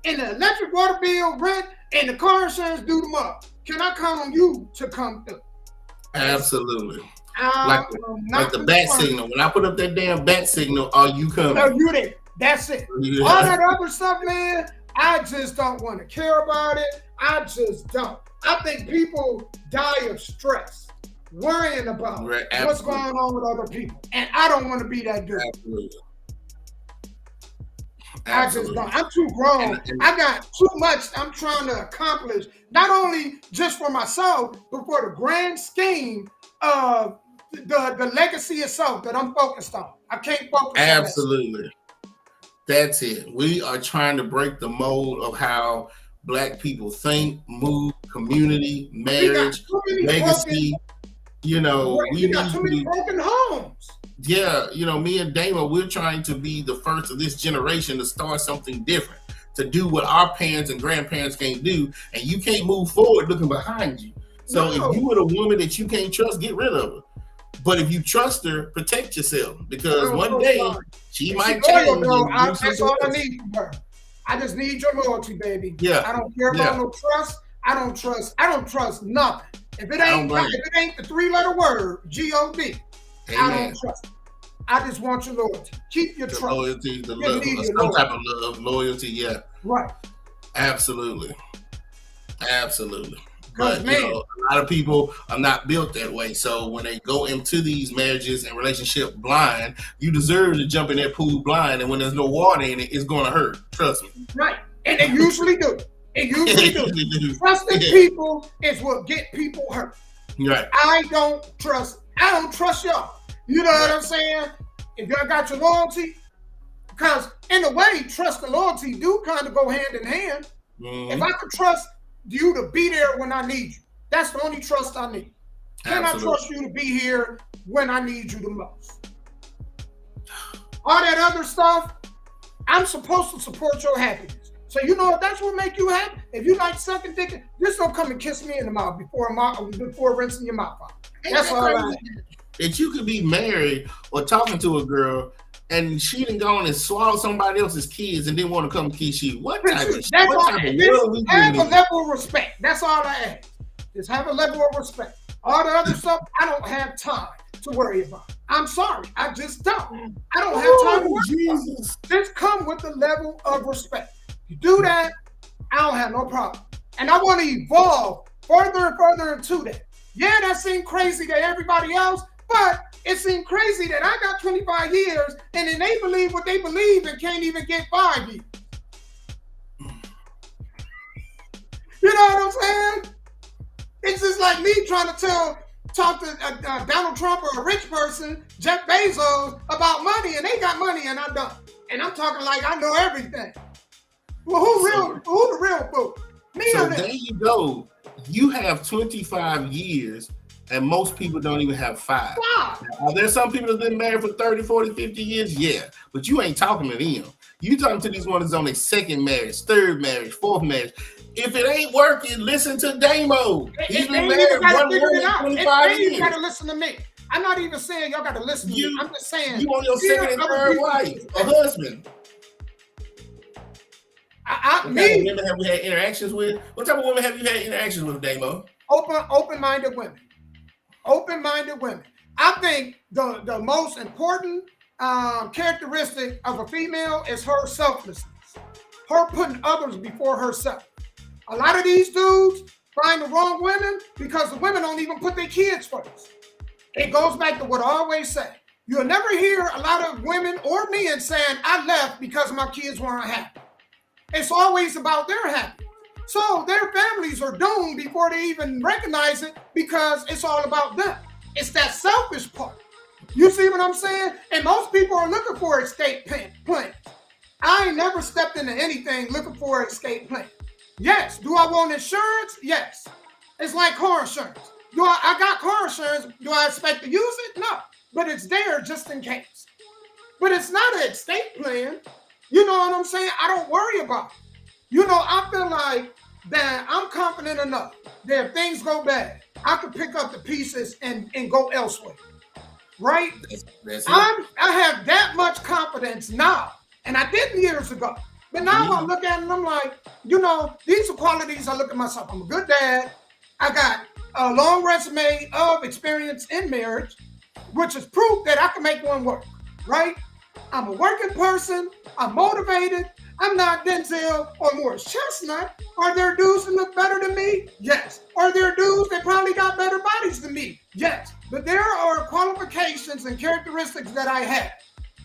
Speaker 1: and the electric, water bill, rent, and the car insurance due tomorrow, can I count on you to come through?
Speaker 3: Absolutely. Like the bat signal. When I put up that damn bat signal, are you coming?
Speaker 1: No, you there. That's it. Yeah. All that other stuff, man, I just don't want to care about it. I just don't. I think people die of stress, worrying about what's going on with other people. And I don't want to be that dude. Absolutely. I just don't. I'm too grown. I got too much I'm trying to accomplish, not only just for myself, but for the grand scheme of the legacy itself that I'm focused on. I can't focus on that.
Speaker 3: Absolutely. That's it. We are trying to break the mold of how Black people think, move, community, marriage, legacy. We got too many broken homes. Yeah, me and Dama, we're trying to be the first of this generation to start something different, to do what our parents and grandparents can't do, and you can't move forward looking behind you. So if you were a woman that you can't trust, get rid of her. But if you trust her, protect yourself, because one day she might change.
Speaker 1: That's all I need from her. I just need your loyalty, baby.
Speaker 3: Yeah.
Speaker 1: I don't care about no trust. I don't trust nothing. If it ain't the 3-letter word, G-O-D, I don't trust it. I just want your loyalty. Keep your trust.
Speaker 3: Loyalty, the love, some type of love, loyalty, yeah.
Speaker 1: Right.
Speaker 3: Absolutely. But a lot of people are not built that way. So when they go into these marriages and relationships blind, you deserve to jump in that pool blind. And when there's no water in it, it's going to hurt. Trust me.
Speaker 1: Right. And they usually do. Trusting people is what get people hurt.
Speaker 3: Right.
Speaker 1: I don't trust y'all. You know what I'm saying? If y'all got your loyalty, because in a way, trust and loyalty do kind of go hand in hand. Mm-hmm. If I could trust you to be there when I need you, that's the only trust I need. Can I trust you to be here when I need you the most? All that other stuff, I'm supposed to support your happiness. So you know if that's what make you happy, if you like sucking dick, just don't come and kiss me in the mouth before rinsing your mouth out. That's all I.
Speaker 3: That you could be married or talking to a girl and she done gone and swallowed somebody else's kids and didn't want to come kiss you. What type of world we
Speaker 1: have a
Speaker 3: living in?
Speaker 1: level of respect. That's all I ask. Just have a level of respect. All the other stuff, I don't have time to worry about. I'm sorry, I just don't. I don't have time to worry about. Just come with the level of respect. You do that, I don't have no problem. And I want to evolve further and further into that. Yeah, that seemed crazy to everybody else, but it seemed crazy that I got 25 years and then they believe what they believe and can't even get 5 years. You know what I'm saying? It's just like me trying to talk to Donald Trump or a rich person, Jeff Bezos, about money, and they got money and I don't. And I'm talking like I know everything. Well, who the real fool? Me
Speaker 3: so
Speaker 1: or them?
Speaker 3: there you go. You have 25 years, and most people don't even have 5.
Speaker 1: Wow.
Speaker 3: Now, there's some people that's been married for 30, 40, 50 years, yeah. But you ain't talking to them. You talking to these ones on their second marriage, third marriage, fourth marriage. If it ain't working, listen to Damo. He's been married one woman 25 years.
Speaker 1: You gotta listen to me. I'm not even saying y'all gotta listen to me. I'm just saying
Speaker 3: you on your second and third wife, a husband. What type of women have we had interactions with? What type of women have you had interactions with, Damo?
Speaker 1: Open-minded women. Open-minded women. I think the most important characteristic of a female is her selflessness. Her putting others before herself. A lot of these dudes find the wrong women because the women don't even put their kids first. It goes back to what I always say. You'll never hear a lot of women or men saying, I left because my kids weren't happy. It's always about their happiness. So their families are doomed before they even recognize it because it's all about them. It's that selfish part. You see what I'm saying? And most people are looking for escape plans. I ain't never stepped into anything looking for an escape plan. Yes. Do I want insurance? Yes. It's like car insurance. I got car insurance. Do I expect to use it? No. But it's there just in case. But it's not an escape plan. You know what I'm saying? I don't worry about it. You know, I feel like that I'm confident enough that if things go bad, I could pick up the pieces and go elsewhere. Right? I have that much confidence now. And I didn't years ago. But now I look at it and I'm like, you know, these are qualities I look at myself. I'm a good dad. I got a long resume of experience in marriage, which is proof that I can make one work, right? I'm a working person. I'm motivated. I'm not Denzel or Morris Chestnut. Are there dudes that look better than me? Yes. Are there dudes that probably got better bodies than me? Yes. But there are qualifications and characteristics that I have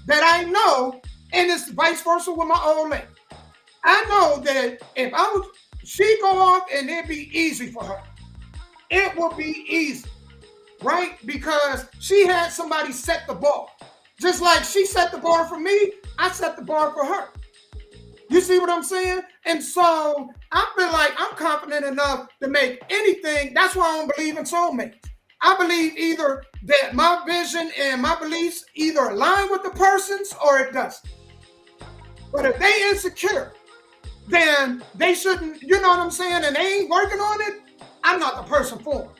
Speaker 1: that I know, and it's vice versa with my old lady. I know that if she go off and it'd be easy for her. It will be easy, right? Because she had somebody set the bar. Just like she set the bar for me, I set the bar for her. You see what I'm saying? And so I feel like I'm confident enough to make anything. That's why I don't believe in soulmates. I believe either that my vision and my beliefs either align with the person's or it doesn't. But if they insecure, then they shouldn't, you know what I'm saying? And they ain't working on it, I'm not the person for them.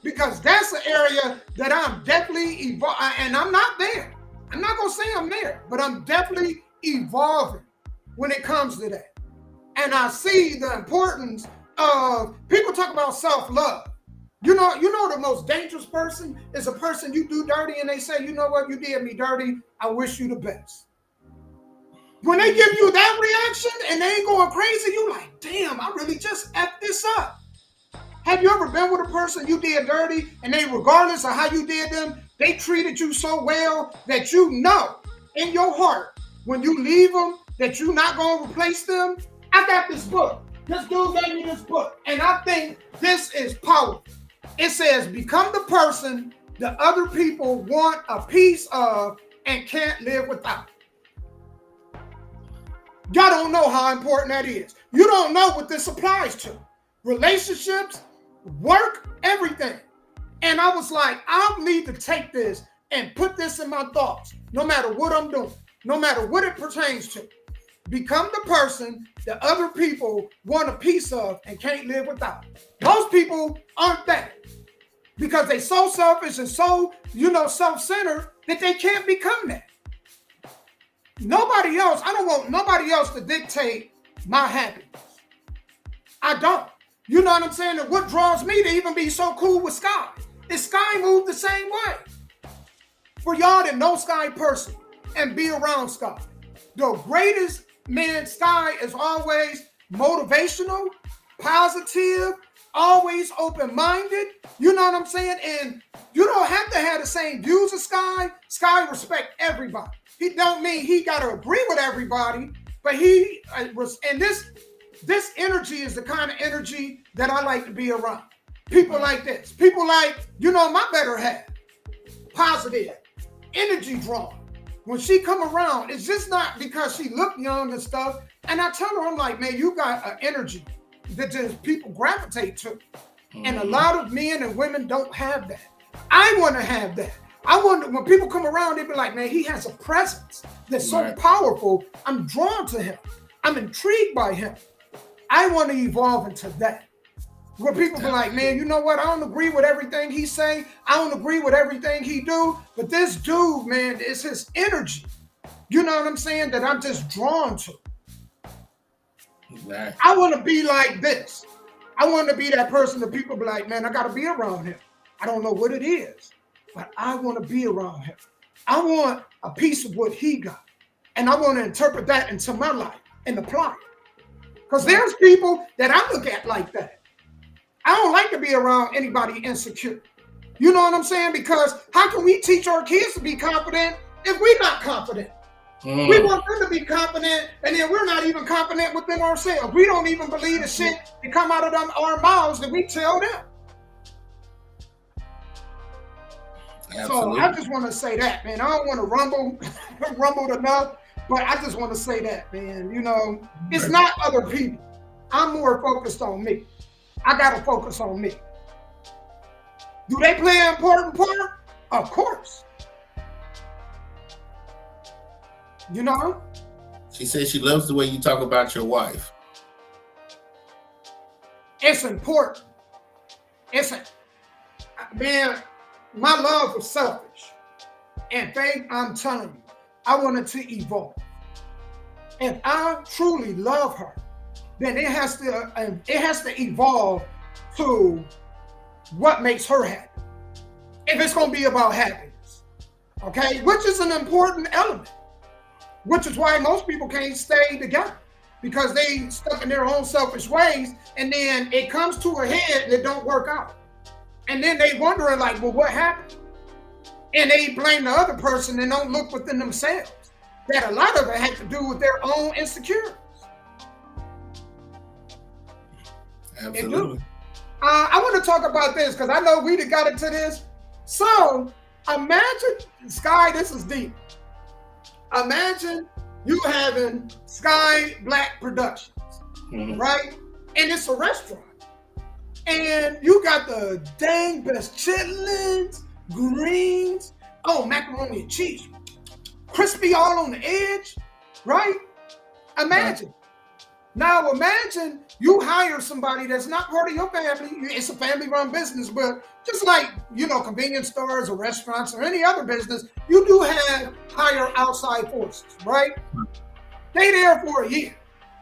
Speaker 1: Because that's an area that I'm definitely evolving, and I'm not there. I'm not going to say I'm there, but I'm definitely evolving when it comes to that. And I see the importance of, people talk about self-love. You know the most dangerous person is a person you do dirty and they say, you know what, you did me dirty, I wish you the best. When they give you that reaction and they ain't going crazy, you like, damn, I really just effed this up. Have you ever been with a person you did dirty and they, regardless of how you did them, they treated you so well that you know in your heart when you leave them that you're not going to replace them? I got this book. This dude gave me this book, and I think this is powerful. It says, become the person that other people want a piece of and can't live without. Y'all don't know how important that is. You don't know what this applies to. Relationships, work, everything. And I was like, I need to take this and put this in my thoughts, no matter what I'm doing, no matter what it pertains to. become the person that other people want a piece of and can't live without. Most people aren't that because they're so selfish and so, self-centered that they can't become that. Nobody else, I don't want nobody else to dictate my happiness. I don't. You know what I'm saying? And what draws me to even be so cool with Sky is Sky moved the same way. For y'all that know Sky personally and be around Sky, the greatest man, Sky, is always motivational, positive, always open-minded. You know what I'm saying? And you don't have to have the same views as Sky. Sky respect everybody. He don't mean he got to agree with everybody, but he was, and this energy is the kind of energy that I like to be around. People like this. People like, my better half. Positive. Energy drawn. When she come around, it's just not because she look young and stuff. And I tell her, I'm like, man, you got an energy that just people gravitate to. And a lot of men and women don't have that. I want to have that. I want, when people come around, they be like, man, he has a presence that's so powerful. I'm drawn to him. I'm intrigued by him. I want to evolve into that. Where people be like, man, you know what? I don't agree with everything he say. I don't agree with everything he do. But this dude, man, it's his energy. You know what I'm saying? That I'm just drawn to. Right. I want to be like this. I want to be that person that people be like, man, I got to be around him. I don't know what it is, but I want to be around him. I want a piece of what he got. And I want to interpret that into my life and apply it. Because there's people that I look at like that. I don't like to be around anybody insecure. You know what I'm saying? Because how can we teach our kids to be confident if we're not confident? We want them to be confident, and then we're not even confident within ourselves. We don't even believe the shit that come out of our mouths that we tell them. Absolutely. So I just want to say that, man. I don't want to rumble enough, but I just want to say that, man. It's not other people. I'm more focused on me. I got to focus on me. Do they play an important part? Of course.
Speaker 3: She says she loves the way you talk about your wife.
Speaker 1: It's important. Man, my love was selfish. And Faith, I'm telling you, I wanted to evolve. If I truly love her, then it has to evolve to what makes her happy. If it's going to be about happiness, okay, which is an important element, which is why most people can't stay together because they stuck in their own selfish ways, and then it comes to a head that don't work out, and then they wondering like, well, what happened? And they blame the other person and don't look within themselves. That a lot of it had to do with their own insecurities.
Speaker 3: Absolutely.
Speaker 1: I want to talk about this because I know we done got into this. So imagine, Sky, this is deep. Imagine you having Sky Black Productions, right? And it's a restaurant. And you got the dang best chitlins, greens, macaroni and cheese, crispy all on the edge, right? Imagine. Now imagine you hire somebody that's not part of your family. It's a family-run business, but just like, convenience stores or restaurants or any other business, you do hire outside forces, right? They there for a year.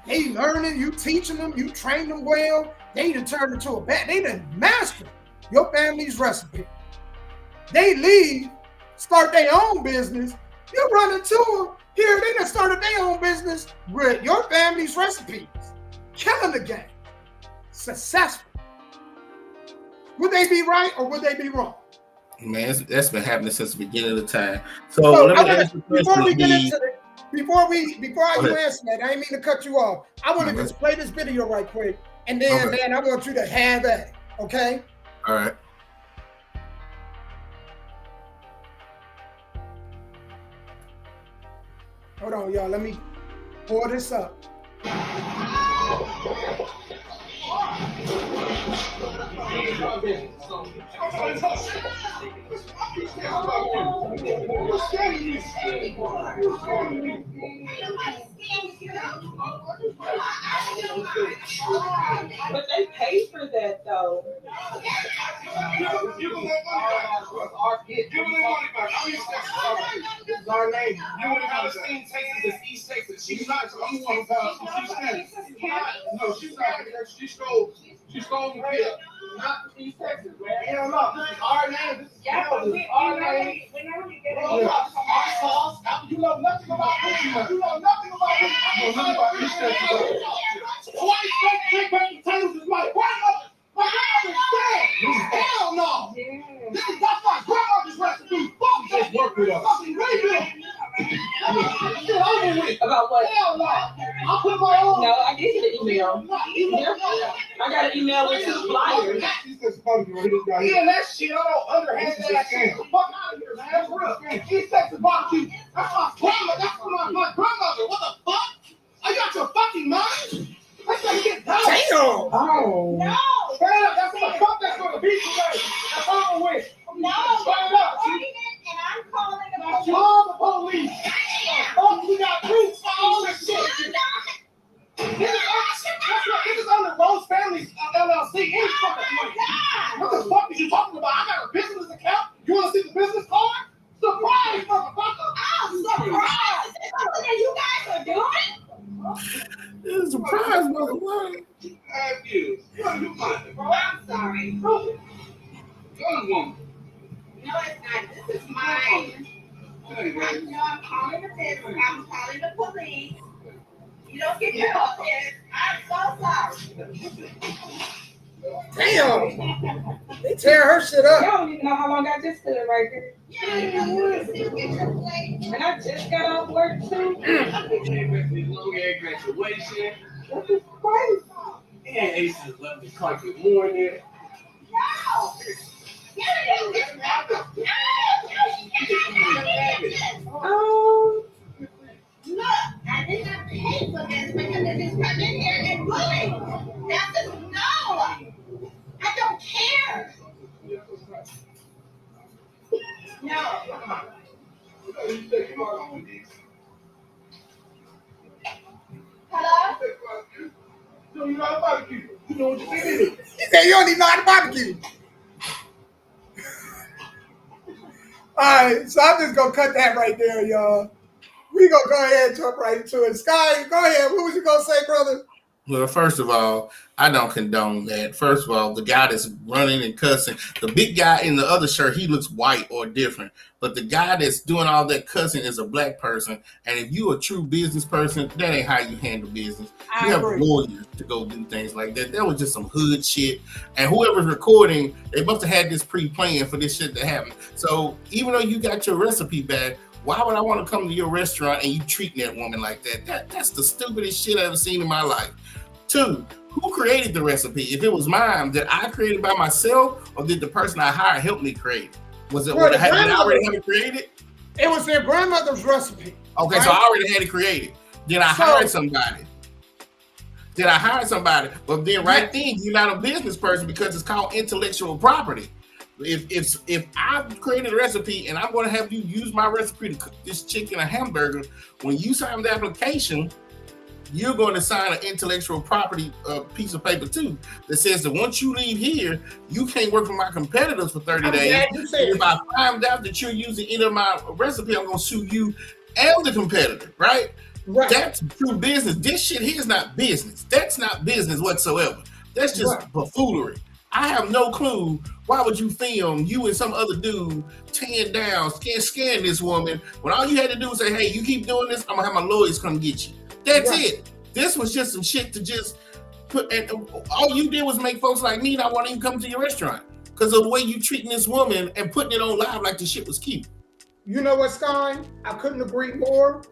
Speaker 1: They learning, you teaching them, you train them well. They done turned into they done mastered your family's recipe. They leave, start their own business. You run into them. Here, they done started their own business with your family's recipes. Killing the game. Successful. Would they be right or would they be wrong?
Speaker 3: Man, that's been happening since the beginning of the time. So let me ask you a question.
Speaker 1: Before you answer that, I didn't mean to cut you off. I want to just play this video right quick. And then, man, I want you to have that. Okay?
Speaker 3: All right.
Speaker 1: Hold on, y'all. Let me pour this up.
Speaker 7: But they pay for that though.
Speaker 2: Give them our kid. Give them their money back. How many steps? This is our name. You would have never seen Texas as East Texas. She's not. I'm the one who found she's Spanish. No, she's not. She stole the kid. Not East Texas, man. Hell no. This is our name. This is our name. Our sauce. You know nothing about this. You know nothing about this. You know nothing about East Texas. White folks big baked potatoes is like white up. My grandmother's dead. Hell no. That's my grandmother's recipe. Fuck that. Work with us. Fucking rebuild.
Speaker 7: About what?
Speaker 2: Hell no. I'll put my own.
Speaker 7: No, I did get an email. I got an email with two flyers.
Speaker 2: Yeah, that shit. I don't underhand that shit. Fuck out of here, man. That's real. East Texas barbecue. That's my grandmother. That's my grandmother. What the fuck? I got your fucking mind? That's gonna get done.
Speaker 1: Damn.
Speaker 7: Oh.
Speaker 2: No. Straight up. That's what the fuck that's gonna be today. That's over with.
Speaker 10: No,
Speaker 2: Straight up.
Speaker 10: and I'm calling the police.
Speaker 2: Call the police. Fuck, we got proof for all this shit. This is under Rose Families LLC. Any fucking way. What the fuck is you talking about? I got a business account. You want to see the business card? Surprise, motherfucker.
Speaker 10: Oh, surprise. Is that what you guys are doing?
Speaker 3: It's a surprise, motherfucker.
Speaker 2: Have you? You mind, bro?
Speaker 10: I'm sorry.
Speaker 2: You're the woman.
Speaker 10: No, it's not. This is mine. I'm calling the business. I'm calling the police. You don't get your up there. I'm so sorry.
Speaker 1: Damn. They tear her shit up.
Speaker 7: Y'all don't even know how long I just stood right here.
Speaker 10: Yeah, you still get your plate.
Speaker 7: And I just got off work too.
Speaker 2: Graduation.
Speaker 7: This is crazy.
Speaker 2: And Aces left me quite good morning.
Speaker 10: No. Look, I did not pay for this because they just come in here and bully. That's just no. I don't care. No. Hello?
Speaker 2: So you know how to barbecue. You know what you did.
Speaker 1: He said you don't even know how to barbecue. All right, so I'm just gonna cut that right there, y'all. We gonna go ahead and jump right into it. Sky, go ahead. What was you gonna say, brother?
Speaker 3: Well, first of all, I don't condone that. First of all, the guy that's running and cussing, the big guy in the other shirt, he looks white or different. But the guy that's doing all that cussing is a black person. And if you a true business person, that ain't how you handle business. You have lawyers to go do things like that. That was just some hood shit. And whoever's recording, they must have had this pre-planned for this shit to happen. So even though you got your recipe back, why would I want to come to your restaurant and you treating that woman like that? That's the stupidest shit I've ever seen in my life. 2, who created the recipe? If it was mine, did I create it by myself or did the person I hired help me create it? Was it
Speaker 1: Well,
Speaker 3: did I already have it created?
Speaker 1: It was their grandmother's recipe.
Speaker 3: Okay,
Speaker 1: right?
Speaker 3: so I already had it created. Then I hired somebody. But then right then you're not a business person because it's called intellectual property. If I created a recipe and I'm going to have you use my recipe to cook this chicken or hamburger, when you sign the application, you're going to sign an intellectual property piece of paper too that says that once you leave here, you can't work for my competitors for 30 days. If I find out that you're using any of my recipe, I'm going to sue you and the competitor, right?
Speaker 1: Right.
Speaker 3: That's true business. This shit here is not business. That's not business whatsoever. That's just buffoonery. I have no clue. Why would you film you and some other dude tearing down, scan this woman when all you had to do was say, hey, you keep doing this, I'm going to have my lawyers come get you. That's it. This was just some shit to just put, and all you did was make folks like me not want to even come to your restaurant because of the way you treating this woman and putting it on live like the shit was cute.
Speaker 1: You know what, Sky? I couldn't agree more.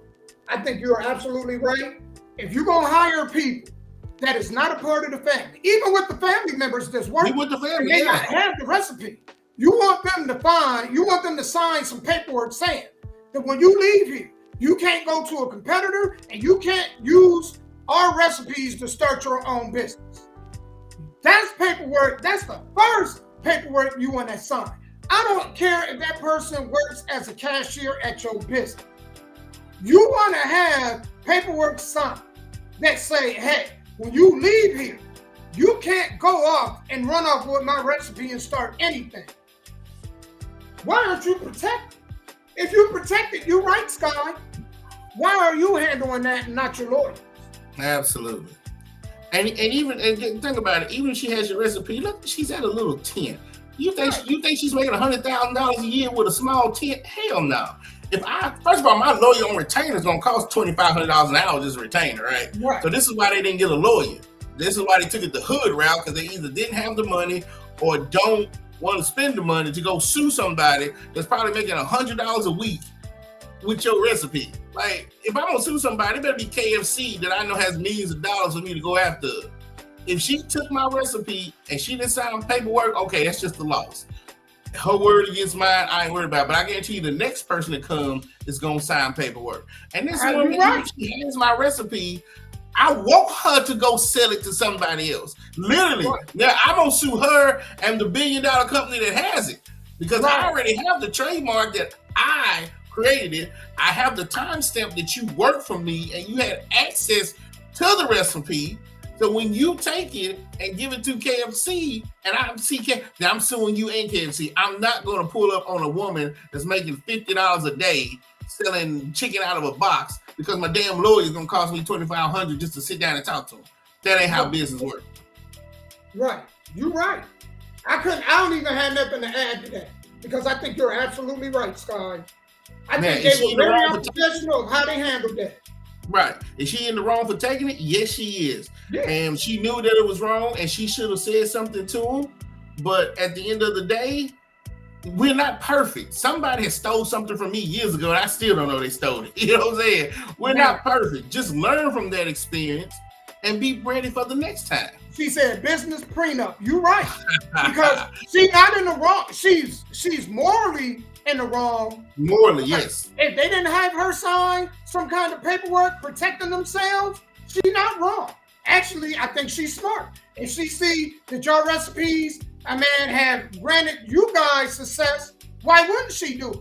Speaker 1: I think you're absolutely right. If you're going to hire people that is not a part of the family, even with the family members that's working,
Speaker 3: with the family,
Speaker 1: they not have the recipe. You want them to sign some paperwork saying that when you leave here, you can't go to a competitor and you can't use our recipes to start your own business. That's paperwork. That's the first paperwork you want to sign. I don't care if that person works as a cashier at your business. You want to have paperwork signed that say, hey, when you leave here, you can't go off and run off with my recipe and start anything. Why aren't you protected? If you protected, you're right, Sky. Why are you handling that and not your lawyer?
Speaker 3: Absolutely. And think about it. Even if she has your recipe, look, she's at a little tent. You think she's making $100,000 a year with a small tent? Hell no. First of all, my lawyer on retainer is gonna cost $2,500 an hour just a retainer, right? So this is why they didn't get a lawyer. This is why they took it the hood route, because they either didn't have the money or don't want to spend the money to go sue somebody that's probably making $100 a week with your recipe. Like, if I'm gonna sue somebody, it better be KFC that I know has millions of dollars for me to go after. If she took my recipe and she didn't sign paperwork, okay, that's just a loss. Her word against mine, I ain't worried about it. But I guarantee you the next person that comes is gonna sign paperwork. And this woman, if she has my recipe, I want her to go sell it to somebody else. Literally. Now I'm gonna sue her and the $1 billion company that has it. Because I already have the trademark that I created it. I have the timestamp that you worked for me and you had access to the recipe. So when you take it and give it to KFC, and I'm suing you and KFC. I'm not going to pull up on a woman that's making $50 a day selling chicken out of a box because my damn lawyer is going to cost me $2,500 just to sit down and talk to him. That ain't how business works.
Speaker 1: Right. You're right. I don't even have nothing to add to that because I think you're absolutely right, Sky. I think they were very unprofessional of how they handled that.
Speaker 3: Right. Is she in the wrong for taking it? Yes, she is. Yeah. And she knew that it was wrong and she should have said something to him. But at the end of the day, we're not perfect. Somebody has stole something from me years ago and I still don't know they stole it. You know what I'm saying? We're not perfect. Just learn from that experience and be ready for the next time.
Speaker 1: She said business prenup. You're right. Because she's not in the wrong. She's morally in the wrong.
Speaker 3: Morally, yes.
Speaker 1: If they didn't have her sign some kind of paperwork protecting themselves, she's not wrong. Actually, I think she's smart. If she see that your recipes, have granted you guys success, why wouldn't she do it?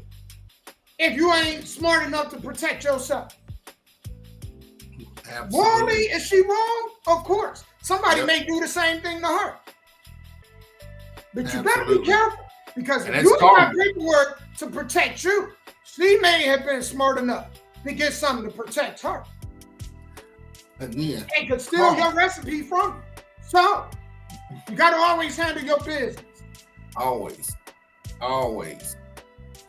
Speaker 1: If you ain't smart enough to protect yourself.
Speaker 3: Absolutely.
Speaker 1: Morally, is she wrong? Of course. Somebody may do the same thing to her. But you better be careful. Because if you got paperwork to protect you, she may have been smart enough to get something to protect her.
Speaker 3: Again.
Speaker 1: And could steal your recipe from you. So, you got to always handle your business.
Speaker 3: Always.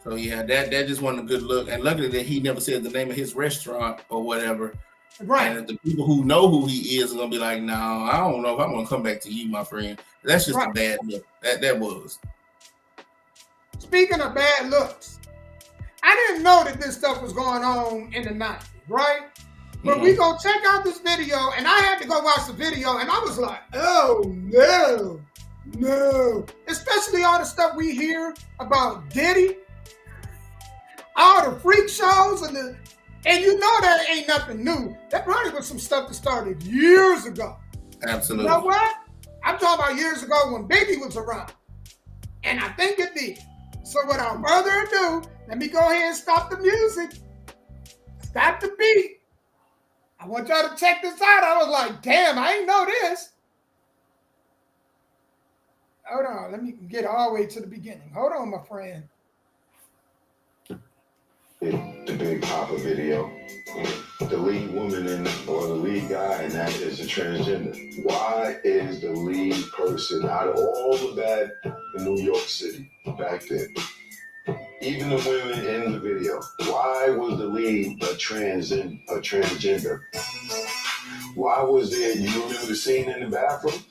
Speaker 3: So, yeah, that just wasn't a good look. And luckily that he never said the name of his restaurant or whatever.
Speaker 1: Right.
Speaker 3: And the people who know who he is are going to be like, no, I don't know if I'm going to come back to you, my friend. That's just a bad look. That was.
Speaker 1: Speaking of bad looks, I didn't know that this stuff was going on in the 90s, right? But we go check out this video, and I had to go watch the video, and I was like, oh, no. Especially all the stuff we hear about Diddy, all the freak shows, and you know that ain't nothing new. That probably was some stuff that started years ago.
Speaker 3: Absolutely.
Speaker 1: You know what? I'm talking about years ago when Biggie was around, and I think it did. So without further ado, let me go ahead and stop the music. Stop the beat. I want y'all to check this out. I was like, damn, I ain't know this. Hold on, let me get all the way to the beginning. Hold on, my friend.
Speaker 11: The Big Papa video. The lead woman or the lead guy in that is a transgender. Why is the lead person out of all the bad in New York City back then? Even the women in the video. Why was the lead a transgender? Why was there? You remember the scene in the bathroom?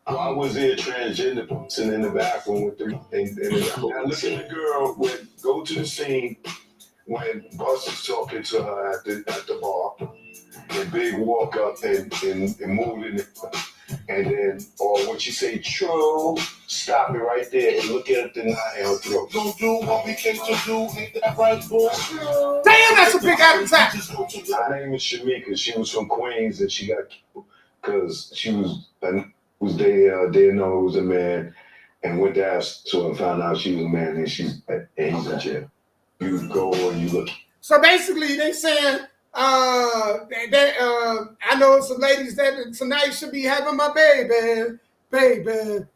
Speaker 11: Why was there a transgender person in the bathroom with the? Now look at the girl. Go to the scene. When Bus is talking to her at the bar, and Big walk up and move in, and then, or when she say true, stop it right there and look at the knot in her throat. Don't do what we came to do, ain't that right, boy?
Speaker 1: Damn, that's a big attack.
Speaker 11: Her name is Shamika. She was from Queens, and she got killed because she was was dating her, didn't know it was a man, and went to ask her and found out she was a man, and he's in jail. You go and you look.
Speaker 1: So basically, they saying, I know some ladies that tonight should be having my baby. The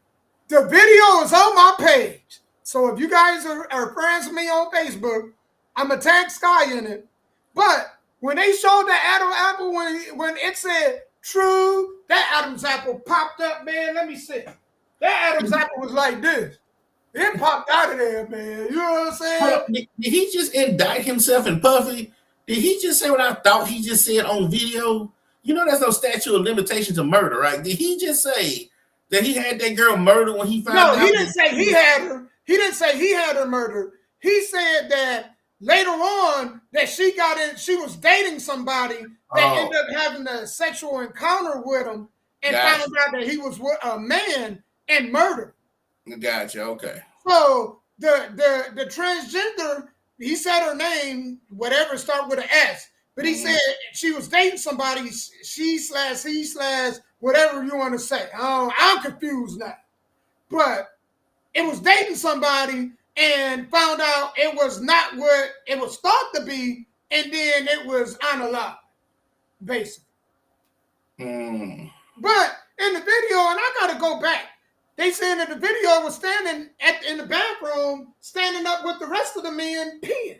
Speaker 1: video is on my page. So if you guys are friends with me on Facebook, I'm going to tag Sky in it. But when they showed the Adam apple, when it said true, that Adam's apple popped up, man. Let me see. That Adam's apple was like this. It popped out of there, man. You know what I'm saying?
Speaker 3: Did he just indict himself and Puffy? Did he just say what I thought he just said on video? You know, there's no statute of limitations to murder, right? Did he just say that he had that girl murdered when he found out?
Speaker 1: No, he didn't say he had her. He didn't say he had her murdered. He said that later on that she was dating somebody that ended up having a sexual encounter with him and found out that he was a man and murdered.
Speaker 3: Gotcha. Okay.
Speaker 1: So the transgender, he said her name, whatever, start with an S. But he said she was dating somebody, she/he/ whatever you want to say. I'm confused now. But it was dating somebody and found out it was not what it was thought to be, and then it was unallowed, basically. But in the video, and I got to go back, they saying that the video was standing in the bathroom, standing up with the rest of the men peeing.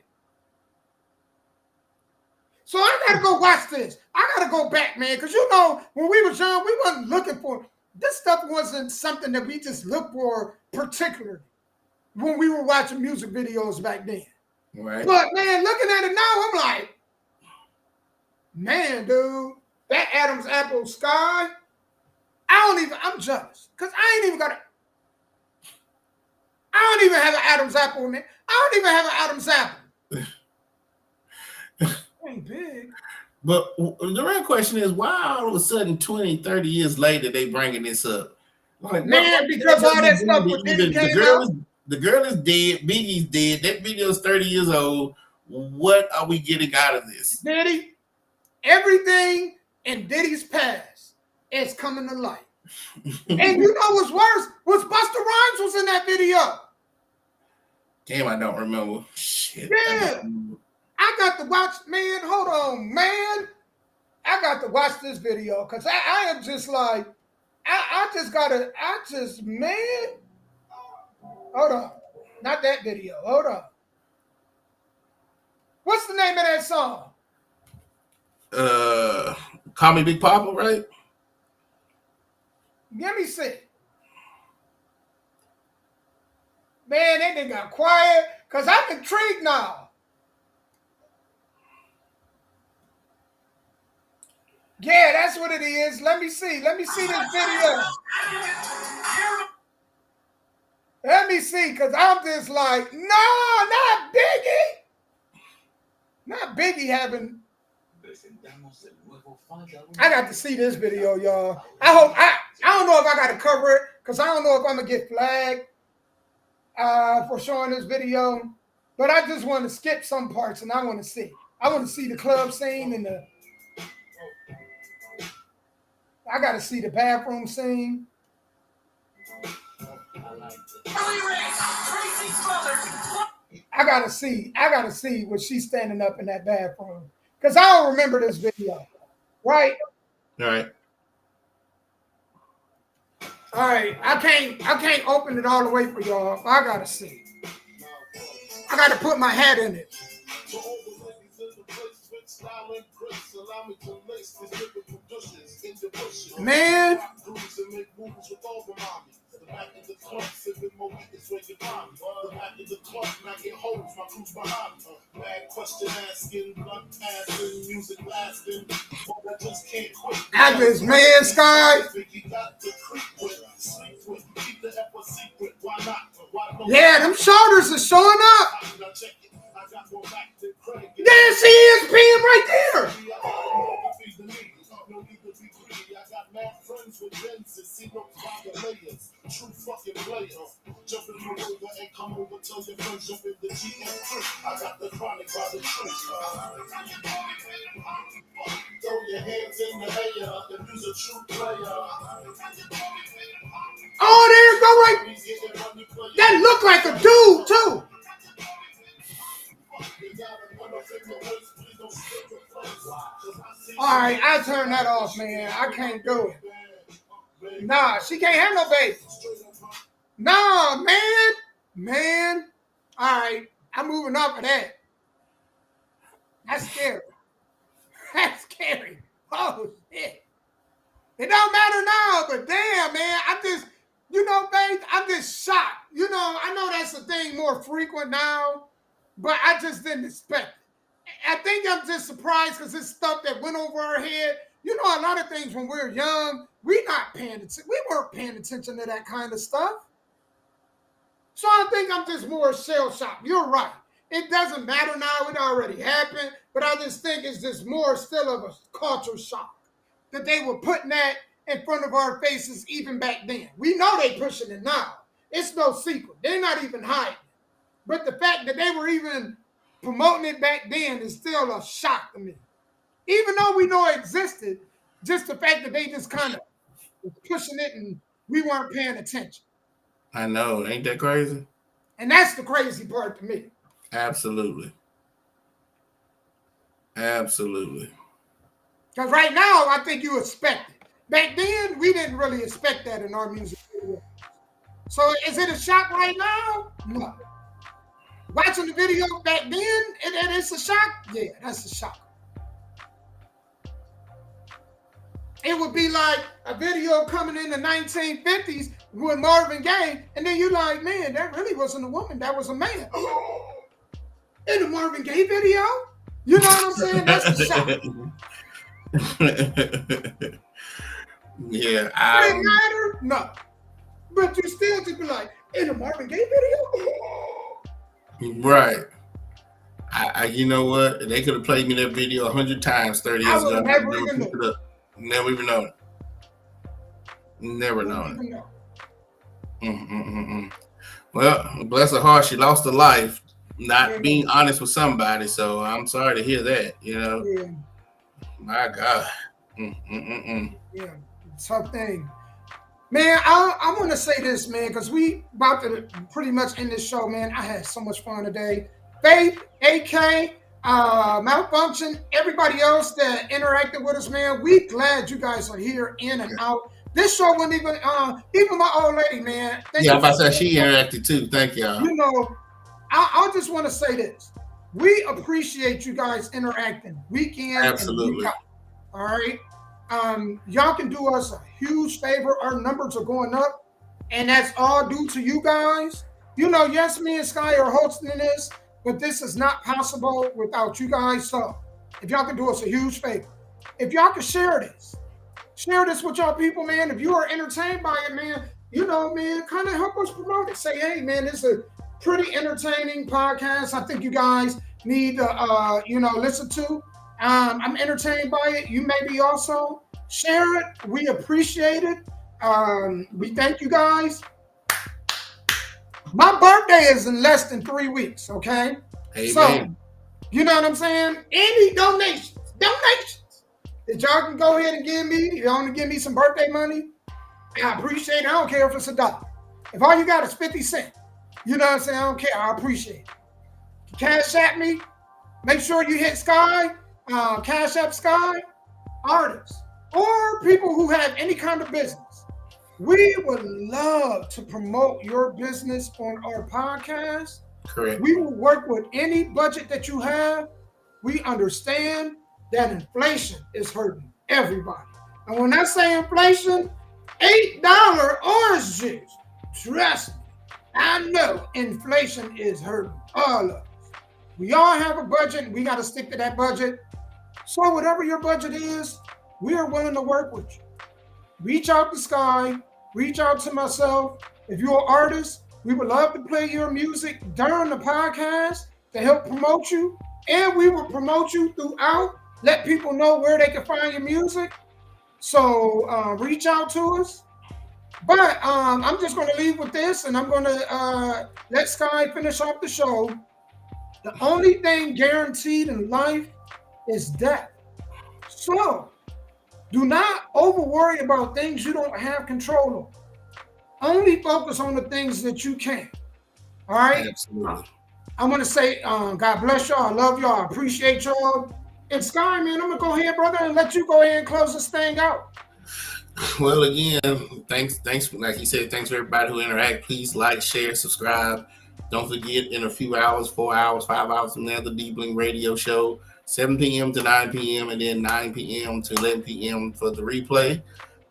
Speaker 1: So I got to go watch this. I got to go back, man, because you know, when we was young, we wasn't looking for, this stuff wasn't something that we just looked for particularly when we were watching music videos back then.
Speaker 3: Right.
Speaker 1: But, man, looking at it now, I'm like, man, dude, that Adam's apple Sky, I'm jealous, because I don't even have an Adam's apple, man. I don't even have an Adam's apple. Ain't big.
Speaker 3: But the real question is, why all of a sudden 20, 30 years later they bringing this up? Like,
Speaker 1: man, because all that stuff with Diddy came out.
Speaker 3: The girl is dead, Biggie's dead, that video is 30 years old. What are we getting out of this?
Speaker 1: Diddy, everything in Diddy's past is coming to light. And you know what's worse? Was Busta Rhymes was in that video.
Speaker 3: Damn, I don't remember. Shit.
Speaker 1: Yeah. I got to watch, man, hold on, man. I got to watch this video because I am just like, man. Hold on. Not that video. Hold on. What's the name of that song?
Speaker 3: Call Me Big Papa, right?
Speaker 1: Let me see. Man, that nigga got quiet because I'm intrigued now. Yeah, that's what it is. Let me see. Let me see this video. Let me see, because I'm just like, no, not Biggie. Not Biggie having. I got to see this video, y'all. I don't know if I got to cover it, because I don't know if I'm going to get flagged for showing this video. But I just want to skip some parts, and I want to see. I want to see the club scene and I got to see the bathroom scene. I gotta see when she's standing up in that bathroom. Because I don't remember this video. Right?
Speaker 3: All right.
Speaker 1: All right. I can't open it all the way for y'all. I gotta see. I gotta put my hat in it. Man. Actress, man, Sky. Yeah, them shoulders are showing up. There she is, peeing right there. Oh, there you go, right. That looked like a dude too. All right, I turn that off, man. I can't do it. Nah, she can't have no baby. Nah, man. All right, I'm moving off of that. That's scary. That's scary. Oh shit. It don't matter now, but damn, man, I'm just, babe, I'm just shocked. I know that's a thing more frequent now, but I just didn't expect it. I think I'm just surprised because it's stuff that went over our head. A lot of things when we were young, we weren't paying attention to that kind of stuff. So I think I'm just more shell shocked. You're right. It doesn't matter now. It already happened. But I just think it's just more still of a culture shock that they were putting that in front of our faces even back then. We know they pushing it now. It's no secret. They're not even hiding. But the fact that they were even promoting it back then is still a shock to me. Even though we know it existed, just the fact that they just kind of was pushing it and we weren't paying attention.
Speaker 3: I know. Ain't that crazy?
Speaker 1: And that's the crazy part to me.
Speaker 3: Absolutely. Absolutely.
Speaker 1: Because right now, I think you expect it. Back then, we didn't really expect that in our music video. So is it a shock right now? No. Watching the video back then, it's a shock? Yeah, that's a shock. It would be like a video coming in the 1950s with Marvin Gaye, and then you're like, man, that really wasn't a woman, that was a man. In the Marvin Gaye video? You know what I'm saying? That's a shock.
Speaker 3: Yeah.
Speaker 1: Does it matter? No. But you still just be like, in the Marvin Gaye video?
Speaker 3: Right. You know what? They could have played me that video 100 times 30 years ago. Never even known it. Never known it. Well, bless her heart, she lost her life not being honest with somebody. So I'm sorry to hear that.
Speaker 1: Yeah.
Speaker 3: My God.
Speaker 1: Yeah, tough thing. Man, I want to say this, man, because we about to pretty much end this show, man. I had so much fun today. Faith, AK, Malfunction, everybody else that interacted with us, man. We glad you guys are here in and out. This show wasn't even my old lady, man.
Speaker 3: I'm about to say she interacted too. Thank y'all.
Speaker 1: I just want to say this. We appreciate you guys interacting week in
Speaker 3: Absolutely.
Speaker 1: and week out. All right. Y'all can do us a huge favor. Our numbers are going up, and that's all due to you guys. Yes, me and Sky are hosting this, but this is not possible without you guys. So if y'all can do us a huge favor, if y'all can share this with y'all people, man. If you are entertained by it, man, man, kind of help us promote it. Say, hey, man, this is a pretty entertaining podcast. I think you guys need to, listen to. I'm entertained by it. You may be also. Share it. We appreciate it. We thank you guys. My birthday is in less than 3 weeks, okay?
Speaker 3: Amen.
Speaker 1: So, you know what I'm saying? Any donations that y'all can go ahead and give me. If y'all want to give me some birthday money, I appreciate it. I don't care if it's $1. If all you got is 50 cents, you know what I'm saying? I don't care. I appreciate it. Cash at me. Make sure you hit Sky. Cash App Sky, artists, or people who have any kind of business. We would love to promote your business on our podcast.
Speaker 3: Correct.
Speaker 1: We will work with any budget that you have. We understand that inflation is hurting everybody. And when I say inflation, $8 orange juice, trust me, I know inflation is hurting all of us. We all have a budget, and we got to stick to that budget. So whatever your budget is, we are willing to work with you. Reach out to Sky, reach out to myself. If you're an artist, we would love to play your music during the podcast to help promote you. And we will promote you throughout, let people know where they can find your music. So reach out to us. But I'm just going to leave with this, and I'm going to let Sky finish off the show. The only thing guaranteed in life is death. So do not over worry about things you don't have control of. Only focus on the things that you can. All right?
Speaker 3: Absolutely.
Speaker 1: I'm going to say, God bless y'all. I love y'all. I appreciate y'all. And Sky, man, I'm going to go ahead, brother, and let you go ahead and close this thing out.
Speaker 3: Well, again, thanks. Like he said, thanks for everybody who interact. Please like, share, subscribe. Don't forget, in a few hours, 4 hours, 5 hours from now, the D-Bling radio show, 7 p.m. to 9 p.m. and then 9 p.m. to 11 p.m. for the replay.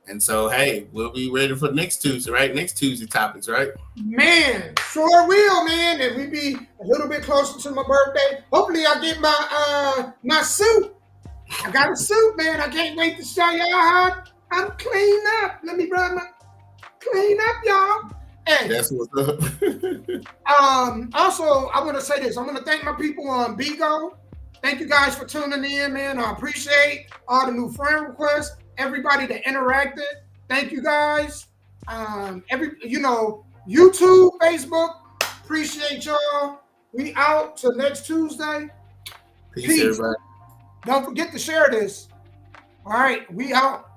Speaker 3: And so, hey, we'll be ready for next Tuesday, right? Next Tuesday topics, right?
Speaker 1: Man, sure will, man. And we be a little bit closer to my birthday. Hopefully, I get my suit. I got a suit, man. I can't wait to show y'all how I'm clean up. Let me run my clean up, y'all. Hey,
Speaker 3: That's what's up.
Speaker 1: also, I want to say this. I want to thank my people on Bigo. Thank you guys for tuning in, man. I appreciate all the new friend requests, everybody that interacted. Thank you guys. YouTube, Facebook. Appreciate y'all. We out till next Tuesday.
Speaker 3: Peace, everybody.
Speaker 1: Don't forget to share this. All right, we out.